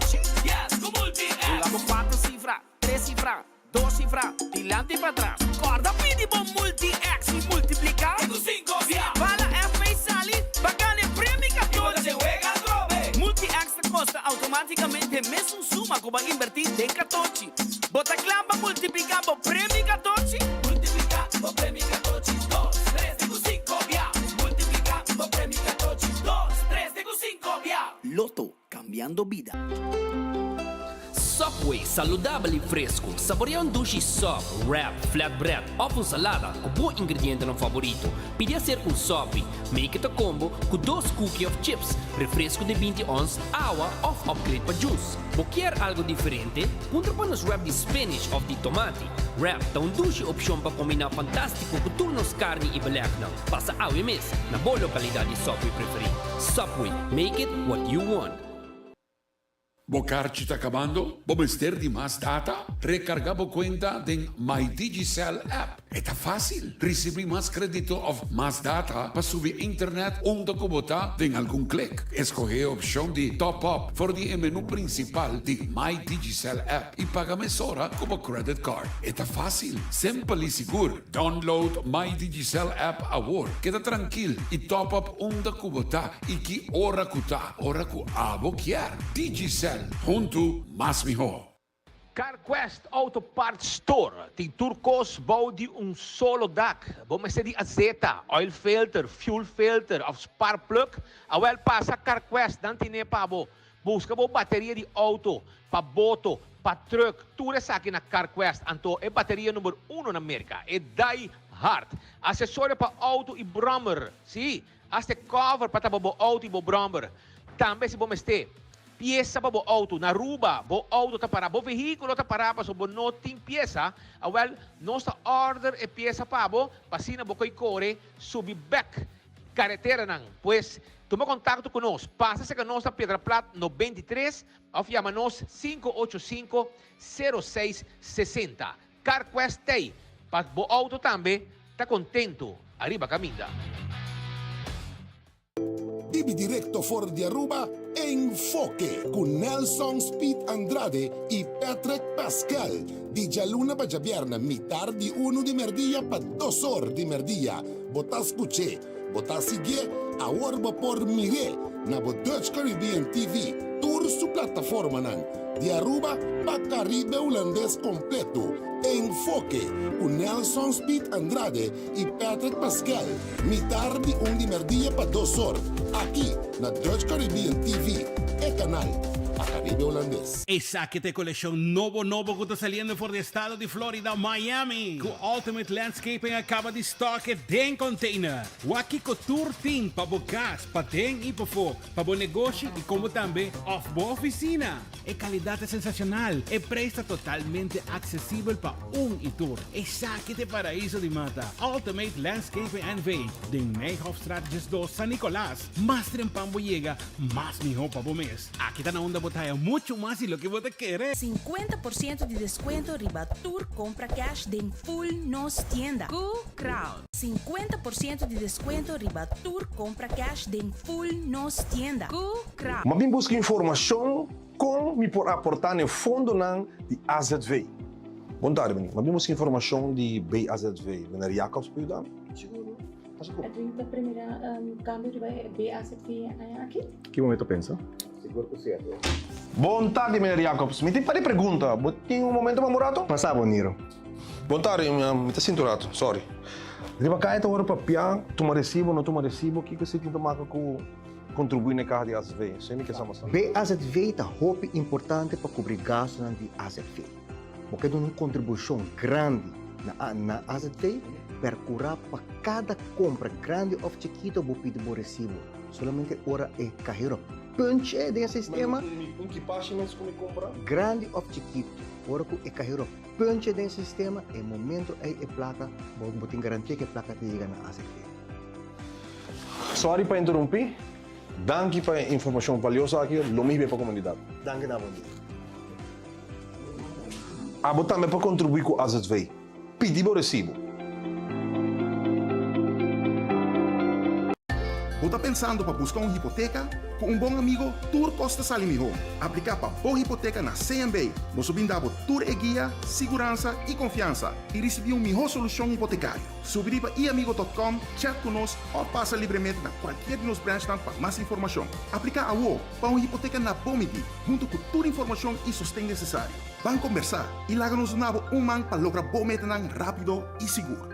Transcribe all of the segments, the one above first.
Tochi. Yes, con Multi-X. Usamos 4 cifras, 3 cifras, 2 cifras, dilante y para atrás. Corda pidi bom Multi-X y multiplica. Con 5 via. Para FP Sally, bacana prêmio Y cuando 14. se juega trove. Multi-X te costa automaticamente mesmo suma que vai invertir de 14. Bota clava multiplicando prêmio 14. Multiplica, con premi 14. 2, 3, de con 5 via. Multiplica, con premi 14. 2, 3, de con 5 via. Loto, cambiando vida. Subway, saludable e fresco. Saboreia um sushi soft, wrap, flatbread ou com salada com bom ingrediente no favorito. Pide ser um soft, make it a combo com 2 cookies of chips, refresco de 20 ons, água ou upgrade para juice. Ou quer algo diferente? Punta para nos wrap de spinach ou de tomate. Wrap dá um sushi opção para combinar fantástico com turnos carne e belacna. Passa ao e mês na boa localidade Subway preferido. Subway, make it what you want. Bocarci está acabando? ¿Vamos ter de más data? Recargamos cuenta de My Digicel app. Está fácil. Recibir más crédito o más data para subir internet onde botar en algún clic. Escoger opción de top up por el menú principal de My Digicel app y paga mesora como credit card. Está fácil, simple y seguro. Download My Digicel app ahora. Queda tranquilo y top up onde botar y que hora cuta, hora cu abo quier. Digicel. Junto, mais melhor. CarQuest Auto Parts Store tem turcos bouw de solo dak. Vamos ser de azeta, oil filter, fuel filter of spark plug. Awel passa CarQuest, dan tine pa bo. Busca bo bateria de auto, pa boto, pa truck. Tudo isso aqui na CarQuest. Anto é bateria número 1 na América. É Die Hard. Acessório para auto e brommer. Sim, até cover para bo auto e bo brommer. Também se vamos ter pieza para o auto, na ruba, o auto está parado, o veículo está parado, so não tem pieza, well, nossa order é pieza para o, pasina o que corre, subir back, carretera não, pues, toma contato conosco, passa-se com nossa Pedra Plata no 23, ou chama-nos 585-0660. CarQuest tem, para o auto também, está contento, arriba caminha. Tibi Directo for de Aruba, Enfoque, con Nelson Speed Andrade y Patrick Pascal. Di Luna para viernes, mitad de 1 de merdilla para 2 horas de merdilla. Botas escuché, botas sigue, ahora por mire, na Dutch Caribbean TV. Tour su plataforma nan, de Aruba para Caribe holandés completo. Enfoque, con Nelson Speed Andrade y Patrick Pascal. Mitad de 1 de merdilla para 2 horas. Aqui na Dutch Caribbean TV, el canal a Caribe holandés. Esa que te colección novo que está saliendo por el estado de Florida, Miami. Con Ultimate Landscaping acaba de stock den container. Waki ko tour team pa bukas, pa den y pa fo, pa bo negócio y como también off bo oficina. E calidad es sensacional. E precio totalmente accesible pa y tour. Esa que te paraíso de mata. Ultimate Landscaping and Vade. Den Nijhoffstraat 2 San Nicolás. Más trempambo llega, más mijo pa bo mes. Aquí está na onda botella mucho más de lo que vos te querés. 50% de descuento riba Tour compra cash den full nos tienda. Crowd. 50% de descuento riba Tour compra cash den full nos tienda. Crowd. Mas bem busca informação com me por aportar no fundo de AZV. Bom tarde, meneer. Maar bem busca informação de BAZV. Meneer Jacobs, pode dar? Seguro. A primeira câmbio de BAZV aqui? Que momento pensa? Seguro que certo. Bom tarde, meneer Jacobs. Me tem para pergunta. Tem momento memorato? Passar, Boniro. Bom tarde, me está cinturato. Sorry. Riba cá, hora para piar, toma recibo, não toma recibo, o que você tem que tomar com contribuir na carro de AZV? Sei me que essa maçã. BAZV é roupa importante para cobrir gastos de AZV. Porque é uma contribuição grande na AZV para curar para cada compra grande ou chiquita vou pedir o recibo. Solamente hora é carreira punch desse sistema. Um que passa mais como comprar? Grande ou chiquito. Hora que é carreira punch desse sistema, é momento é placa, vou ter garantia que a placa te chega na AZV. Sorry para interromper. Danke para a informação valiosa aqui, lo mesmo para a comunidade. Danke, na bom dia. Também para contribuir com a AZV. Pedir o recibo. Você está pensando para buscar uma hipoteca? Com um bom amigo, Tour Costa Salimihon. Aplicar para boa hipoteca na CMB. Você brindava Tour e guia, segurança e confiança. E receber uma melhor solução hipotecária. Subir para iamigo.com, chat conosco ou passa livremente na qualquer de nos branches para mais informação. Aplicar a UO para uma hipoteca na Bomiti, junto com toda a informação e sustento necessário. Vamos conversar e larga-nos um man para lograr bom metanang rápido e seguro.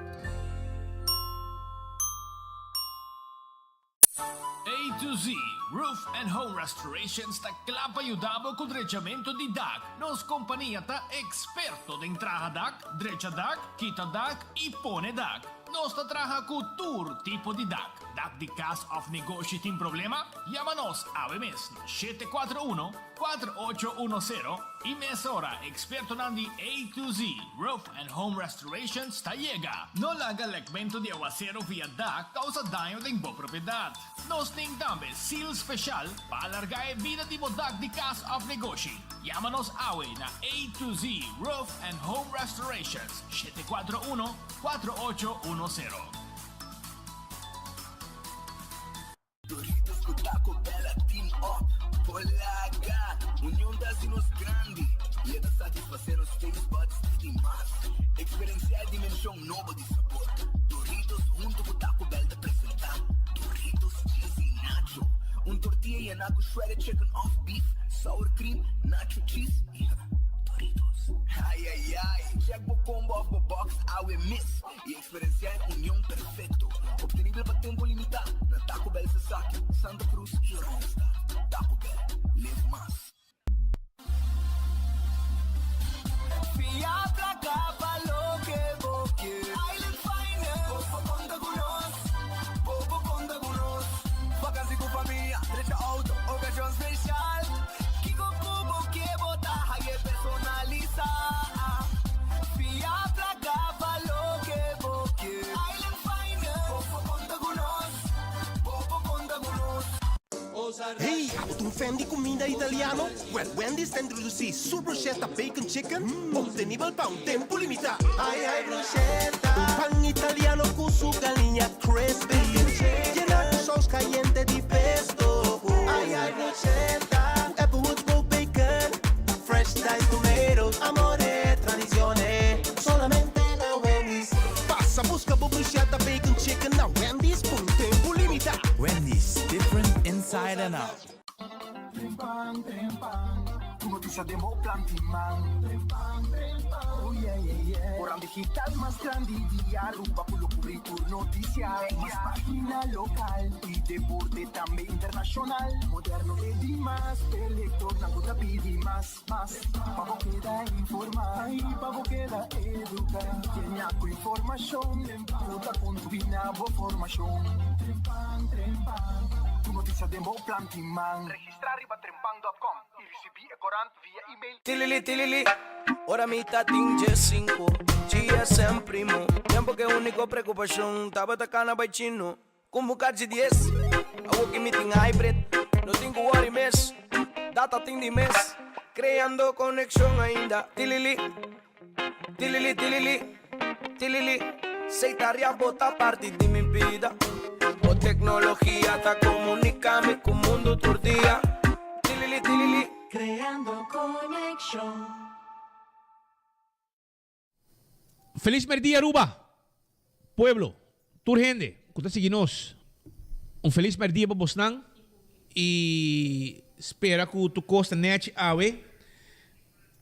A to Z Roof and Home Restorations ta klapa ayudabo con drechamento di DAC. Nos companhia ta experto de entraha DAC, drecha DAC, kita DAC e pone DAC. Nos ta traha ku tour tipo di DAC. DAC di cast of negócio tem problema? Llama-nos ave mesmo 741-4810 e mesora experto nandi A to Z Roof and Home Restorations ta llega. No laga legmento de aguacero via DAC causa daño de boa propriedade. Nos tem também seal special para alargar a vida de DAC di cast of negócio. Llama-nos awe na A to Z Roof and Home Restorations 741-4810. Doritos com Taco Bella Team Up, Polaga, união das e nos grande. E é da satisfazer os taste buds de demais. Experienciar a dimensão nova de sabor. Doritos junto com Taco Bell te apresentar. Doritos cheesy nacho. Tortilla e naco shredded chicken off beef. Sour cream, nacho cheese. Doritos. Ai, ai, ai. Check o combo of the box, awe miss. E experienciar a união perfeito. Obtenível para tempo limitado. Na Taco Bell Sasaki, Santa Cruz e Ronsta. Taco Bell, live más. Fiat la capa lo que vos quieres. Island Finance. Popo conta con nos. Popo conta con nos. Vacancy con familia. Derecha auto. Ocasión especial. Kiko Kubo que botaja y personaliza. Fiat la capa lo que vos quieres. Island Finance. Popo conta con nos. Popo conta con nos. Hey, avete un fan di comida italiano? Well, Wendy's sta introducendo su bruschetta bacon chicken, ottenibile per un tempo limitato. Ai bruschetta, pan italiano con su galinha crispy, llena con sauce caliente di pesto. Ai bruschetta, applewood rolled bacon, fresh diced tomatoes, amore, tradizione, solamente na Wendy's. Passa, busca bruschetta bacon chicken na Wendy's per un tempo limitato. Wendy's, different inside and out. Trempang, tu noticia de Mo Plantiman. Trempang, oh yeah, yeah, yeah. Orang digital más grande y Aruba por lo currículum noticias. Más página local y deporte también internacional. Moderno de Dimas, elector, Nanguta pidi más. Pavo queda informar, pavo queda educar. Tiene con información, puta con tu binabo formación. Trempang. Tu noticia de Mo Plantiman. Registrar riba trempang.com y recibir corant via email. Tilili, ora mitad tinge 5, GSM primo. Tiempo que único preocupación, taba tacana by chino. Convocar-se 10, a working meeting hybrid. No tengo worry mess, data ting de mes. Creando conexión ainda. Tilili, seitaria bota parte de mi vida. O tecnología ta comunicame con mundo todo día. Tilili. Creando conexión. Feliz merdia, Aruba. Pueblo, turgende, kuta siginos. Feliz merdia para Bosnang. E espera que tu costa net awe.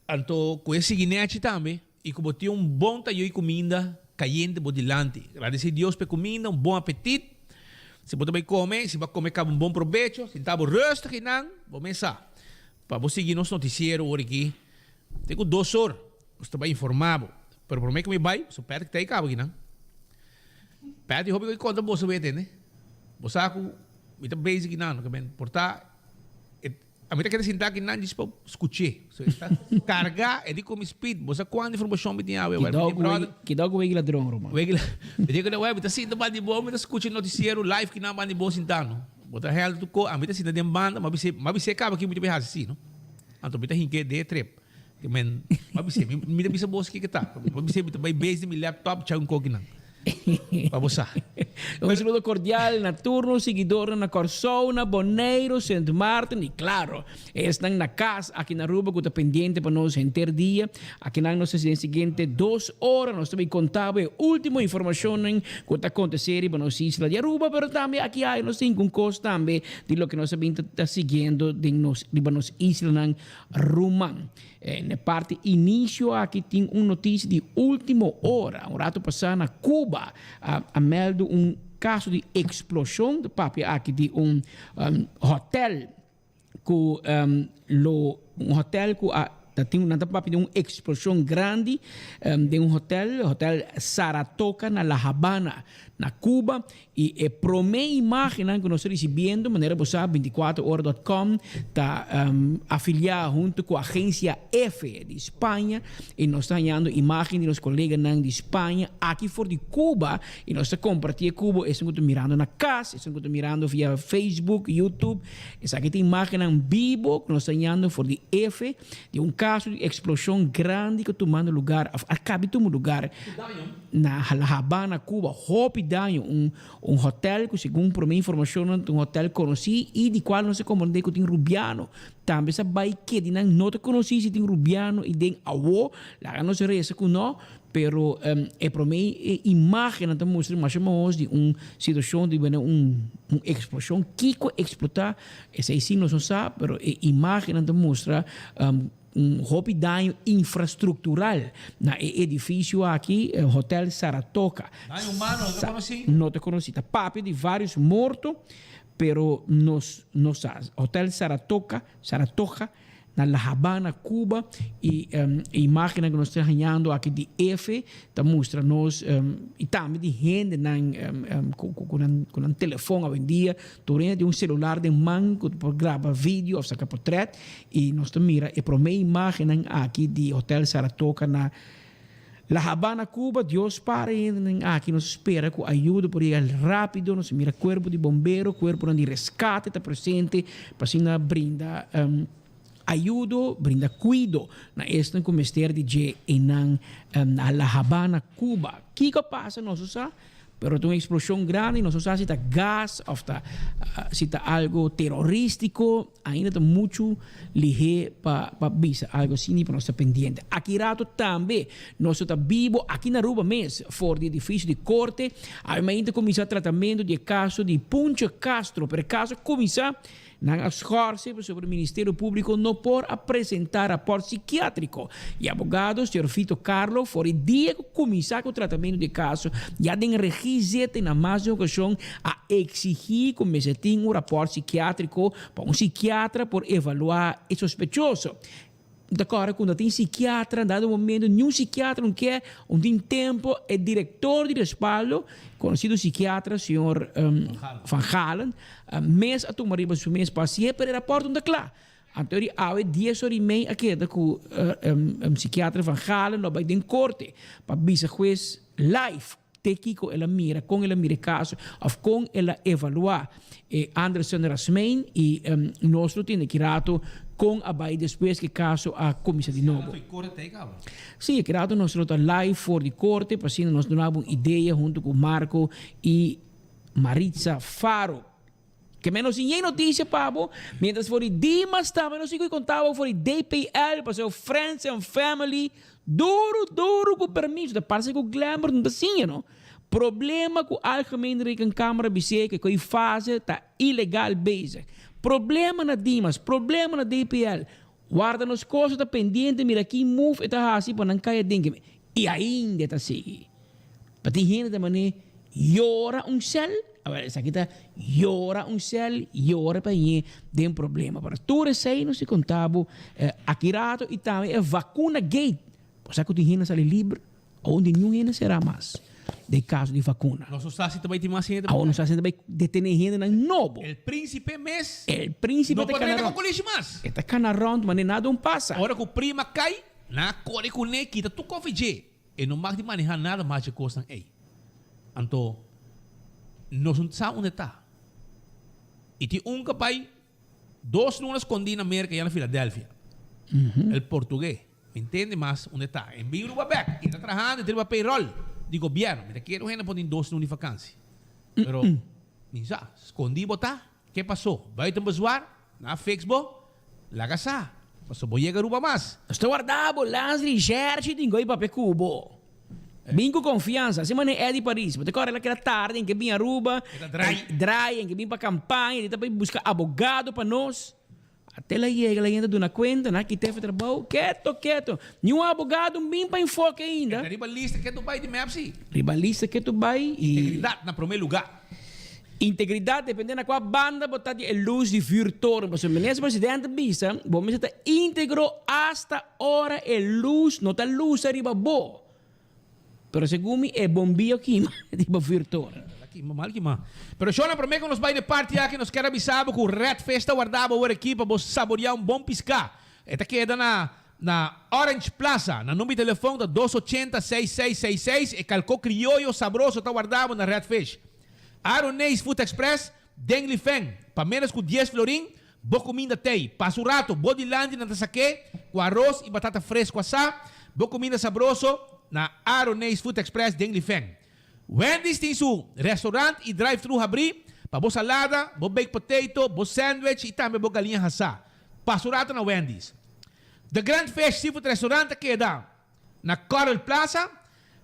Anto, que seguir net também. E que bote bom tayo e comida caliente por delante. Agradecer a Deus por comida, bom apetite. Se você vai comer, se vai comer com bom proveito, se está rustig não, vou começar. Para você seguir nosso noticiero hoje aqui, tenho 2 horas, você vai informado. Pero por mim que me vai, só perto que tem cabo aqui não. Perto eu vou contar você vai entender. Você sabe que está basic não, que bem, portar a mim quer sentar aqui não diz para escutar. Está carregar é de como speed, você quando informação me tinha que dog wig ladrão, Roma. Wig, digo na web, tá sendo bandi bom, me tá escutando noticiero live que não bandi bom sentando. Bota real tu ko, a mim tá sendo dem banda, mas você acaba aqui muito bem assim, não? Então me tá hinque de trip. Que men, mas você me tá bisa boss que tá. Mas você vai base de meu laptop, tchau um coque não. Vamos a. Un saludo cordial na turno, seguidor na Corsona, Boneiro, St. Martin e claro, estão na casa aqui na Aruba que está pendiente para nós enter dia. Aqui na nossa seguinte 2 horas nós também contamos a última informação que está acontecendo para nós isla de Aruba, mas também aqui há nós temos um costo também de lo que nós também está seguindo de nós isla de Rumán. Na parte início aqui tem uma notícia de última hora, um rato passado na Cuba, a meldo caso de explosão de papel aqui de hotel hotel que tem uma explosão grande de hotel Saratoga na La Habana, na Cuba, e a primeira imagem que nós estamos recebendo, maneira boa, 24horas.com, está afiliada junto com a agência F de Espanha, e nós estamos ganhando imagens de nossos colegas de Espanha, aqui fora de Cuba, e nós estamos compartilhando Cuba, estamos mirando na casa, estamos mirando via Facebook, YouTube, essa aqui tem imagem em vivo, que nós estamos ganhando fora de F, de caso de explosão grande que tomando lugar, acaba de tomar lugar na La Habana, Cuba, um hotel que, segundo a minha informação, um hotel conhecido e de qual não se comunica que tem Rubiano. Também se vai que não te conheci se tem Rubiano e tem avô, lá não se reza com nós, pero para mim imagem não mostra mais ou menos de uma situação de uma explosão que explotar, essa sim não se sabe, pero imagem não mostra dano infraestrutural na edifício aqui, Hotel Saratoga. Dano humano, não conheci? Não te conheci. Papi de vários mortos, pero nos Hotel Saratoga, na La Habana, Cuba, e a imagem que nós estamos ganhando aqui de F, está mostrando nós, e também de gente com um telefone hoje em dia, de um celular de mão que pode gravar vídeo ou sacar portrait, e nós estamos mirando a primeira imagem aqui de Hotel Saratoga na La Habana, Cuba. Deus para aqui nos espera com ajuda por ir rápido, nos mira corpo de bombeiro, corpo de resgate está presente, para assim brinda ajuda, brinda cuido na este comester de na La Habana, Cuba. O que passa nós sabe? Pero tem uma explosão grande, nós sabemos se está gás ou se está algo terrorístico, ainda está muito ligeiro para avisar algo assim para nós estar pendiente. Aqui rato também, nós estamos vivos aqui na Aruba mesmo, fora do edifício de corte, ainda começar tratamento de caso de Puncho Castro, por caso começar na escorce sobre o Ministério Público não pode apresentar rapport psiquiátrico. E abogados, Sr. Fito Carlo, fora dia que começar com o tratamento de caso, já tem registro na mais ocasião a exigir que comece um rapport psiquiátrico para um psiquiatra por avaliar o sospechoso. Agora, quando tem psiquiatra, dado momento, nenhum psiquiatra não quer, tem tempo, é diretor de respaldo, conhecido psiquiatra, senhor Van Halen, mês a tomar o mês paciente, para o rapporto não está claro. Então, há 10 horas e meia aqui, com o psiquiatra Van Halen, não vai ter corte, para avisar juiz live, técnico, ela mira, com ela mira caso, ou com ela evaluar. Anderson Rasmein e nós temos que rato com a Bahia depois que caso a comissão de novo. Sim, que rato nós temos live fora de corte, para assim nós damos uma ideia junto com Marco e Maritza Faro. Que menos em notícia, Pablo, mientras for Dimas também, não sei o que contava, for DPL, para ser Friends and Family, duro com permisso, da parte com o glamour, não assim, não? Problema com o algemeen rekencâmara BC, que a fase está ilegal bezig. Problema na Dimas, problema na DPL. Guarda nos coisas, está pendente, mira aqui, move, está assim, para não cair dentro. E ainda está assim. Para ter gente da maneira, llora cel. Agora, essa aqui está, llora cel, llora para ir, tem problema. Para tudo isso aí, não se contava, aqui rato, e também é vacuna gate. Você que tem gente ali livre, onde nenhum gente será mais. De caso de vacuna. Nós estamos também tem mais gente. Nós estamos também detendo gente na novo. O príncipe mes. O príncipe não pode com colégio mais. Está canarrão, mas nada não passa. Agora que o prima cai, na core com ne quita tu confide. E não mais de manejar nada mais de coisa. Ei. Então, nós não sabemos onde está. E tem pai, 2 lunas escondidas na América e na Filadélfia. O português. Entende mais onde está? Envia o back. E está trabalhando, tem uma payroll. de governo. Me quero gente por 2 no vacância. Pero, minsa, escondi botar. Que passou? Vai te bezoar na Facebook, lá casa. Passou boia garuba mais. Estou guardando las ricerche di Ngoi Pape Cubo. Bem com confiança. Semana é de Paris. Você corre naquela tarde em que vem a Aruba. Dry, em que vem para campanha. Ele também busca abogado para nós. Até lá chega, ela ainda dá uma conta, né? Que teve trabalho. Quieto. Nenhum abogado vem para enfoque ainda. É ribalista que tu vai de Mepsi. Ribalista que tu vai e... Integridade na primeiro lugar. Integridade, dependendo da qual banda botar de luz de virtude. Mas o ministro presidente bisa, vamos estar íntegro hasta hora a luz, não está luz arriba boa. Pero segundo é bombio aqui, tipo virtude. Mal que mal. Pero yo na primeiro que nos vai de parte aqui, nos quer avisar que o Red Festa guardava o aqui para você saborear bom piscar. Esta queda na Orange Plaza, na número de telefone da 280-6666 e calcou criollo sabroso está guardado na Red Fish. Aronês Food Express, Deng Feng, para menos que 10 florim, boa comida tem. Passa o rato, Bodilândia na Tasaque, com arroz e batata fresca assá, boa comida sabroso na Aronês Food Express, Deng Feng. Wendy's tem seu restaurante e drive-thru abrir, para boa salada, boa baked potato, boa sandwich e também boa galinha assá. Passa o rato na Wendy's. The Grand Fish Seafood Restaurant queda na Coral Plaza,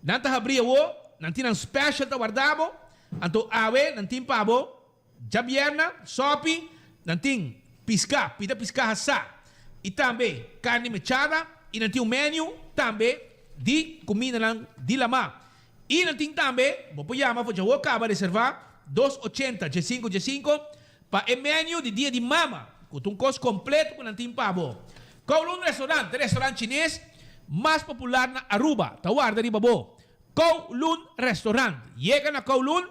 nanta abrir o, nanti ng special ta guardabo, anto awe, nanti pabo, jabierna, sopi, nanti pida pisca hasa. E também carne mechada, e nanti menu também de comida lang di lama. E nanti também, vou chamar para o acaba reservar 280 G5 para o menu de dia de mama, com um custo completo com nanti pabo. Kowloon restaurante chinês mais popular na Aruba. Tawarda riba bo. Kowloon Restaurant. Llega na Kowloon,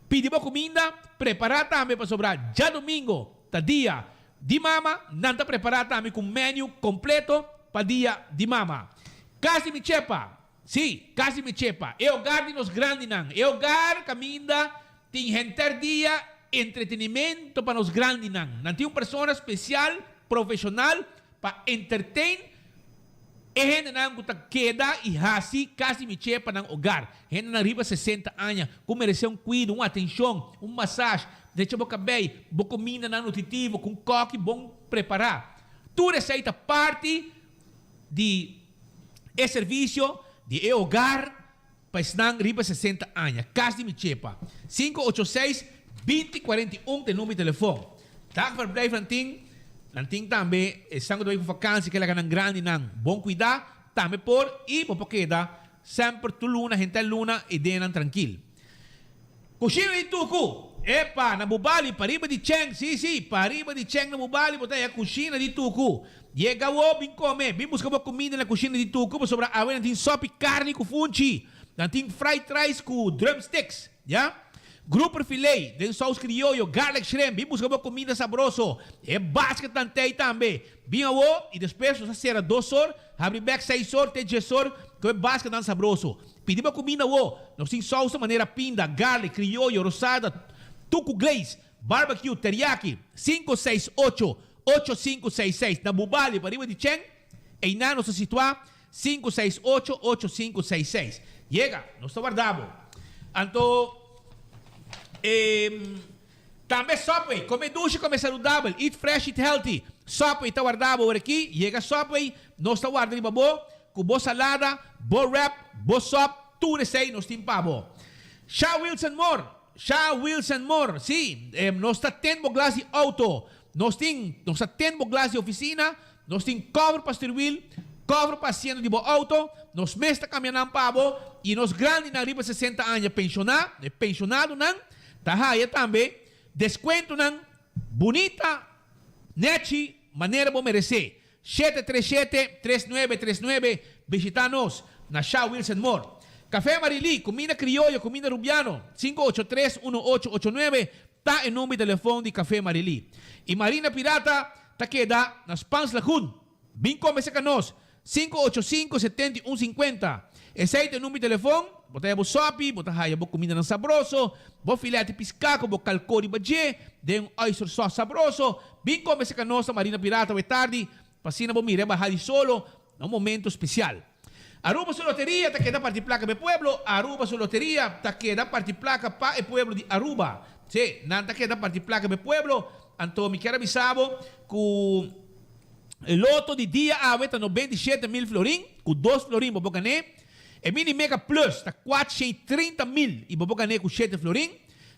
pide mo comida, prepara também para sobrar. Já domingo, ta dia de mama, nanta prepara também com menu completo para dia de mama. Casi mi chepa. Sim, casi mi chepa. É hogar de nos grandes nan. É hogar caminda, tem gente dia, entretenimento para nos grandes nan. Não tem uma pessoa especial, profissional, para entertain e gente na que queda e hasi casi me chepa ng hogar. Gente na riba 60 anos, kung merece cuido, atenção, massagem, deixa boca bem, boa comida na nutritivo, com coque bom preparar. Tu receita parte de serviço de hogar para estar riba 60 anos. Casi me chepa. 586-2041 tem número de telefone. Tá para breve nanting também, sangue do vacância que ela ganha grande não. Bom cuidar, também por e por queda, sempre tu luna, gente luna e denan tranquilo. Coxinha de tucu, epa, na bubali, pariba de cheng, sim, pariba de cheng na bubali, botai a coxinha de tucu. Chega o bem comer, bem buscar uma comida na coxinha de tucu, para sobrar a nanting sopa carne com funchi, nanting fried rice com drumsticks, já? Grupo filé, den saus criollo, garlic shrimp, bem buscar uma comida sabroso. É basket tantei também. Bem ao e depois você será 2 horas, abre back 6 horas, tem 10 horas, que é basket tan sabroso. Pedir uma comida ao, nós tem sauce maneira pinda, garlic, criollo, rosada, tuco glaze, barbecue, teriyaki, 568-8566. Na Bubali, para riba de Cheng, e na nos situa 568-8566. Chega, nós está guardado. Anto, também Subway, come duche, come saudável, eat fresh, eat healthy. Subway está guardado por aqui, chega Subway, nós está guardando em babo, com boa salada, boa wrap, boa sop, tudo isso aí nós temos pabo. Shaw Wilson More, sim, nós está tendo glass de auto, nós está tendo glass de oficina, nós temos cover para steering, cover para assento de boa auto, nós mesmo está caminhando pabo, e nós grandes na riba 60 anos pensionado não. Tahaya também, desconto ng bonita, nechi, maneira bom merecer. 737-3939, visita-nos na Shaw Wilson More. Café Marili, comida criollo, comida rubiano, 583-1889, tá em nome de telefone de Café Marili. E Marina Pirata, tá queda nas Pans Lagoon. Vim começar com nós, 585-7150. Esse aí tem o número de telefone, botei a sopi, botei a comida ng sabroso, bo filete piscaco, bo calcori badje, de oyster sauce sabroso. Vim começar com nós, Marina Pirata, tarde, pasina bo mireba hali solo, num momento especial. Aruba su loteria, ta queda parte placa de pueblo. Aruba su loteria, ta queda parte placa pa el pueblo de Aruba. Sí, nanta queda parte placa de pueblo. Anto me quero avisavo que el loto de dia aveta 97.000 florin, com 2 florin bobo gané. E mini mega plus tá 430.000 e bobo gané com 7 florin.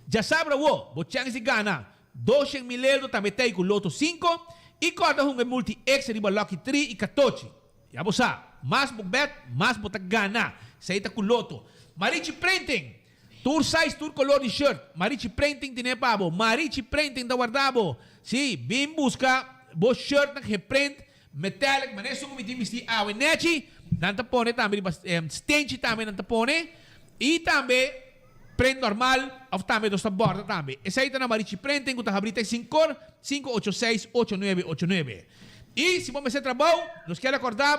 Já sabe bo chance de gana 200.000 euros também tem com loto 5 e corta um multi extra riba lucky 3 e 14. Já você mais bet, mais bota gana. Sai tá com loto. Marichi printing. Tour size, tour color de shirt. Marichi printing tiene pabo. Marichi printing da guardabo. Si, bim busca bo shirt na reprint metallic, maneso mo misti awe nechi. Nanta pone também stench também nanta pone. E também print normal of também dos borda também. Essa aí tá na Marichi printing com tahabrita 586-8989. E se vamos fazer trabalho, nos quer acordar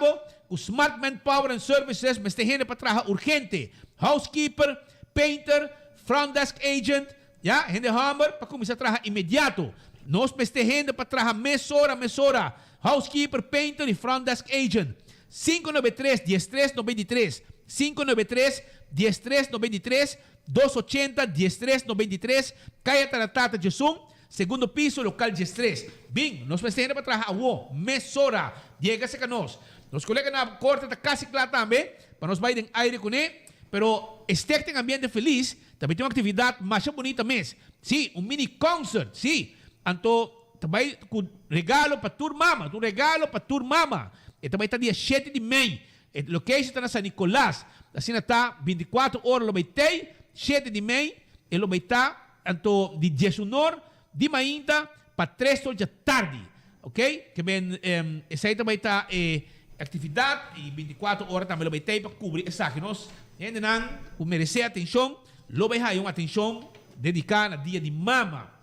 o Smart Manpower and Services, mas tem gente para trabalhar urgente. Housekeeper, painter, front desk agent, ja, gente hammer para começar a trabalhar imediato. Nós temos gente para trabalhar mesora. Housekeeper, painter e front desk agent. 593-1393. 593-1393. 280-1393. Calle Taratata de Zoom. Segundo piso, local 13. Bem, nós temos gente para trabalhar mesora. Diga-se que nós. Os colegas na corte está quase claro também. Para nós vai em aire com ele. Pero este tem ambiente feliz. Também tem uma atividade mais bonita mesmo. Sim, um mini concert. Sim. Anto, também com regalo para tua mama. Um regalo para tua mama. E também está dia 7 de maio. E location está na San Nicolás. Assim está 24 horas. Lo vai ter 7 de maio. E lo vai estar, anto, de 19 de mainta para 3 horas da tarde. Ok? Que bem, essa aí também está atividade. E 24 horas também lo vai ter para cobrir essa que nós, ainda não, por merecer atenção, lo vai ter uma atenção dedicada no dia de mama.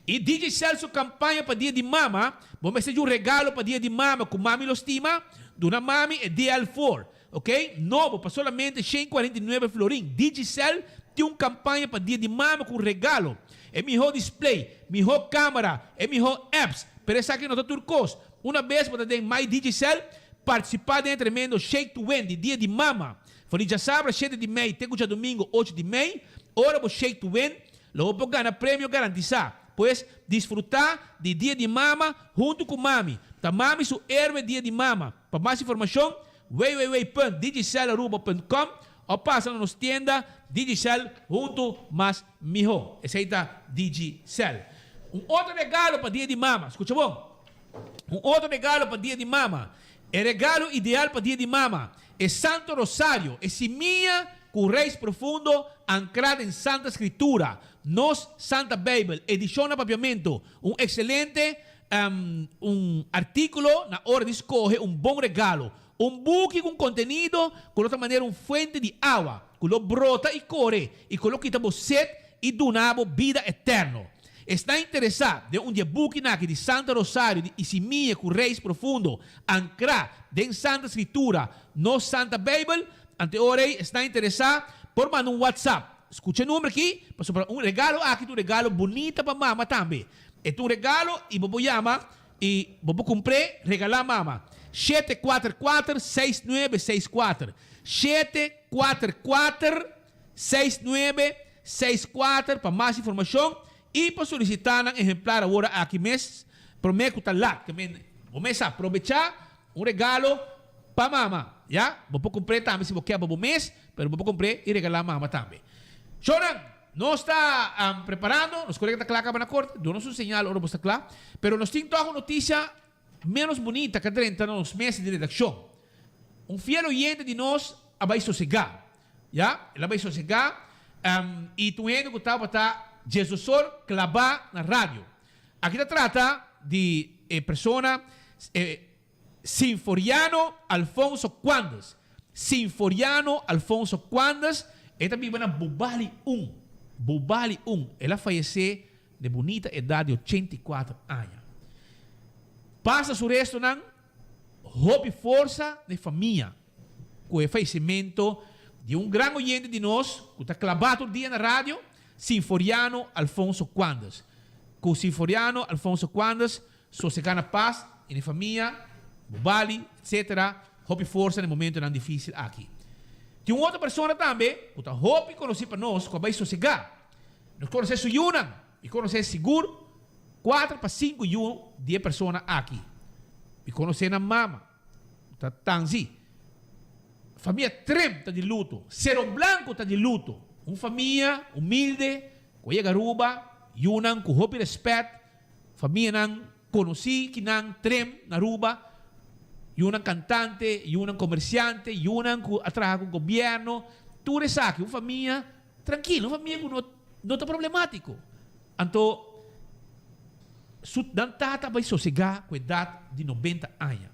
E DJ Celso campanha para dia de mama. Vamos fazer um regalo para dia de mama com Mami Lo Estima. Dona Mami é DL4. Ok? Novo para solamente 149 florin. DJ Cel tem uma campanha para dia de mama com regalo. É melhor display, melhor câmera, é melhor apps. Pero essa aqui não está turcos. Uma vez para ter mais DJ Cel participar de um tremendo Shake to Win de dia de mama. Foi já sabe, 7 de maio, tem que domingo, 8 de maio. Hora para Shake to Win. Logo para ganhar prêmio garantizado. Pues disfrutar de dia de mama junto com Mami. Tá Mami su héroe dia de mama. Para mais informação, www.digicelaruba.com ou passa na nossa tienda Digicel junto mais mijo. Esse aí tá Digicel. Outro regalo para dia de mama. Escuta bom? Outro regalo para dia de mama. O regalo ideal para dia de mama é Santo Rosário. É semilla com reis profundo ancrada em Santa Escritura. Nos Santa Bible, edição de papiamento, excelente artículo na hora de escolher bom regalo. Book com conteúdo, com outra maneira, fuente de água, que lo brota e corre, e que lo quita sed e donava vida eterna. Está interessado de book de Santa Rosário e semilla com reis profundo, ancrada em Santa Escritura, nos Santa Bible, ante ora está interessado, por mandar WhatsApp. Escucha o número aqui, para regalo aqui, um regalo bonito para mama também. É um regalo e vou chamar e vou comprar, regalar mama. 744-6964. 744-6964 para mais informação e para solicitar um exemplar agora aqui mês. Prometo que está lá. Vamos aproveitar um regalo para mama. Já? Vou comprar também se você quer para o mês, mas vou comprar e regalar mama também. Choran, nós está preparando, os colegas estão claro na corte, dou-nos sinal, ora está claro, pero nós temos uma notícia menos bonita que dentro nos meses de redação. Fiel oyente de nós vai sossegar, já? Ela vai sossegar e tu vendo que estava para Jesus clavar na rádio. Aqui se trata de persona Sinforiano Alfonso Quandas. Sinforiano Alfonso Quandas. Esta vive na Bubali 1. Bubali 1. Ela faleceu de bonita idade de 84 anos. Passa o resto na hobby força de família. Com o falecimento de grande oyente de nós, que está clavado o dia na rádio, Sinforiano Alfonso Quandas. Com Sinforiano Alfonso Quandas, sossegando paz em família, Bubali, etc. hopi força no momento não difícil aqui. Tem uma outra pessoa também, que hopi conhece para nós, que vai sossegar. Nós conhecemos o Yunan, e conhecemos seguro 4 para 5 10 pessoas aqui. E conhecemos a mama, tá Tanzi. Família Trem está de luto, Cerro Blanco está de luto. Uma família humilde, com Garuba, Yunan com hopi respeito, família não conheci que não Trem na Aruba. Yunan cantante, Yunan comerciante, Yunan atrás com o governo. Tudo isso aqui, uma família tranquila, uma família que não está problemático. Então, sua tata vai sossegar com a idade de 90 anos.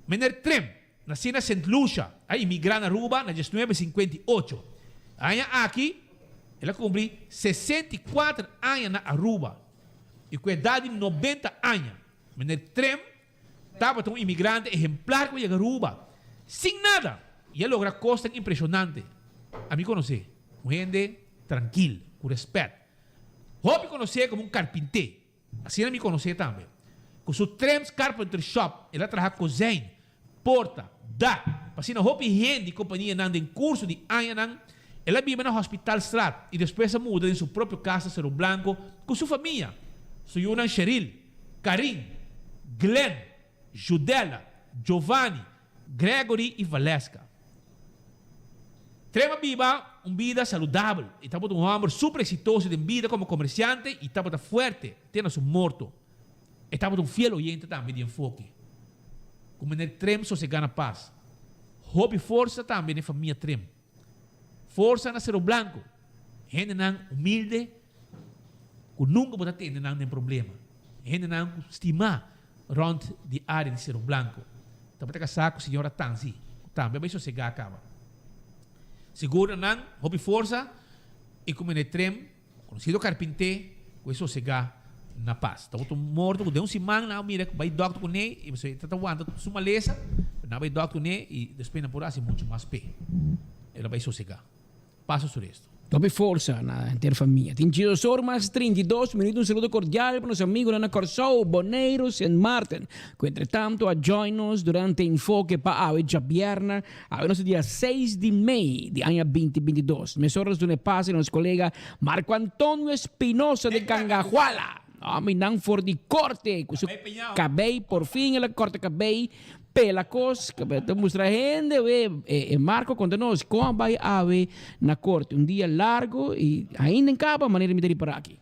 Mener Trem, nasceu na St. Lucia, a imigrar na Aruba, na 1958. Anos aqui, ela cumpre 64 anos na Aruba. E com a idade de 90 anos, Mener Trem estava um imigrante exemplar com a Aruba, sem nada. E ele logra coisas impressionantes. A mim conhecer, uma gente tranquila, com respeito. Hope conhecer como um carpinteiro. Assim ela me conhecer também. Com seu Trem's Carpenter Shop, ela trabalha cozinha, porta, dá. Assim, Hope gente de companhia não em curso de anos, ela vive no Hospital Strat e depois se muda em sua própria casa, Cerro Blanco, com sua família. Sua Yunan Cheryl, Karim, Glenn, Judela, Giovanni, Gregory e Valesca. Trema viva uma vida saudável. E estava um homem super exitoso de vida como comerciante e estava forte, tendo seu morto. E estava um fiel oyente também de enfoque. Como no Trem só se ganha paz. Hobby força também na família Trem. Força na Cerro Blanco. Gente não humilde, que nunca pode ter nenhum problema. Gente não estima rond de área de Cerro Blanco. Estava casado com a senhora Tanzi. Também vai sossegar acaba. Seguro não, hobby força, e como no Trem, conhecido carpinteiro, vai sossegar na paz. Estava morto, deu semana, não, mira, vai doctor com ele, e você está aguardando sua maleza, não vai doctor com ele, e depois na porra, muito mais pé. Ela vai sossegar. Passa sobre isto. Doppia forza na intera famiglia. Tingido Sormas, 32 minuti, un saluto cordiale per i nostri amici Nana Corsou, Boneiro, St. Martin. Entretanto, a join-nos durante Enfoque pa Aue Giabierna, a nostro dia 6 di Mei di anno 2022. Mesoras de passa il nostro collega Marco Antonio Espinosa de Cangajuala. Homem não for de corte, com seu cabelo, por fim, ela corta cabelo, pela cos, cabelo, mostra a gente, Marco, conta-nos como vai haver na corte, dia largo e ainda em capa, maneira de me para aqui.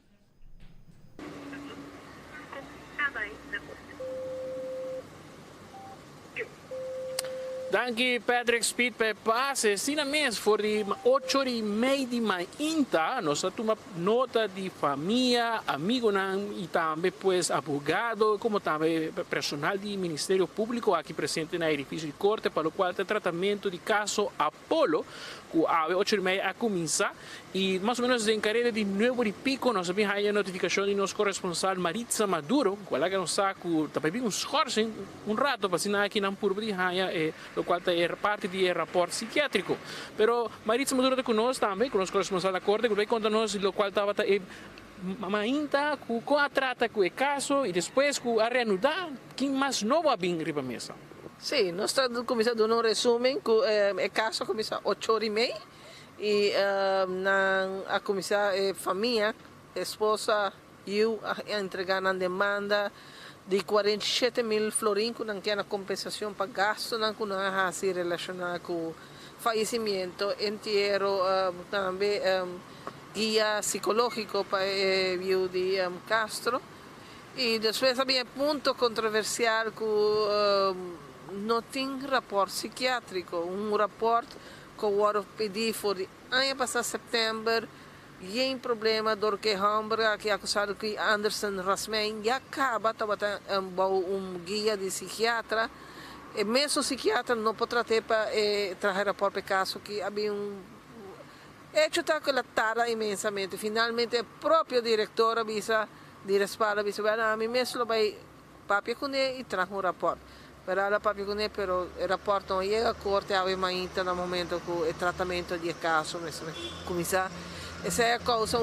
Dank Patrick Speed per passe. Sina mes voor die 8:30 di mainta. Nós toma nota de família, amigo e também pues abogado, como também personal do Ministério Público aqui presente no edifício de corte, para o qual tem tratamento de caso Apollo, que a 8:30 a começar. E mais ou menos em carreira de 9:00 nós temos a notificação de nosso corresponsal Maritza Maduro, que lá que nós saco também um schorsing, rato, para assinar aqui na Purba de Raia, o qual é parte do rapport psiquiátrico. Pero Maritza Maduro está conosco também, com o nosso corresponsal da corte, que vai contar-nos o qual estava ainda com a trata com o caso e depois com a reanudar, quem mais novo a vir riba mesa. Sì, nós estamos começando um resumo que o caso começa às 8:30 e a começar a família, a esposa, eu a entregar na demanda de 47.000 florins que não tem a compensação para gasto que não é se relacionado com o falecimento inteiro, também guia psicológico para o de Castro. E depois havia ponto controversial que não tem rapport psiquiátrico, rapport que o pedi foi ano passado setembro, geen problema door que hombre que acusado que Anderson Rasmein já acaba guia de psiquiatra e mesmo o psiquiatra não pode tratar para trazer a próprio caso que havia hecho está que la tarda imensamente finalmente o próprio diretor avisa de respaldo avisa a mim mesmo vai papel com ele e traz rapport para la papel com ele pero o rapport não chega a corte a ainda no momento que o tratamento de caso mesmo começar. Essa é a causa,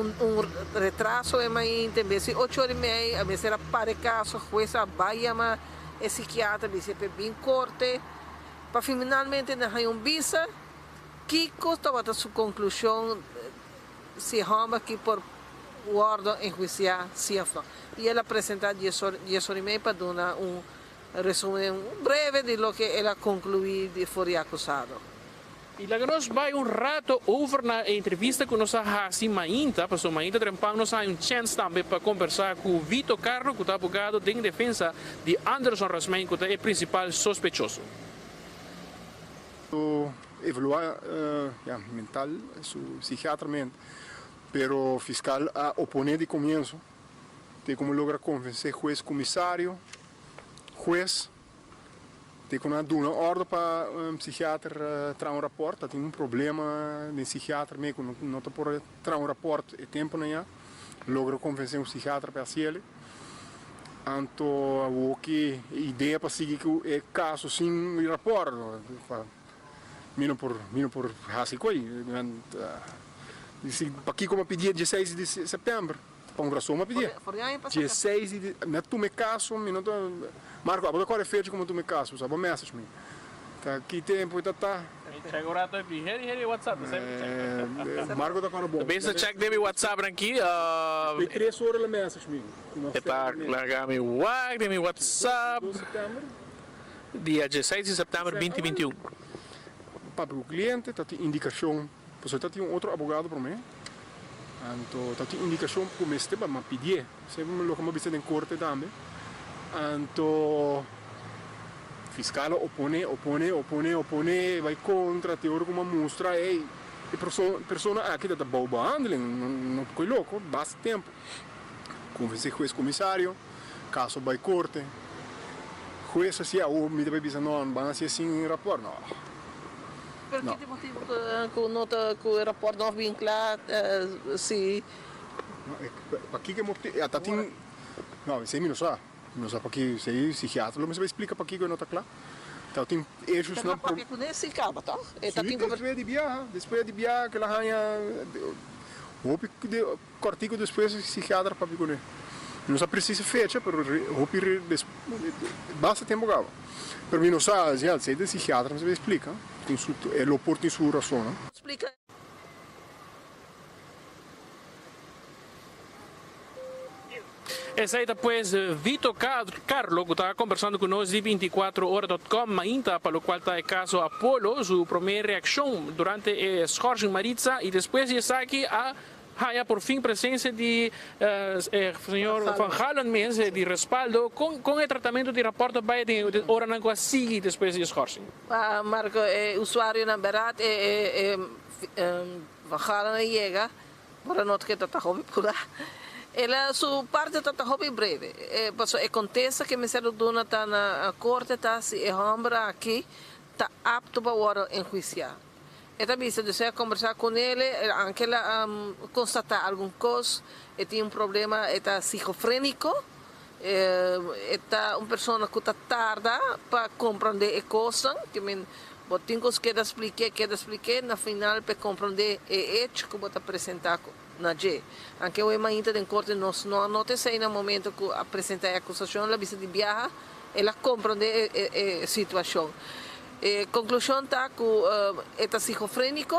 retraso ainda, em vez de 8:30, a vez era para caso, a jueza vai chamar o psiquiatra, dice, bem corte, Para finalmente na visa, Kiko estava a sua conclusão se roma aqui por guarda enjuiciar se não. E ela apresentar 10 horas e meia para dar resumen breve de lo que ela concluiu de foi acusado. E lá nós vai rato over na entrevista com nossa Hasi Mainta, porque Mainta Trempang nós há chance também para conversar com o Vitor Carlo, que está abogado de defesa de Anderson Rasmein, que é o principal sospechoso. Evaluar mental, psiquiatramente, pero o fiscal a opone de começo, tem como lograr convencer juiz comissário, juiz, tem como dar uma ordem para psiquiatra trazer um rapport, tem problema de psiquiatra mesmo, não está por trazer rapport, é tempo não logra convencer psiquiatra para ele. Então, o que ideia para seguir que é caso sem rapport, mino por hasi coi, aqui como pedia 16 de setembro, para um graço uma pedia. 16 de, não tu me caso, minuto Marco, agora é feito como tu me caso, sabe, message me. Tá aqui tempo tá. Agora tô aqui, here WhatsApp, Marco tá para bom. Basta check demi WhatsApp aqui. Tem 3 horas a message me. Tá largar meu WhatsApp. Dia 16 de setembro 2021. Para o cliente, tá tem indicação, pois tá tem outro advogado para mim. Então, tá tem indicação para o mestre para me pedir, sempre me como bisa em corte também. Então, fiscal opone, vai contra, teoria como mostra, a pessoa aqui tá boa behandeling, não foi louco, basta tempo. Convencer juiz comissário, caso vai corte, juiz assim, me deve bisa não, vai ser assim rapport, não. Por que motivo que nota que o rapport não vem claro se aqui que motivo, tá tem não, sei não sabe para que sei psiquiatra, mas vai explicar para que não tá claro. Então tem eixos não para que conhece acaba, tá? Tá tem depois de viajar que lá ganha o cortico depois psiquiatra para que não só precisa fecha, pero hopi basta tempo gava. Per mim não sabe, já sei de psiquiatra, mas vai explicar. Ele oporto em sua razão. Explica. Essa aí depois Vitor Carlo, que está conversando com nós de 24horas.com, Mainta, para o qual está o caso Apollo, sua primeira reação durante a Schorsing Maritza, e depois de aqui a há por fim presença de senhor Van Halen mesmo, de respaldo, com o tratamento de rapporto vai de hora na qual sigue depois de Schorsing. Marco, o usuário na verdade Van Halen chega, para não que está hobby por lá. Ela sua parte está hobby breve. Acontece que me sendo dona está na corte, está se é homem aqui, está apto para enjuiciar. Esta vista de conversar com ele, anche ela constatar alguma coisa, ele tem problema, está esquizofrênico, está uma pessoa que está tarda para compreender a coisa, que tem coisas que expliquei, na final para compreender o hecho que você apresentar na G. Anche o Mainta em corte não anota se no momento que apresentar a acusação, ela vista de viaja, ela compreende a situação. Conclusão está que é esquizofrênico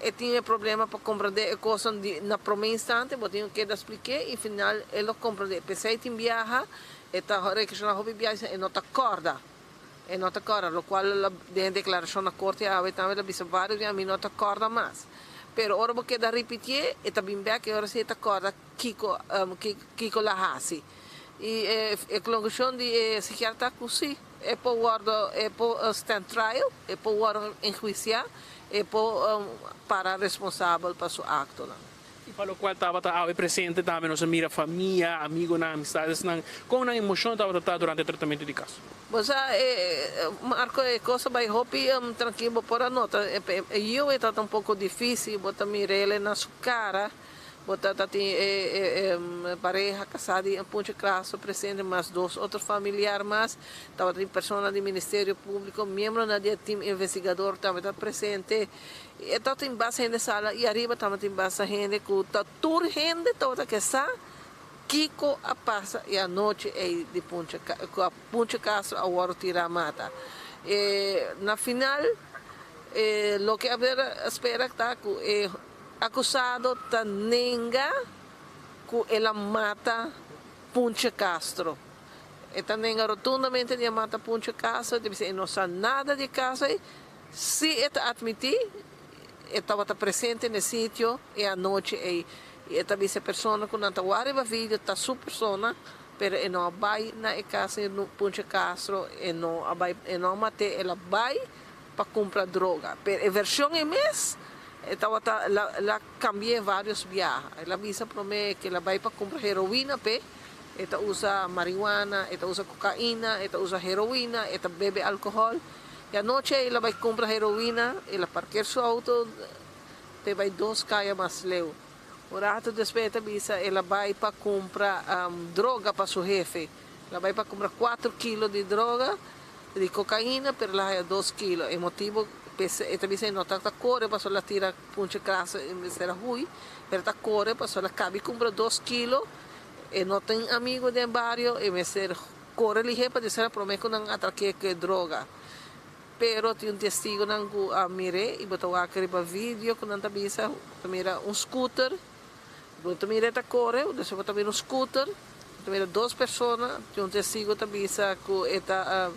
e tinha problema para compreender a coisa na primeiro instante, mas tinha que explicar e final ele compreende. Pensei que viaja, está requisando a viagem e não está acorda. E não está acorda, o qual a declaração na corte a também disse vários e a mim não está acorda mais. Pero ora porque da repetir, e também bem que ora se está acorda Kiko Lahasi. E a conclusão de psiquiatra que sim. É para stand trial, é para enjuiciar, é para responsável para seu acto. E para o qual estava presente também nossa mira família, amigos, amizades, com uma emoção estava durante o tratamento de caso. Mas Marco, a coisa vai hopi tranquilo por a nota. Eu é um pouco difícil, botar mirar ele na sua cara. Botar pareja casada em Ponte Classo presente, mais 2 outros familiares mais, estava tem pessoa do Ministério Público, membro do time investigador também está presente, e então tem bastante gente sala e arriba também tem bastante gente que está toda gente toda que está Kiko a passa e a noite é de Ponte Classo a hora tirar mata. Na final, lo que espera está que acusado tenga que ela mata Punche Castro. Ela nega rotundamente de mata Punche Castro, dice não sabe nada de caso. Se ela admitir, ela estava presente no sítio e à noite ela disse a pessoa que não está guardando vídeo, está sua pessoa, pero ela não vai na casa de Punche Castro, ela não mata, ela vai para comprar droga. Pero a versão é mesmo. Ela cambiou vários viajes. Ela disse para mim que ela vai para comprar heroína, ela usa marihuana, ela usa cocaína, ela usa heroína, ela bebe álcool. E à noite ela vai comprar heroína, ela parqueia seu auto, vai 2 calhas mais leu. O rato depois ela vai para comprar droga para seu jefe. Ela vai para comprar 4 quilos de droga, de cocaína, pero ela é 2 quilos. O motivo esta vez não está corre para ela tirar Punche Castro em vez de ruim, ela está corre para ela cabe comprar 2 quilos e não tem amigo de barrio e vez de corre ligeiro para dizer para mim que não atraque que droga. Pero tem testigo não a mire e botou aquele para vídeo que não tá bisa, mira scooter, botou mira tá corre, depois botou mira scooter, mira 2 pessoas, tem testigo tá bisa que eta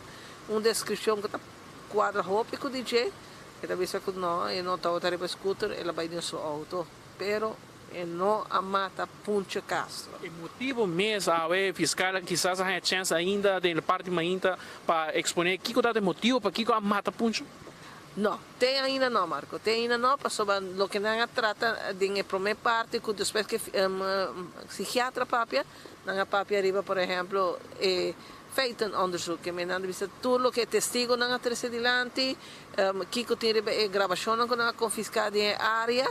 descrição que tá quadra roupa com DJ. Ela disse que não estava para scooter, ela vai no seu auto, pero não a mata Punche Castro. O motivo mesmo, a fiscal, quizás a chance ainda da parte mainta para exponer que é o motivo para que a mata Punche? Não, tem ainda não, Marco, tem ainda não, para sobre o que não trata de primeira parte, que depois que psiquiatra papia, não a papia arriba, por exemplo, feito um onderzoek. Que men visto tudo que testigo não atrás dilante, que tem gravação que não confiscada em área,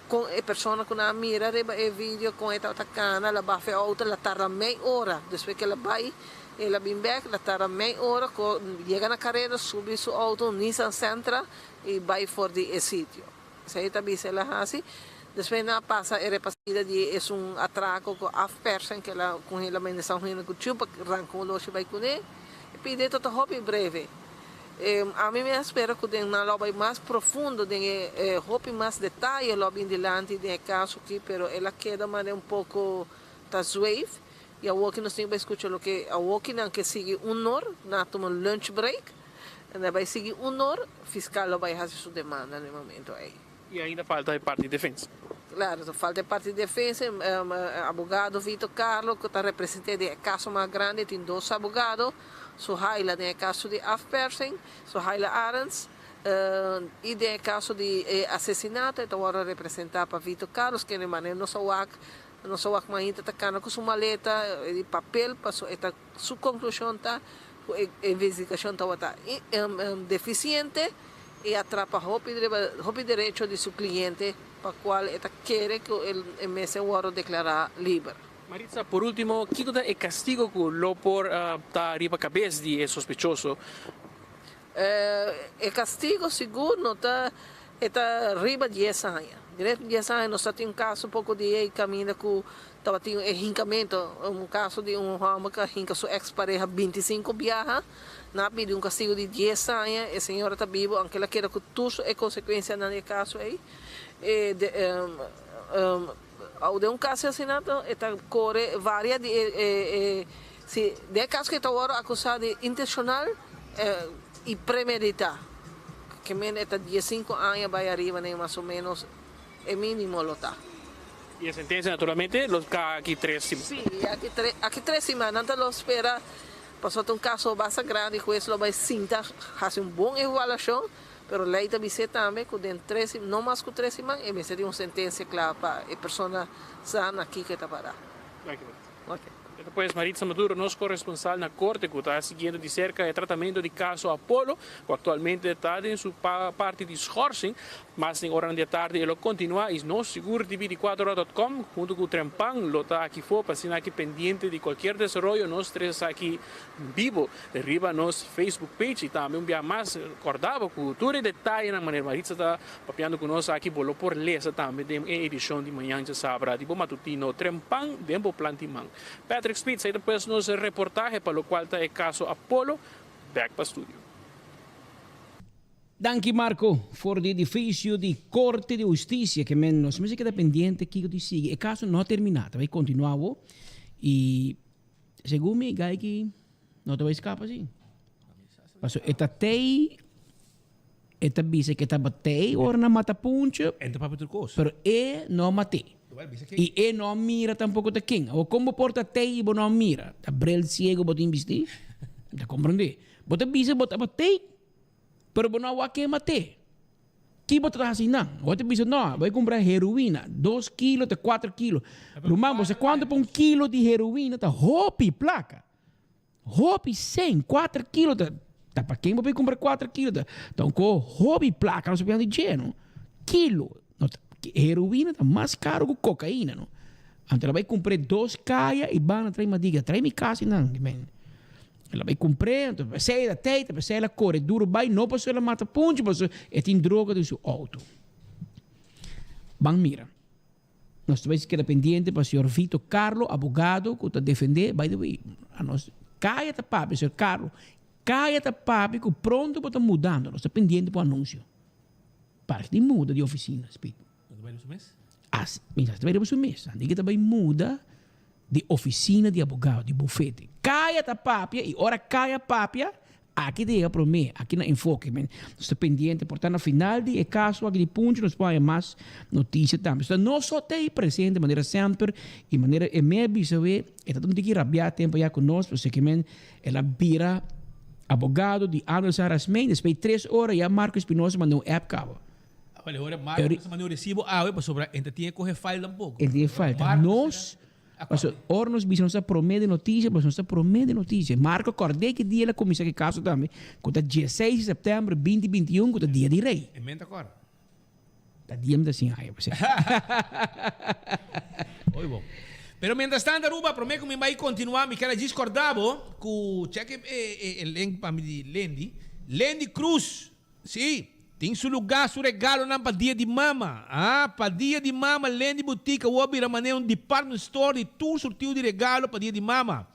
com a pessoa que não mira o vídeo com esta atacana, ela vai fazer outra, ela tarda meia hora, depois que ela vai, ela vem back, ela tarda meia hora, chega na carreira, sube seu auto, Nissan Sentra e vai fora do sítio. Isso aí também se ela assim. Depois não passa a repassada de atraco com a person que ela com ela menção rindo com chupa arrancou o lote vai com ele e pede todo hobby breve. A mim me espera que tem uma lobby mais profundo, tem hobby mais detalhe lobby delante de caso aqui, pero ela queda maneira pouco tá suave e a walking nós temos que escutar o que a walking não que sigue hora na toma lunch break, ela vai seguir hora, fiscal vai fazer sua demanda no momento aí. E ainda falta a parte de defesa. Claro, falta a parte de defesa, abogado Vitor Carlos, que está representando o caso mais grande, tem 2 abogados, Suhaila tem o caso de Afpersen, Suhaila Arends, e tem o caso de assassinato, então agora representar para Vitor Carlos, que de maneira não só mais está com sua maleta de papel, para sua conclusão está, a investigação está deficiente, e atrapa o direito de seu cliente para o qual ele quer que o mês o declarar livre. Maritza, por último, que é o castigo que o por está arriba a cabeça de sospechoso? O castigo seguro está arriba de 10 anos. Direto de 10 anos, nós temos um caso pouco de caminho que estava tendo enrincamento, caso de homem que rinca sua ex-pareja 25 viagens, na pediu castigo de 10 anos, a senhora está viva, aunque ela queira que tudo é consequência no caso aí. Ao de caso de assassinato, está corre várias de casos que está agora acusado de intencional e premeditar, que men está 15 anos vai arriba, nem mais ou menos, é mínimo lo está. E a sentença, naturalmente, los aqui 3 semanas. Sim, aqui 3 semanas, não lo espera. Passou um caso bastante grande, o juiz lo vai sentar, fazer uma boa avaliação, mas a lei também diz também que não mais que 3 semanas, e seria uma sentença clara para a pessoa sana aqui que está parada. Okay. Depois, Maritza Maduro, nosso corresponsal na corte, que está seguindo de cerca o tratamento do caso Apollo, que atualmente está em sua parte de schorsing, mas em hora da tarde ele continua e nós seguro de 24horas.com, junto com o Trempan, lo está aqui fora, para estar aqui pendente de qualquer desenvolvimento, nós três aqui vivo, derriba nosso Facebook page e também um dia mais acordava com todo o detalhe na maneira Maritza está papiando conosco aqui, bolo por lesa também, em edição de manhã de sábado, tipo matutino, Trempan, tempo plantimang. Patrick Spitz, aí depois nos reportagem para o qual está o caso Apollo, back para o estúdio. Danke Marco voor de edificio di Corte de Justicia que men nos música dependiente que eu sigue. O caso não terminado, vai continuar e segundo me gai que não te vai escapar assim. Passo eta tei eta bisa que tá batei ora na mata puncha. Entra para Turcos. Pero não matei. E não mira tampouco de quem. Ou como porta tei e não mira. Tá brel ciego botin bisti. Tá compreende? Bota bisa bota batei. Pero não há quem mate. Que bota assim não. Bota bisa não. Vai comprar heroína. 2 kilos até 4 kilos. Lumang, você quando põe 1 quilo de heroína, tá hopi placa. Hopi 100, 4 kilos. Tá para quem vai comprar 4 kilos. Então, com hopi placa, não se perde de geno. Quilo. Heroína tá mais caro que cocaína, não? Então, ela vai comprar 2 caias e vai trazer uma diga. Traz-me casa, não. Ela vai comprar, então, sai da teita, sai ela corre duro, vai, não passou ela mata ponte, passou, e tem droga do seu auto. Bang mira. Nós também que dependente para o senhor Vito Carlo, advogado, que está defender, by the way, a nós, caia da papi, senhor Carlo, caia da papi, que pronto para estar mudando, nós estamos pendente para o anúncio. Para que muda de oficina, speed. Vai no mês? Mas vai no mês. Diga também muda de oficina de advogado, de bufete. Caia da papia e ora caia papia, aqui diga para mim, aqui na Enfoque, nós estamos pendentes, portanto, no final de caso, aqui de ponto, nós podemos mais notícias também. Então, nós só temos presente de maneira sempre, e maneira, e me avisawe, e tanto que rabiar tempo já conosco, porque ela vira advogado de Arnold Sarasmein, depois de 3 horas, já Marco Espinosa mandou um app cabo. Olha, agora Marcos mandou recibo para sobrar, ainda tinha que correr falta um pouco. Ele tinha falta. Nós, ora nos bisamos a promete notícia, mas nós promete notícia. Marco acordei que dia ela começa que caso também. Quando é 16 de setembro, 2021, quando é dia de rei. Emenda agora. Tá dia me assim, ai, você. Oi, bom. Pero mientras tanto, Aruba, prometo que me vai continuar, me quero discordar, com cheque el link para mim de Lendi Cruz. Sim. Tem seu lugar, seu regalo não para dia de mama. Para dia de mama, Lendi Boutique, o abrir maneira um department store de tour sortiu de regalo para dia de mama.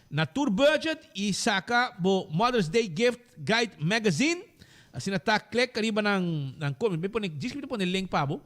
Na Tour Budget e saca o Mother's Day Gift Guide Magazine. Assim tá click arriba nang me pone, diz que me pone link pabo,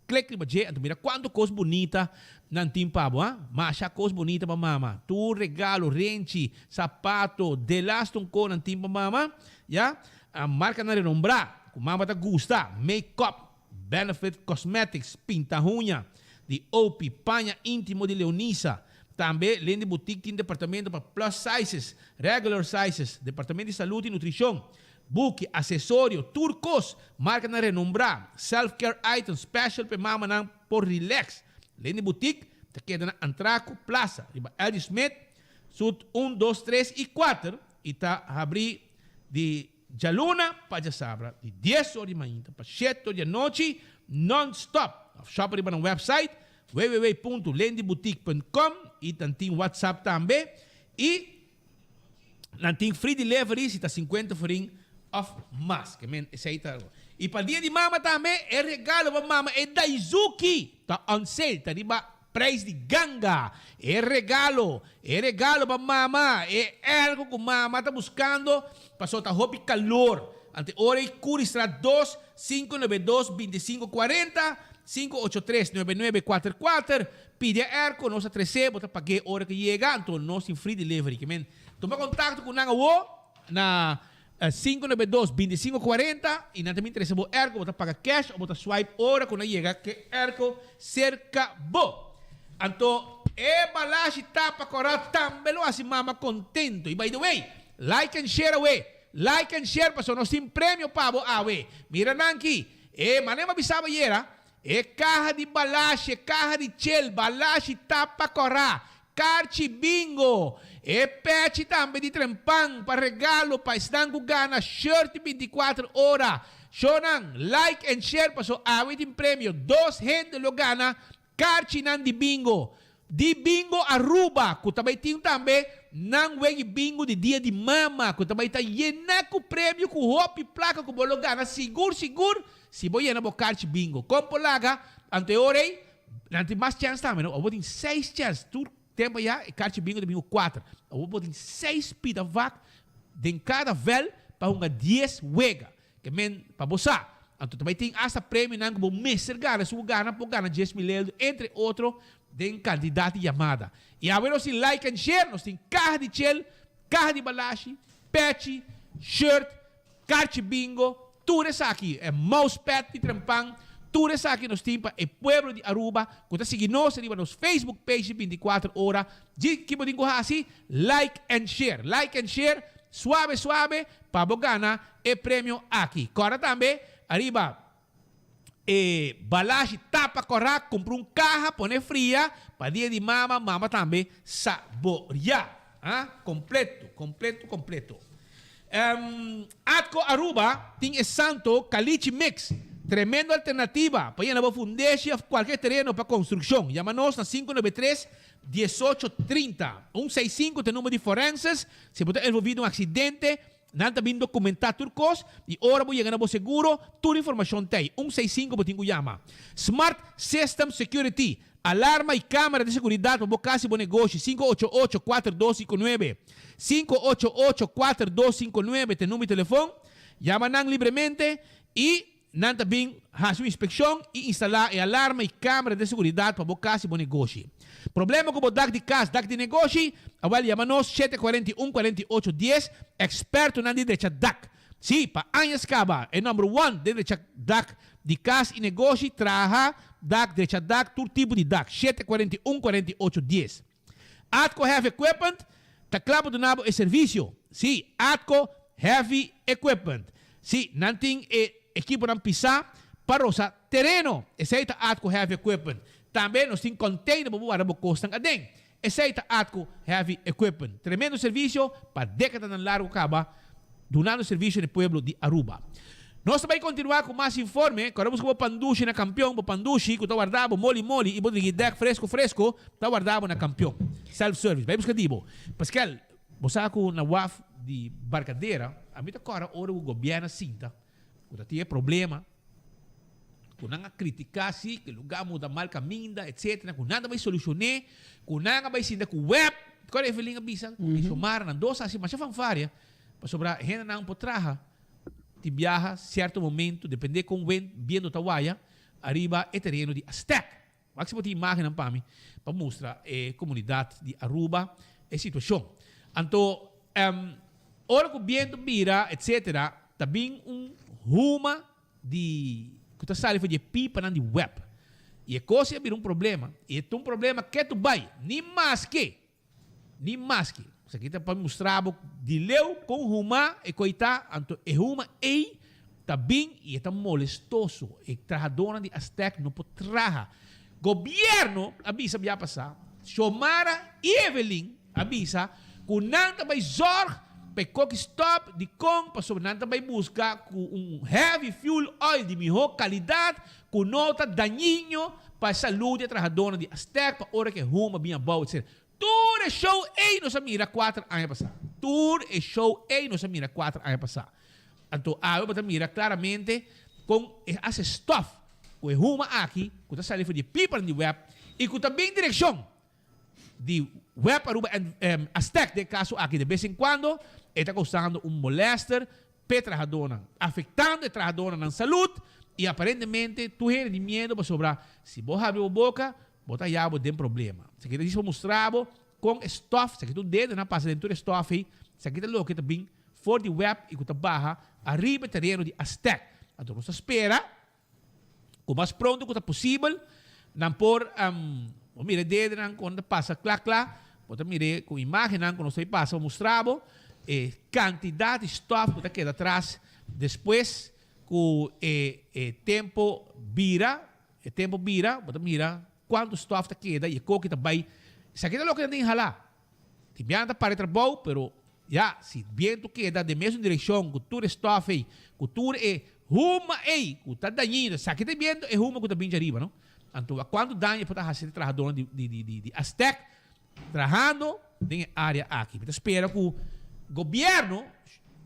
click arriba je, então mira quanto coisa bonita nang team pabo, mas a coisa bonita para mama. Tour regalo, renchi, sapato, delaston ko nang team para mama, ya? A marca na renombrar. Kung mama ta gusta, makeup, Benefit Cosmetics, pinta unha, de OP, panha íntimo de Leonisa. Também, Lendi Boutique tem departamento para plus sizes, regular sizes, departamento de saúde e nutrição, book, acessório, Turcos, marca na renombrar, self-care items, special para mama nang por relax. Lendi Boutique, te queda na Antraco Plaza, riba L. Smith, sud 1, 2, 3 e 4, e tá abri de Jaluna para Sabra, de 10 horas de manhã para 7 horas da noite, non-stop. Shop riba ng website, www.lendiboutique.com, e tem WhatsApp também, e tem free delivery, se está 50 forinhos off mas, que men, e para dia de mama também, é regalo para mama, é Daizuki, está on sale, tá riba, price de ganga, é regalo para mama, é algo que mama está buscando, passou tá hobby calor, ante hora e Curistra 2, 592, 2540, 583-9944, pide a Erco, nós a 13, bota paguei hora que chega, então nós tem free delivery, que men, toma contato com nanga wo, na 592-2540, e na também 13 bo Erco, bota paga cash, ou bota swipe hora quando chega, que Erco cerca bo. Então, balashi tapa corado também lo assim mama contento. E by the way, like and share away. Like and share para nós tem prêmio pabo away. Mira nanki, manema bisaba yera, caja de balashi, caja de chel, balashi tapa corá, carchi bingo, pet também de trempang para regalo para estar com gana, shirt 24 horas. Shonan, like and share para away tem prêmio, 2 gente lo gana. Carchi nan di bingo. Di bingo Aruba. Kung tabay ting tambe, nang wegi bingo di dia di mama. Kung tabay ta yena ku prêmio, ku hopi placa, ku bologana. Sigur, si bo yena bo carchi bingo. Kompo laga, ante orei, nanti mas chance também, não? Eu vou ter 6 chances. Tu tempo já, e carchi bingo de bingo 4. Eu vou ter 6 pita vac, de cada vel, para uma 10 wega. que men pabosa. Então também tem essa prêmio não que vou messer gana, se gana por gana 10 mil euros, entre outros, de candidato chamada. E agora nós temos like and share, nós temos carro de gel, carro de balashi, patch, shirt, carte bingo, tudo isso aqui. É mousepad de trampang, tudo isso aqui nós temos para o pueblo de Aruba. Quando você seguir nós, no Facebook page 24 horas, de que podem correr assim, like and share. Like and share, suave, para ganhar o prêmio aqui. Agora também, arriba, balashi tapa correr, compra um carro, põe fria, para dia de mama também saborear. Completo. Atco Aruba tem santo caliche mix. Tremenda alternativa para ir na fundeixa qualquer terreno para construção. Chama-nos na 593-1830. 165 tem número de forenses. Se você envolvido em um acidente, não está bem documentado turcos. E ora vou chegar no seguro. Toda informação tem. 165 você tem que chamar. Smart System Security. Alarma e câmera de segurança para bocar seu negócio. 588-4259. 588-4259 tem número de telefone. Chama-nos livremente e não também faz uma inspeção e instalar a alarma e câmera de segurança para bocar seu negócio. Problema com o DAC de casa, DAC de negócio, agora chama-nos 741-4810, experto na direita DAC. Sim, para anos acaba, é número 1 de direita DAC de casa e negócio, traja DAC, direita DAC, todo tipo de DAC, 741-4810. Atco Heavy Equipment, está claro do nabo é serviço. Sim, Atco Heavy Equipment. Sim, não tem equipo não pisar para o terreno. Aceita Atco Heavy Equipment. Também nós temos container para boar a costan adem. Aceita Atco Heavy Equipment. Tremendo serviço para décadas de largo caba, donando serviço no pueblo de Aruba. Nós também continuar com mais informe. Queremos que o pandushi na campeão, o pandushi que está guardado moli e o deck fresco está guardado na campeão. Self-service. Vamos que digo. Pascal, você com na WAF de Barcadeira, a mim agora ora o governo cinta. Quando tem problema, quando não criticar se que o lugar muda mal caminho, etc. Quando nada vai solucionar, quando nada vai ser com web, quando é felinha bisa, e somar na dosa assim, mas já fanfaria, para sobrar gente não por traja, te viaja certo momento, depende com vento, vindo tawaia, arriba é terreno de Aztec. Mas se você imagina para mim, para mostrar a comunidade de Aruba, a situação. Então, hora que o vento vira, etc., também ruma de que tu sabe fazer pipa na de web e a coisa é um problema e é um problema que tu vai nem mais que isso aqui está para mostrar de leu com ruma e coitado então é ruma e também e é tão molestoso e trajadora de Aztec não pode trajar governo avisa já passar Xomara e Evelyn avisa que não vai zorg para stop de com para sobre nada vai buscar com heavy fuel oil de melhor qualidade com nota daninho para a saúde trabalhadora de Aztec para hora que ruma bem boa etc. Tudo é show e não se mira 4 anos passar. Tudo é show e não se mira 4 anos passar. Então a eu mira claramente com esse stuff que ruma aqui que está saindo de people de web e que também direção de web Aruba Aztec de caso aqui de vez em quando está causando molester para trabajadora, afetando a trabajadora na saúde e aparentemente tu tens de medo para sobrar. Se você abre a boca, você já tem problema. Se aqui te mostrar com stuff, se aqui tu dedo na passa dentro do stuff, se aqui te que também for de web e que tu barra arriba o terreno de Aztec. Então você espera o mais pronto que é possível, não por mire dedo quando passa clac, você mire com imagem quando você passa mostrar quantidade de stuff que queda atrás depois que o tempo vira, você mira quanto stuff queda e o que vai. Se aqui é o que tem que ralar, te vianda para trabalho, pero já, se viento queda de mesma direção, cultura stuff, cultura é ruma que está daninho, se aqui tem viento é ruma que está bem de arriba, não? Então, quando danha para fazer trabalhador de Aztec, trabalhando na área aqui. Então, espera que o governo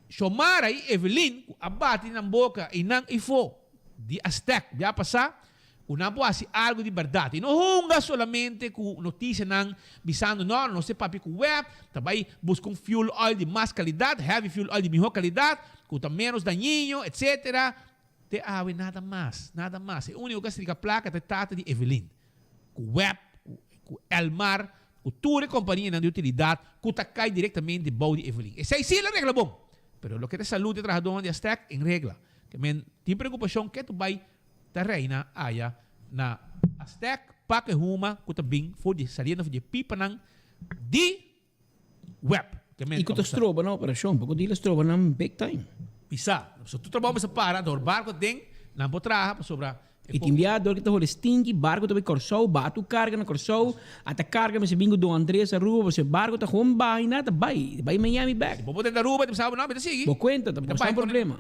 Xomara e Evelyn abate na boca e não ifo de Aztec já passar Una può essere algo di verdade. Non hunga solamente con notizie nan bisando non se papi com web, também busca un fuel oil de más calidad, heavy fuel oil de mejor calidad, con menos dañino, etc. Te hawe nada más. O único que se placa te trata de Evelyn. Com web, com Elmar, com toda a companhia de utilidade, que ta cai diretamente de bau de Evelyn. Essa é a regra bom. Pero lo que te saúde de trabajador de Aztec em regra. Que men tem preocupação que tu vai ta reina aya na Aztec pa que huma que também for de saliendo de pipa nang di web. E que tu stroba na operação, porque tu stroba na big time. Bisa. So tu trabalha sa para do barco tem na potraha pa sobra. E te enviado que tu hole stinky barco tu corsou, batu carga na corsou, até carga mas bingo do Andrés Aruba, você barco tá home vai nada, vai Miami back. Bo poder da Aruba, tu sabe não, mas sigue. Bo conta, tá não tem problema.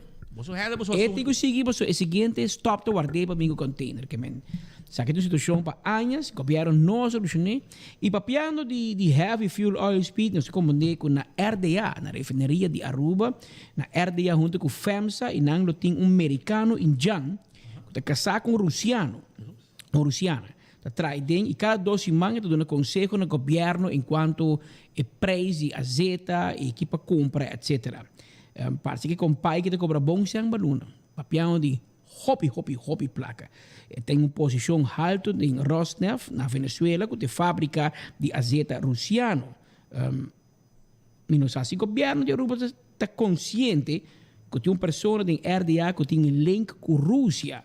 Ético seguir, você é seguinte stop to guardar para bingo container que men. Sabe que tu situação para anos, copiaram não solucionar e papiando de heavy fuel oil speed, nós comandei com na RDA, na refineria de Aruba, na RDA junto com FEMSA e nang lo tem americano em Jan. Te casar com um russiano. Te trai den e cada 2 semanas te dá um conselho no governo enquanto o preço de azeta e equipa compra, etc. Parece que com pai que te cobra bom sem baluna. Papião de hobby placa. Tem uma posição alta em Rosneft, na Venezuela, que te fábrica de azeta russiano. Menos assim, o governo de Aruba está consciente que tem uma pessoa de RDA que tem link com a Rússia.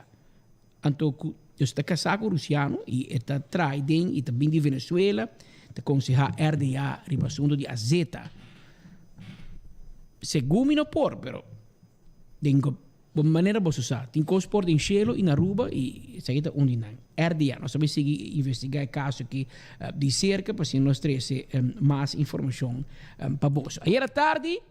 Então, está casado com o russiano e está traidendo e também de Venezuela, está aconselhar RDA ribassando de azeta. Segundo não por, pero de maneira você usar, tem coisas por em Chelo e na Aruba e seguida onde não. RDA, nós também seguir investigar o caso aqui de cerca para se nós trazer mais informação para você. Aí era tarde.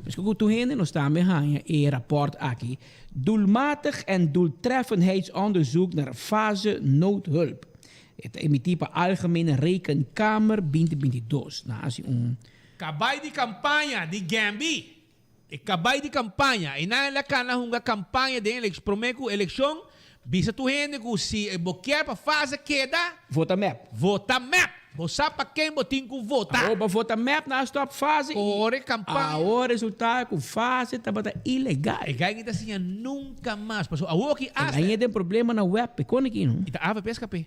Dus goed toegenen, nog staan we gaan een rapport aki. Doelmatig en doeltreffendheidsonderzoek naar fase noodhulp. Het emitiert Algemene Rekenkamer 2022. Nou, als je Acabei de campanha de Gambi. Acabei de campanha. E na la hunga campanha de eleição. Bisa tu gente que se boquear para fase queda. Vota map. Você para quem botin com votar. Oba vota map na stop fase. Ore campanha. O resultado com fase tá ilegal. E ganha ainda assim nunca mais. Passou a o que hasta. Ainda tem problema na web, quando aqui não. E tá ave pesca pe.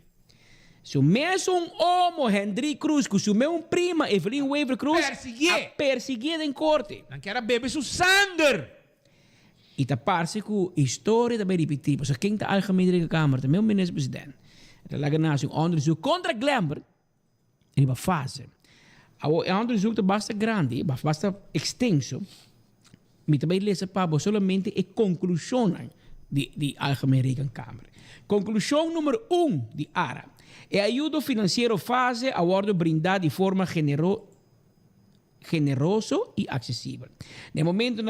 Se o mesmo homo Hendrik Cruz, que se o meu prima Evelyn Weaver Cruz perseguida em corte. Não quer beber seu sangue. E tá parece que a história também repetir. Porque quem tá Algemene Rekenkamer, também o ministro-presidente. Tá lá ganhando um onderzoek contra Glamber. In uma fase. O onderzoek basta grande, basta extenso. Mas também lezen para solamente a conclusão de Algemene Rekenkamer. Conclusão número 1 de ARA. É ajuda financeira fase a ordem brindada de forma generoso e acessível. No momento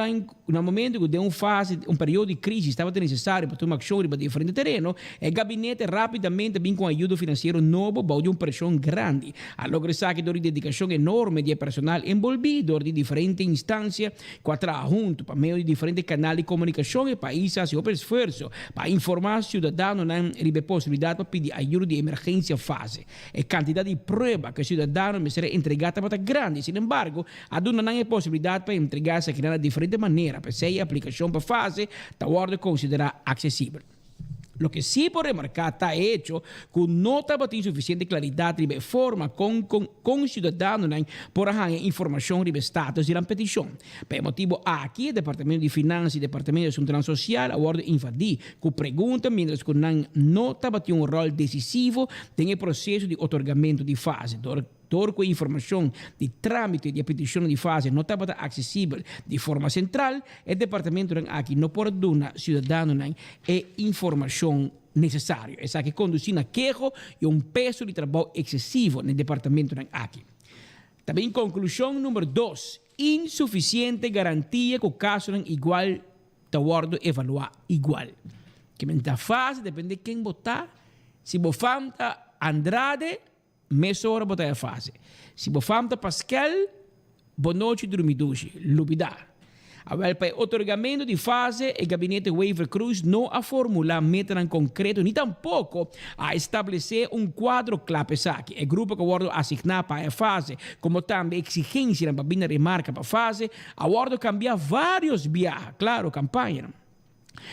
que de um período de crise estava necessário para tomar ação para diferente terreno, o gabinete rapidamente vem com ajuda financeira novo para uma pressão grande. A lograr que de dedicação enorme de personal envolvido de diferentes instâncias que trabalham junto para meio de diferentes canais de comunicação e países a seu esforço para informar cidadãos sobre a possibilidade para pedir ajuda de emergência fase. A quantidade de provas que cidadãos será entregada para grande. Sin embargo, a dona não é possibilidade para entregar-se de diferente maneira, para ser a aplicação para fase, da ordem considerar acessível. Lo que sí por remarcar está hecho que no estaba teniendo suficiente claridad de forma con ciudadanos por información de status de la petición. Por motivo aquí, el Departamento de Finanzas y el Departamento de Seguridad Social a orden invadir que pregunta mientras que no estaba teniendo un rol decisivo en el proceso de otorgamento de fase. Toda a informação de trâmite de petição de fase não estava acessível de forma central, o departamento aqui não pode dar cidadãos a informação necessária. Isso aqui conduz a queixa e peso de trabalho excessivo no departamento aqui. Também conclusão número 2, insuficiente garantia que o caso é igual, da ordem evaluar igual. Que a fase depende de quem votar. Se votar Andrade, meia hora botar a fase. Se você famta Pascal, boa noite dormiduche, lubidar. Para o otorgamento de fase, o gabinete Waiver Cruz não a formular meta em concreto, nem tampouco a estabelecer quadro clave aqui. O grupo que abordo assignar para a fase, como também exigência para a remarca para a fase, abordo cambiar vários viajes, claro, campanha.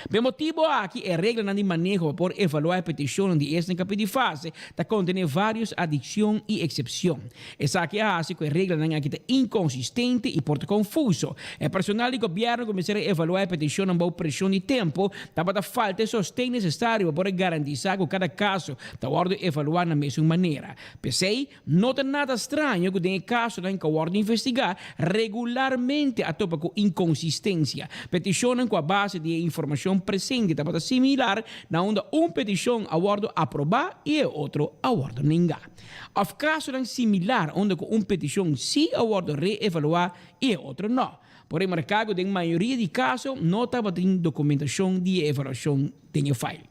Por motivo aqui é regra de manejo para evaluar a petição de esta capítulo de fase, que contém várias adições e exceções. Essa aqui é a regra aqui é inconsistente e porta confuso. O personal do governo começar a evaluar a petição em boa pressão de tempo, para falta de sostém necessário para garantir que cada caso está evaluar na mesma maneira. Pensei, não tem nada estranho que tem caso em que o investigar regularmente a topa com inconsistência. Petição com a base de informação presente está similar na onde petição abordo aprovar e outro abordo negar. O caso similar onde petição sim abordo reevaluar e outro não. Porém, marcado em maioria de casos não estava em documentação de avaliação de file.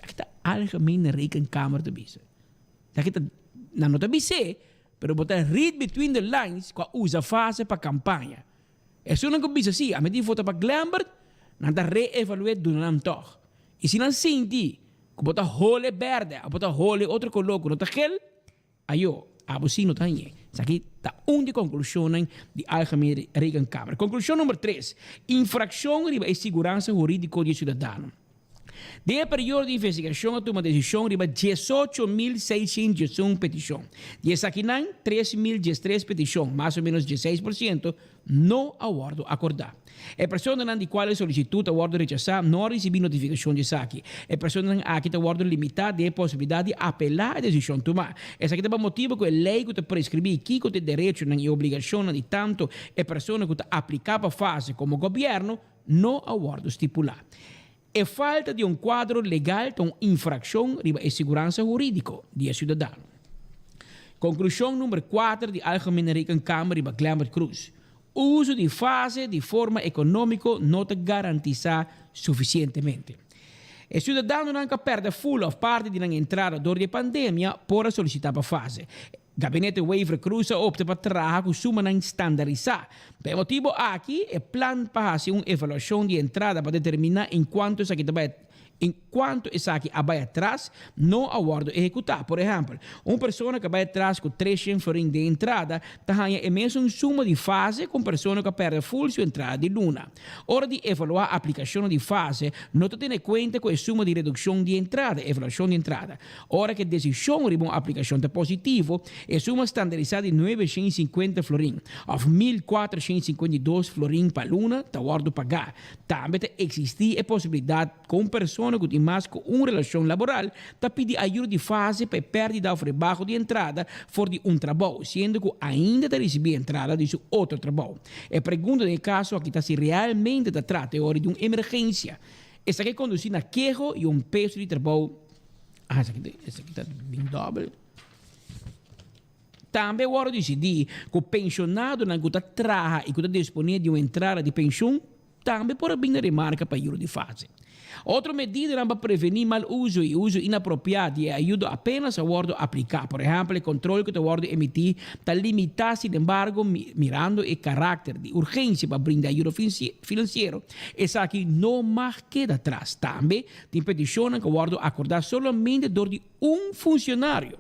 Aqui está algemene rekenkamer te bisa. Aqui está na nota bisa, pero botar read between the lines com a usa fase para campanha. É só não que bisa sim, a medida vota para Glambert, nada reevaluar do não toch. E se não senti, que botar role verde, botar role outro coloco, não tá gel, aí eu, abusino também. Isso aqui está de conclusão de algemene rekenkamer. Conclusão número 3. Infração e segurança jurídica do cidadão. De período de investigação, a toma decisão riba 18.601 petição. De essa aqui, 3.013 petição, mais ou menos 16%, não aguardo acordar. A pessoa de qual solicitud aguardo rechazar não recebe notificação de saque. A pessoa aqui aguardo limitar de possibilidade de apelar a decisão tomar. Essa aqui é o motivo que a lei que prescreve que tem direito e obrigação de tanto a pessoa que aplicar para a fase como governo não aguardo estipular. É falta de quadro legal de infração e segurança jurídica do cidadão. Conclusão número 4 de Algemene Rekenkamer e Glambert Cruz. O uso de fase de forma econômica não te garantiza suficientemente. O cidadão não perde full of parte de entrada durante a pandemia por solicitar para fase. Gabinete Waiver Cruz opta para trabalhar com suma standardizar. Por motivo aqui, o plano para fazer uma avaliação de entrada para determinar enquanto essa aqui vai atrás, não aguardo executar. Por exemplo, uma pessoa que vai atrás com 300 florins de entrada, tem a mesma suma de fase com pessoa que perde full sua entrada de luna. Hora de evaluar a aplicação de fase, não te tem conta com a suma de redução de entrada, avaliação de entrada. Hora que a decisão de uma aplicação é positivo, a suma standardizada de 950 florins, ou 1.452 florins para luna, está aguardo pagar. Também existe a possibilidade com pessoa que tem mais com uma relação laboral, está pedindo ajuda de fase para perda ou rebaixo de entrada fora de trabalho, sendo que ainda está recebendo entrada de seu outro trabalho. A pergunta de caso aqui está se realmente está tratando de uma emergência. Essa aqui conduz a queixa e peso de trabalho. Essa aqui está bem dobre. Também agora decidir que o pensionado não está trabalhando e que está disponível de uma entrada de pensão, também pode vir a remarca para ajuda de fase. Outra medida para prevenir mau uso e uso inapropriado e ajuda apenas a guardo aplicar. Por exemplo, o controle que o guardo emitir está limitado, sin embargo, mirando o caráter de urgência para brindar ajuda financeira. Essa aqui não mais queda atrás. Também tem petição que o guardo acordar somente de funcionário.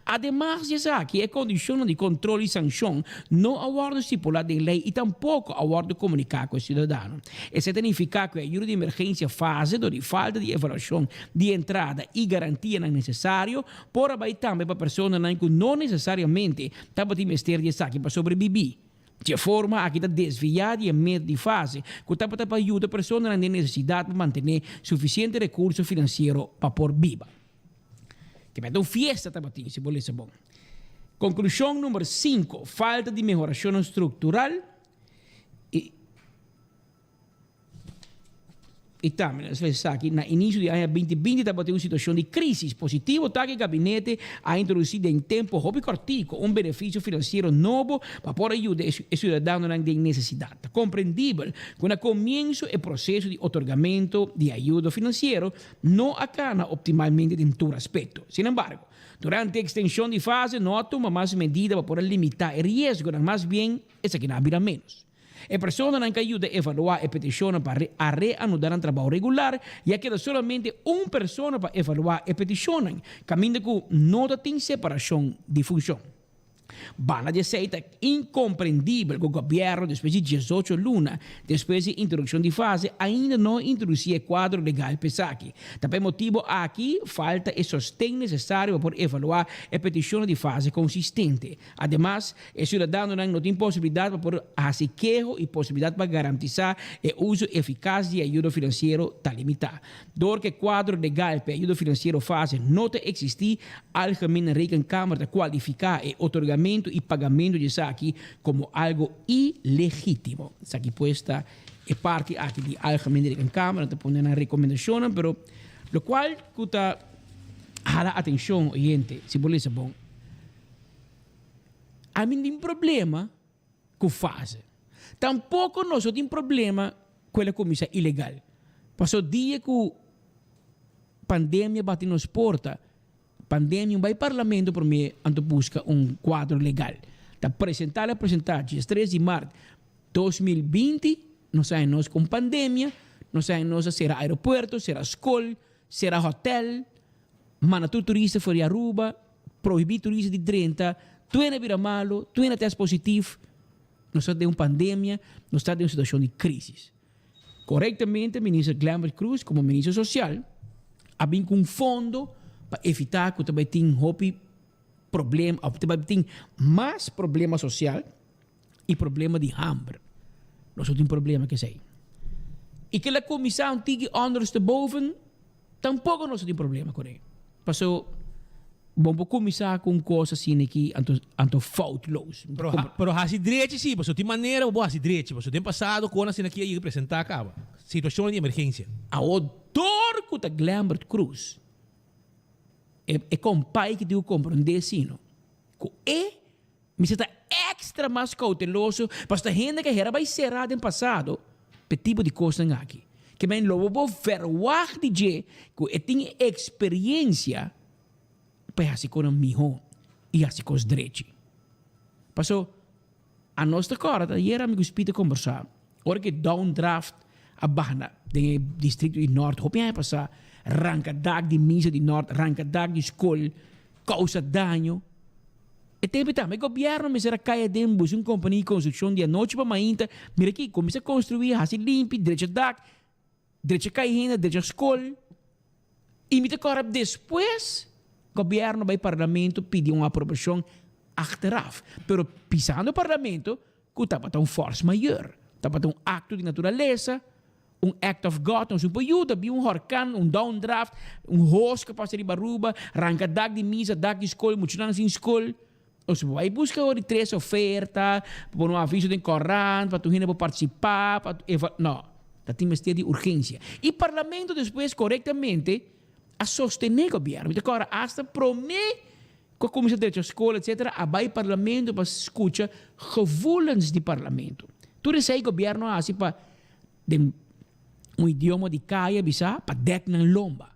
Además, essa aqui é condição de controle e sanção não aguardo estipulado em lei e tampouco aguardo comunicar com o cidadão. Isso significa que a ajuda de emergência fase de falta de avaliação de entrada e garantia não necessário, por aí também para pessoas que não necessariamente estão de mestre de saque para sobreviver. De forma a que está desviada e medo de fase, que está para ajudar a pessoa que tem necessidade de manter suficiente recurso financeiro para por viva. Que vai dar uma fiesta também, se for bom. Conclusão número 5. Falta de melhoração estrutural e também, aqui, no início do ano 2020, estava tendo uma situação de crise. Positivo está que o gabinete ha introduzido em tempo cortico um benefício financeiro novo para poder ajudar o cidadão em necessidade. Compreendível que no começo o processo de otorgamento de ajuda financeira não acaba optimalmente em todo aspecto. Sin embargo, durante a extensão de fase, não toma mais medidas para poder limitar o risco, mas bem, essa aqui não virá menos. E persona não ajuda a evaluar a petição para reanudar o trabalho regular, já queda somente uma pessoa para evaluar a petição, caminho que não tem separação de função. Bana de aceita incompreendível que o governo, depois de 18 lunas, depois de introdução de fase, ainda não introduziu o quadro legal PESAC. Também motivo aqui, falta o sustento necessário para evaluar a petição de fase consistente. Ademais, o cidadão não tem possibilidade para fazer queijo e possibilidade para garantizar o uso eficaz de ajuda financeira está limitado. Door que o quadro legal para ajuda financeira fase não existe, algemene rekencâmara qualificar o otorgamento e pagamento de saque como algo ilegítimo. Saque puesta é parte aqui de algemene rekencâmara, te põe na recomendação, pero lo qual cuta hala atenção, gente, se bolsa bom. A mim tem problema com fase. Tampouco nós temos problema com a comissão ilegal. Passou dia que a pandemia bate nos porta, pandemia vai parlamento para mim anto busca quadro legal. Da apresentar dia 3 de março 2020, nós sabemos com pandemia, nós sabemos será aeroporto, será escola, será hotel, manatu turista fora de Aruba, proibir turista de 30, tu ainda vira malo, tu ainda teste positivo, nós estamos em pandemia, nós estamos em uma situação de crise. Corretamente, o ministro Glambert Cruz, como ministro social, abriu um fundo para evitar que também tenha problema, também tem mais problema social e problema de hambre. Nós temos um problema que sei. E que a comissão tige onder de boven, tampouco nós temos problema com ele. Passou bom começar com coisas assim aqui anto faultloos. Pero hasi direito sim, você tem maneira boa hasi direito, você tem passado com assim aqui aí apresentar acaba. Situação de emergência. A odor que o Glambert Cruz é compai que deu compreender sino. Que me está extra mais cauteloso, para a gente que era vai ser no passado, pe tipo de coisa aqui. Que men lo vou verwacht de que tem experiência para fazer com miho e fazer com os direitos. Passou a nossa cara, e era amigos Peter conversar. Ora que downdraft a barna do distrito de Norte, hopia passar arranca dag de misa de Norte, arranca dag de escola, causa dano. E tempo também, o governo me será caia dentro de uma companhia de construção de noite para mainta, mira aqui, começa a construir, assim limpo, direito dag, direito cair, direito escola. E me agora depois, o governo vai ao parlamento pedir uma aprovação achteraf. Pero pisando o parlamento, que estava um força maior, estava um acto de natureza, act of God, um período, huracán, downdraft, host que passa de Baruba, arranca dag de misa, dag de escola, muitos anos em escola. Ou se vai buscar de 3 ofertas, por um aviso de corrente, para tu para participar, não, está tem uma de urgência. E o parlamento depois, corretamente, a sostener o governo. Agora, hasta promete que a comissão de escola, etc., vai ao parlamento para escutar gevoelens do parlamento. Tu recebe o governo assim para um idioma de caia, bisa, para dek ng lomba.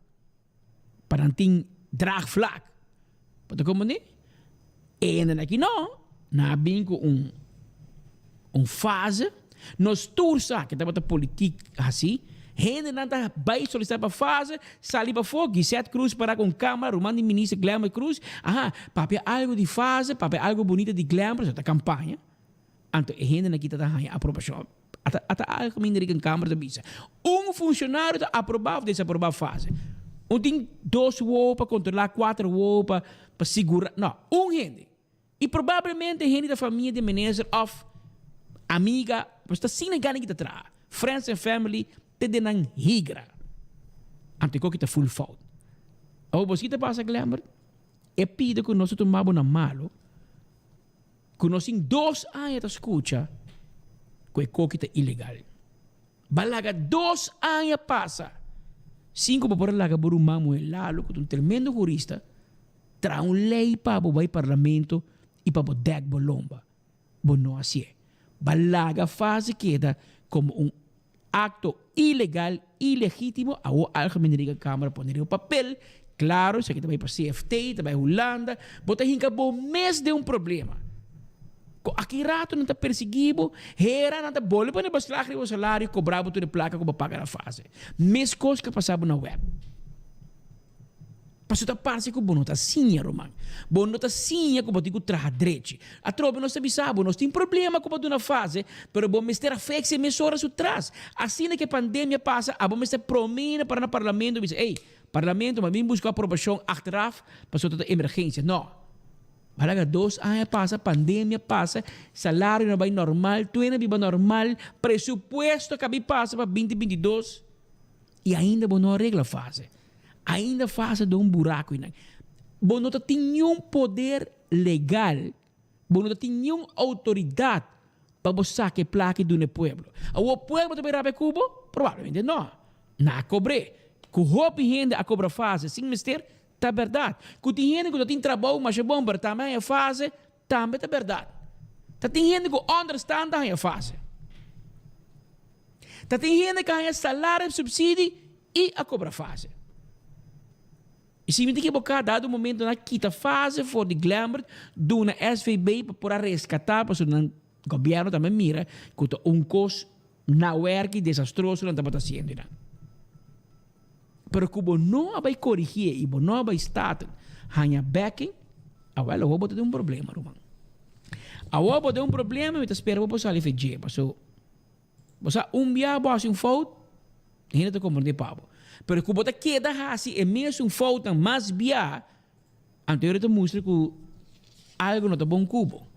Para não ter draagvlak. Para como né? E ainda aqui não, na bingo fase, nós tursa que estava a política assim, ainda não está bem solicitar para fase, sair para fora, Gisette Cruz para com câmara, Romano ministro Glambert Cruz, papel algo de fase, papel algo bonito de Glambert, essa campanha, então ainda aqui está a aprovação. Até algo minder em câmara da bisa. Funcionário está aprovado ou desaprovado fase. Tem 2 para controlar, 4 para segurar. Não, gente. E provavelmente gente da família de manager of amiga, está sem a gana que está atrás. Friends and family, te denan higra. Ante que está full fault. O você te passa, Glambert? E pide que nós tomamos na malo, que nós em 2 anos de escuta, que é coquita ilegal. Balaga 2 anos passa. 5 para laga por Manuel Lalo, que é um tremendo jurista, traz uma lei para o parlamento e para o deg bolomba. Bom, não assim é. Balaga faz queda como acto ilegal, ilegítimo, a algemene Câmara poner o papel, claro, isso aqui também para CFT, também Holanda, bota hinca bom mês de problema. Aqui rato não está perseguido, era não está bolo para baslagre o salário cobrado tu de placa como paga na fase. Mes coisas que passavam na web. Passo ta parse ko bono ta sinha romang. Bono ta sinha ko botigo traha dreche. A trobe nós sabisabo, nós tem problema com na fase, pero bom mister afexe mesora su tras. Assim que a pandemia passa, a bom mister promena para na parlamento, diz, ei, parlamento, mas vim buscar aprovação achteraf, passou toda emergência. Não. Malaga 2 anos passa, pandemia passa, salário não vai normal, tuena viva normal, presupuesto que passa para 2022 e ainda bom não arregla a fase. Ainda faz de um buraco. Bom, não tem nenhum poder legal, bom, não tem nenhuma autoridade para buscar que plaque do povo. O povo também rabe cubo? Provavelmente não. Não cobre. Que roupa e renda a cobra fase, sem mister, tá verdade. Que tem gente que tem trabalho, mas é bom, mas também é fase, também tá verdade. Tem gente que understand a fase. Tem gente que tem salário, subsídio e a cobra fase. E se me equivocar, dado o momento na quinta fase for de glamour, do na SVB para resgatar, porque o governo também mira que custo na work desastroso não está fazendo. Pero como não vai corrigir e não vai estar hanya backing, agora eu vou ter um problema, Roman. Agora vou ter um problema, mas espero que você fazer jeito. Você dia você fout, ainda te compreender pavo. Pero como você queda assim, é mesmo falta mais bia, anterior te mostra que algo não está bom cubo,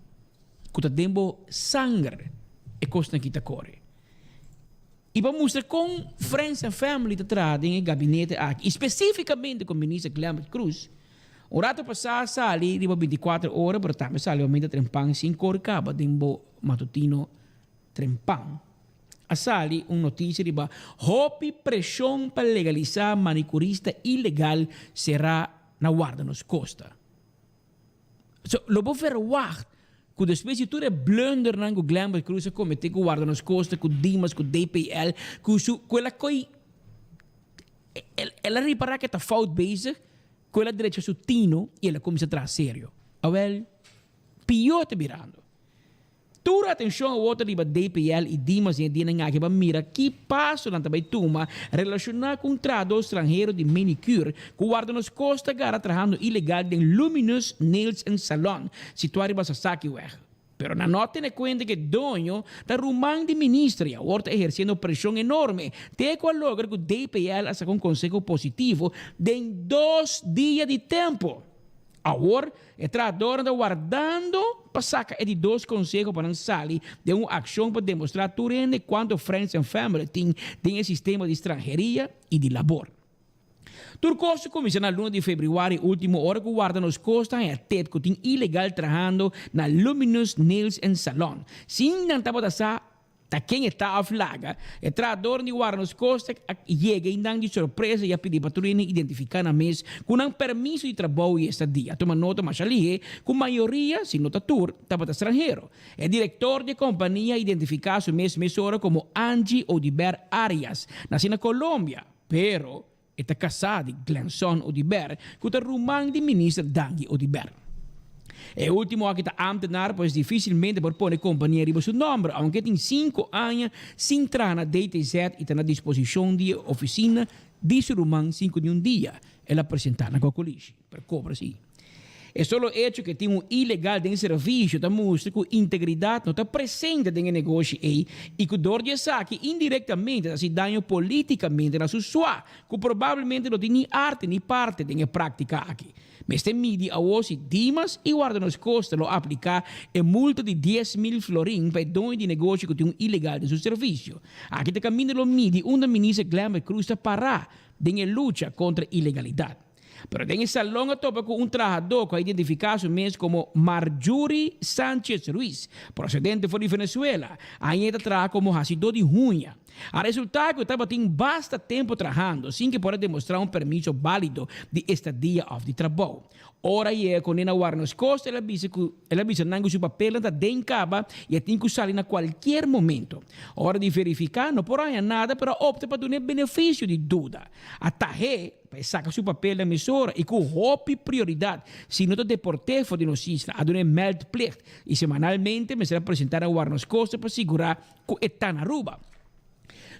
que está dando sangue e costa que está corre. E para mostrar com friends and family te trazem em gabinete aqui, especificamente com o ministro Clemente Cruz. O rato passado sali de 24 horas, pero também sali aumenta trempang 5 horas acaba dembo matutino trempang. A sali notícia de hopi pressão para legalizar manicurista ilegal será na guarda nos costa. So, lo vou verwacht que depois de tudo é blunder na que Clemente Cruz comete com guarda nos costa, com Dimas, com DPL, com ela coi ela reparar que está falta bezig, com ela direita su tino e ela começa a trazer sério. Awel, pior te virando. Tura atenção ao outro riba DPL e Dimas e Dina nga que mira que passo na também tuma relacionar com trado estrangeiro de manicure que guarda nos costa gara trabajando ilegal de Luminous Nails and Salon situado em Sasaki weg. Pero na nota ne cuenta que dono da rumang de ministria ahora ejerciendo presión enorme te cual logra que DPL hasta con consejo positivo de 2 días de tiempo. Agora, o trabalhador anda guardando para sacar de 2 conselhos para sair de uma ação para demonstrar turende quanto Friends and Family tem o sistema de estrangeria e de labor. Turcoso começou na luna de fevereiro, última hora que guarda nos costas e até que tem ilegal trabalhando na Luminous Nails and Salon. Sim, não estava a ta quem está a flaga, o trabalhador de guarda nos costas chega e dá de surpresa e a pedir para turine identificar na mesa com um permisso de trabalho e estadia. Toma nota, mas ali, com maioria, se nota tur, estava estrangeiro. O diretor de companhia identificar sua mesora como Angie Odiber Arias, nascida na Colômbia, pero está casada com Glenson Odiber, que é o rumang de ministro Dangi Odiber. E último aqui está ambtenar, pois dificilmente por pôr a companhia riba seu nome, aunque tem 5 anos sem entrar na DTZ e está na disposição de oficina de Surumang 5 de um dia. Ela apresentar na Cocoliche, para cobra sim. É só o hecho que tem ilegal de serviço da mostra que integridade não está presente no negócio e que o dor de saque indiretamente se danha politicamente na sua, que provavelmente não tem nem arte nem parte de prática aqui. Mas tem mídia a hoje Dimas e guarda nos costas lo aplicar e multa de 10.000 florin para dono de negócio que tem ilegal de seu serviço. Aqui está caminho lo mídia onde a ministra Clemente Cruz está parar de luta contra a ilegalidade. Pero en esa longa topa con un trabajador que ha identificado su mes como Marjorie Sánchez Ruiz, procedente de Venezuela. Ahí está trabaja como Jacido de Junha. A resultado que estava tendo basta tempo trabalhando, sem que possa demonstrar um permisso válido de estadia of de trabalho. Ora é quando ela guarda nas costas, ela avisa não que o papel está dentro caba e tem que sair a qualquer momento. Hora de verificar, não porá nada, mas opta para dar benefício de dúvida. Até saca seu papel da emissora e com hope prioridade. Se não te deporte for de notícia, a dar meldplicht e semanalmente me será apresentar a guarda nas costas para segurar que está na Aruba.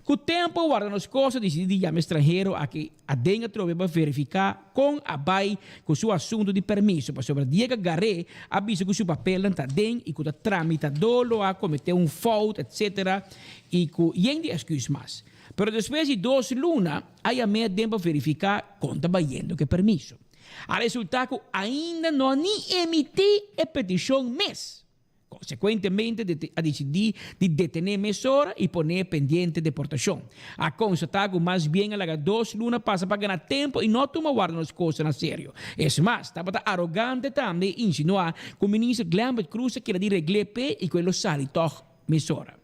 Com o tempo, guarda nas costas, decidi chamar estrangeiro a que a denga trove para verificar com a bai com seu assunto de permisso. Para sobre dia que garé, avisa que o seu papel está dentro e que o tramitador a cometer fault, etc. E que nem de excuse mais. Pero depois de 2 lunas, aí a meia tempo verificar conta baiendo que permisso. A resultado que ainda não nem emiti a petição mês. Consequentemente, a decidir de detener a emissora e poner pendiente de deportação. A constatar que mais bem a 2 lunas passa para ganhar tempo e não toma guarda nas coisas na sério. É mais, estava arrogante também insinuar que o ministro Glambert Cruz queria regler P e que ele sali toch emissora.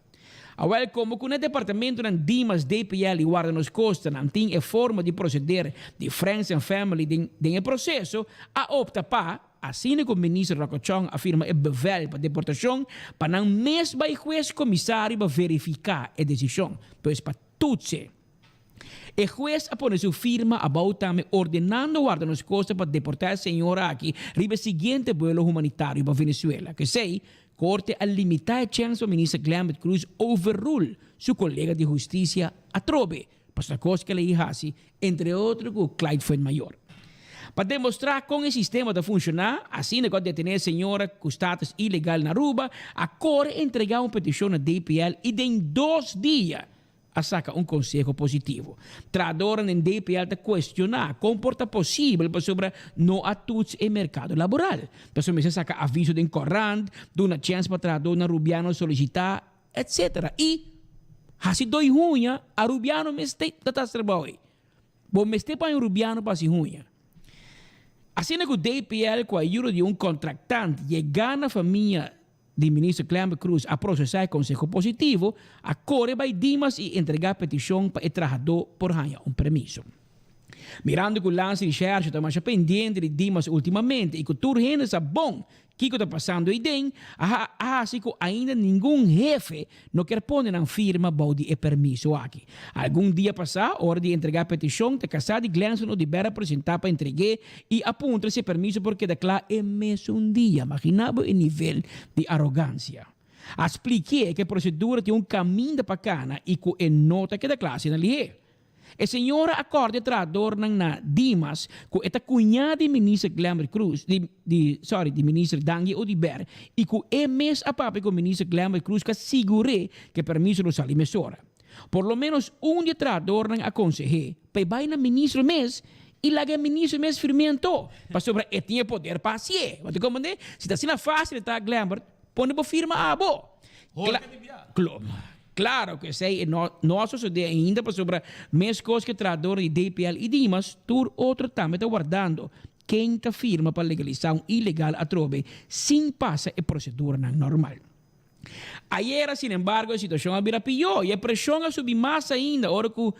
Agora, como que no departamento de Dimas DPL e guarda nas costas não tem a forma de proceder de Friends and Family de processo, a opta para, assim como o ministro Rocochong afirma o bevel para deportação, para não mesmo o juiz comissário para verificar a decisão, pois para tudo se. O juiz apone sua firma também ordenando guarda nas costas para deportar a senhora aqui riba o seguinte vuelo humanitário para Venezuela, que sei, Corte a limitar a chance para o ministro Glambert Cruz overrule seu colega de justiça a trobe, para a coisa que ele hace, entre outros, com Clyde Fuenmayor. Para demonstrar como o sistema está funcionando, assim que detener a senhora com status ilegal na Aruba, a Corte entregar uma petição na DPL e em 2 dias a saca um conselho positivo. Tradora em DPL a questionar comporta possível para sobre não atuar em mercado laboral. Pessoal, se saca aviso de corrente, dá uma chance para trador na Rubiano solicitar, etc. E, se doi ruim, a Rubiano me está trabalhando. Bom, me está para Rubiano para si ruim. Assim que o DPL, com a ajuda de um contratante, chega na família do ministro Glambert Cruz a processar o conselho positivo, a Corte vai Dimas e entregar a petição para o trabalhador por ganhar um permisso. Mirando que o lance de charge está mais pendente de Dimas ultimamente e que tudo está bom, que está passando aí dentro, assim que ainda nenhum jefe não quer pôr na firma para o permisso aqui. Algum dia passar, hora de entregar a petição, de casar de Glenson ou de Bera apresentar para entregar e apontar esse permisso porque declara é mesmo um dia. Imaginava o nível de arrogância. Expliquei que a procedura tem um caminho para cá e que é nota que declara na lei. A senhora acorde trador na Dimas com esta cunhada de ministro Glambert Cruz, de ministro Dangi Odiber, e com é mês a papo com o ministro Glambert Cruz que assegure que permisso não sali mesora. Por lo menos de trador na aconselhe, para vai na ministro mês, e lá que o ministro mês firmento, para sobre e tinha poder para si. Você compreende? Se está sendo fácil, está Glambert, põe para firma a bo. Claro que sei, nosso sociedade ainda para sobre mais coisas que trador de DPL e Dimas, tur outro também está guardando quem está firma para legalizar um ilegal a trobe sem passar a procedura normal. Ayer, sin embargo, a situação abira pior e a pressão a subir mais ainda, hora que o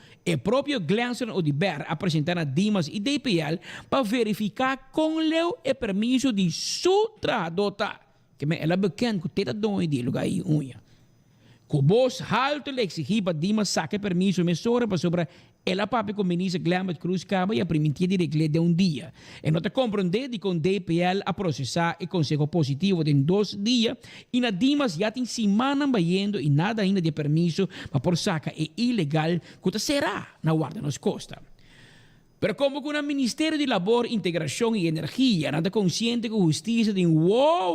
próprio Glenson Odiber apresentar a Dimas e DPL para verificar com o permisso de sua trabalhador, que ela bekend que teta dom de lugar aí unha. Com voz alto le exigir para Dimas saque permisso emissora para sobre ela papi com o ministro Glambert Cruz Caba e a permitir de regler de dia. E não te compreender de com DPL a processar e conselho positivo de 2 dias e na Dimas já tem semana baiendo e nada ainda de permisso para por saca é ilegal que será na guarda nos costa. Pero como que o Ministério de Labor, Integração e Energia não está consciente que a justiça tem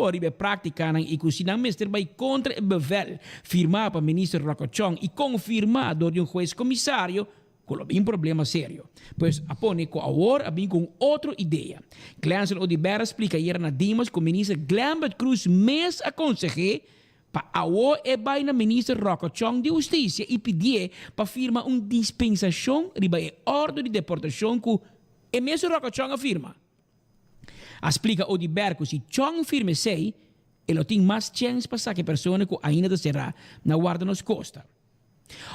arriba prática e que se não mestre vai contra o bevel firmado para o ministro Rocochong e confirmado de um juiz comissário, com um problema sério. Pois apone que agora vem com outra ideia. Glenson Odiber explica ayer na Dimas que o ministro Glambert Cruz mês aconselhou para agora vai na ministra Rocochong de Justiça e pedir para firmar uma dispensação riba a ordem de deportação que o mesmo Rocochong afirma. Explica Odiber que se Chong firme sei, ele tem mais chance para sacar pessoa que ainda será na guarda nos costa.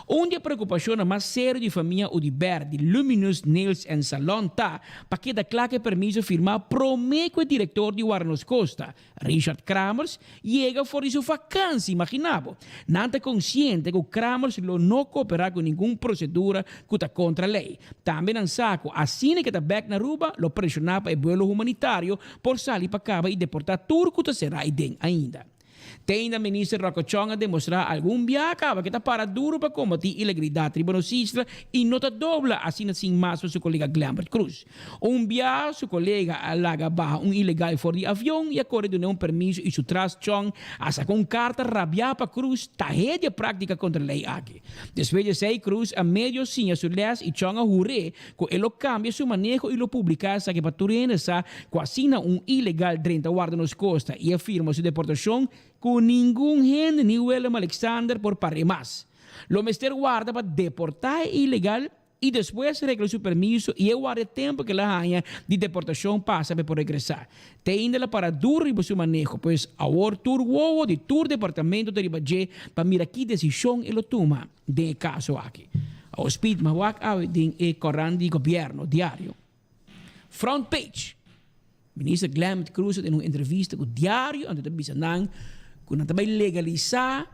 Onde a preocupação mais séria de família o de Berdi, Luminous Nails and Salon tá, para que da claque permiso firmar promeco diretor de Warnos Costa, Richard Kramers, chega fora de sua vacância, imaginavo. Nanta consciente que o Kramers não cooperar com nenhuma procedura que está contra a lei. Também não saco, assim que está back na Aruba, lo pressionar para o vuelo humanitário por sair para Cabo e deportar turco que será idem ainda. Tem a ministra Rocochong a demonstrar algum biacaba que está para duro para combater ilegalidade tribunosista e nota dobla assim assim mais para seu colega Glambert Cruz. Bia, seu colega alaga barra ilegal fora de avião e acorda de permisso e seu traz Chong a sacar carta rabiar para Cruz ta rede prática contra a lei aqui. Depois de sei Cruz a meio sim a seu les e Chong a jure que ele cambia seu manejo e lo publicar sa que para turene sa quase ilegal 30 guarda nos costa e afirma sua deportação com nenhum gente ni Willem Alexander por pare mais. Lo mister guarda para deportar ilegal e depois regla seu permisso e guarda tempo que la hanha de deportação passa para regressar. Tem ainda para duro e seu manejo, pois agora tur uovo de tur departamento de Ribadje para mirar que decisão ele toma de caso aqui. O speed mawak de e corran de governo diário. Front page. Minister Glambert Cruz em uma entrevista com o diário onde está dizendo que não vai legalizar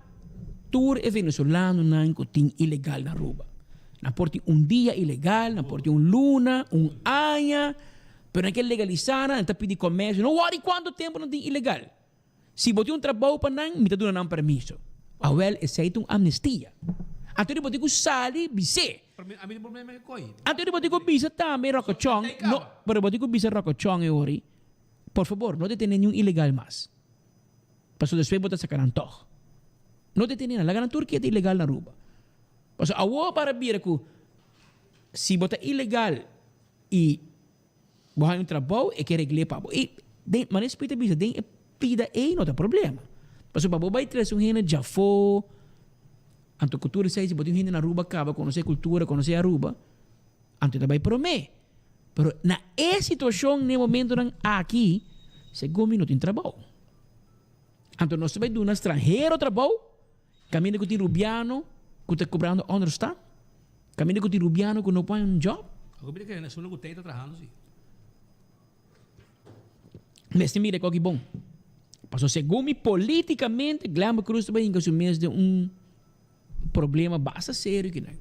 tour e venezuelano não que tem ilegal na Aruba. Não pode dia ilegal, não pode luna, ano, pero não quer legalizar, não está pedindo comércio. Não worry quanto tempo não tem ilegal. Se botar trabalho para não, me está dando permisso. Well, é feito amnistia. Então, eu digo sali, bise. A mim o problema é coi. Então, eu digo bisa também Rocochong. No, pero eu digo bisa Rocochong ori. Por favor, não detém nenhum ilegal mais. Paso después botar sacar antojo. No te tienen la gana Turquía de ilegal na Aruba. Paso awo para vir que se botar ilegal e botar um trabalho é que regle pabo. E mas respeita bisa den pida não tem problema. Paso pabo vai trazer um rena já fo anto cultura sai se botar um rena na Aruba acaba conhecer cultura, conhecer Aruba. Anto também promete. Pero na situação no momento aqui, segundo não tem trabalho. Então, nós vamos dar um estrangeiro trabalho, caminho com o rubiano, que está cobrando understand, caminho com o rubiano que não põe um job. Agora, que na sua luta está trabalhando, sim. Mas tem mira que bom. Passou segundo politicamente, Glambert Cruz também assumir de problema bastante sério que não.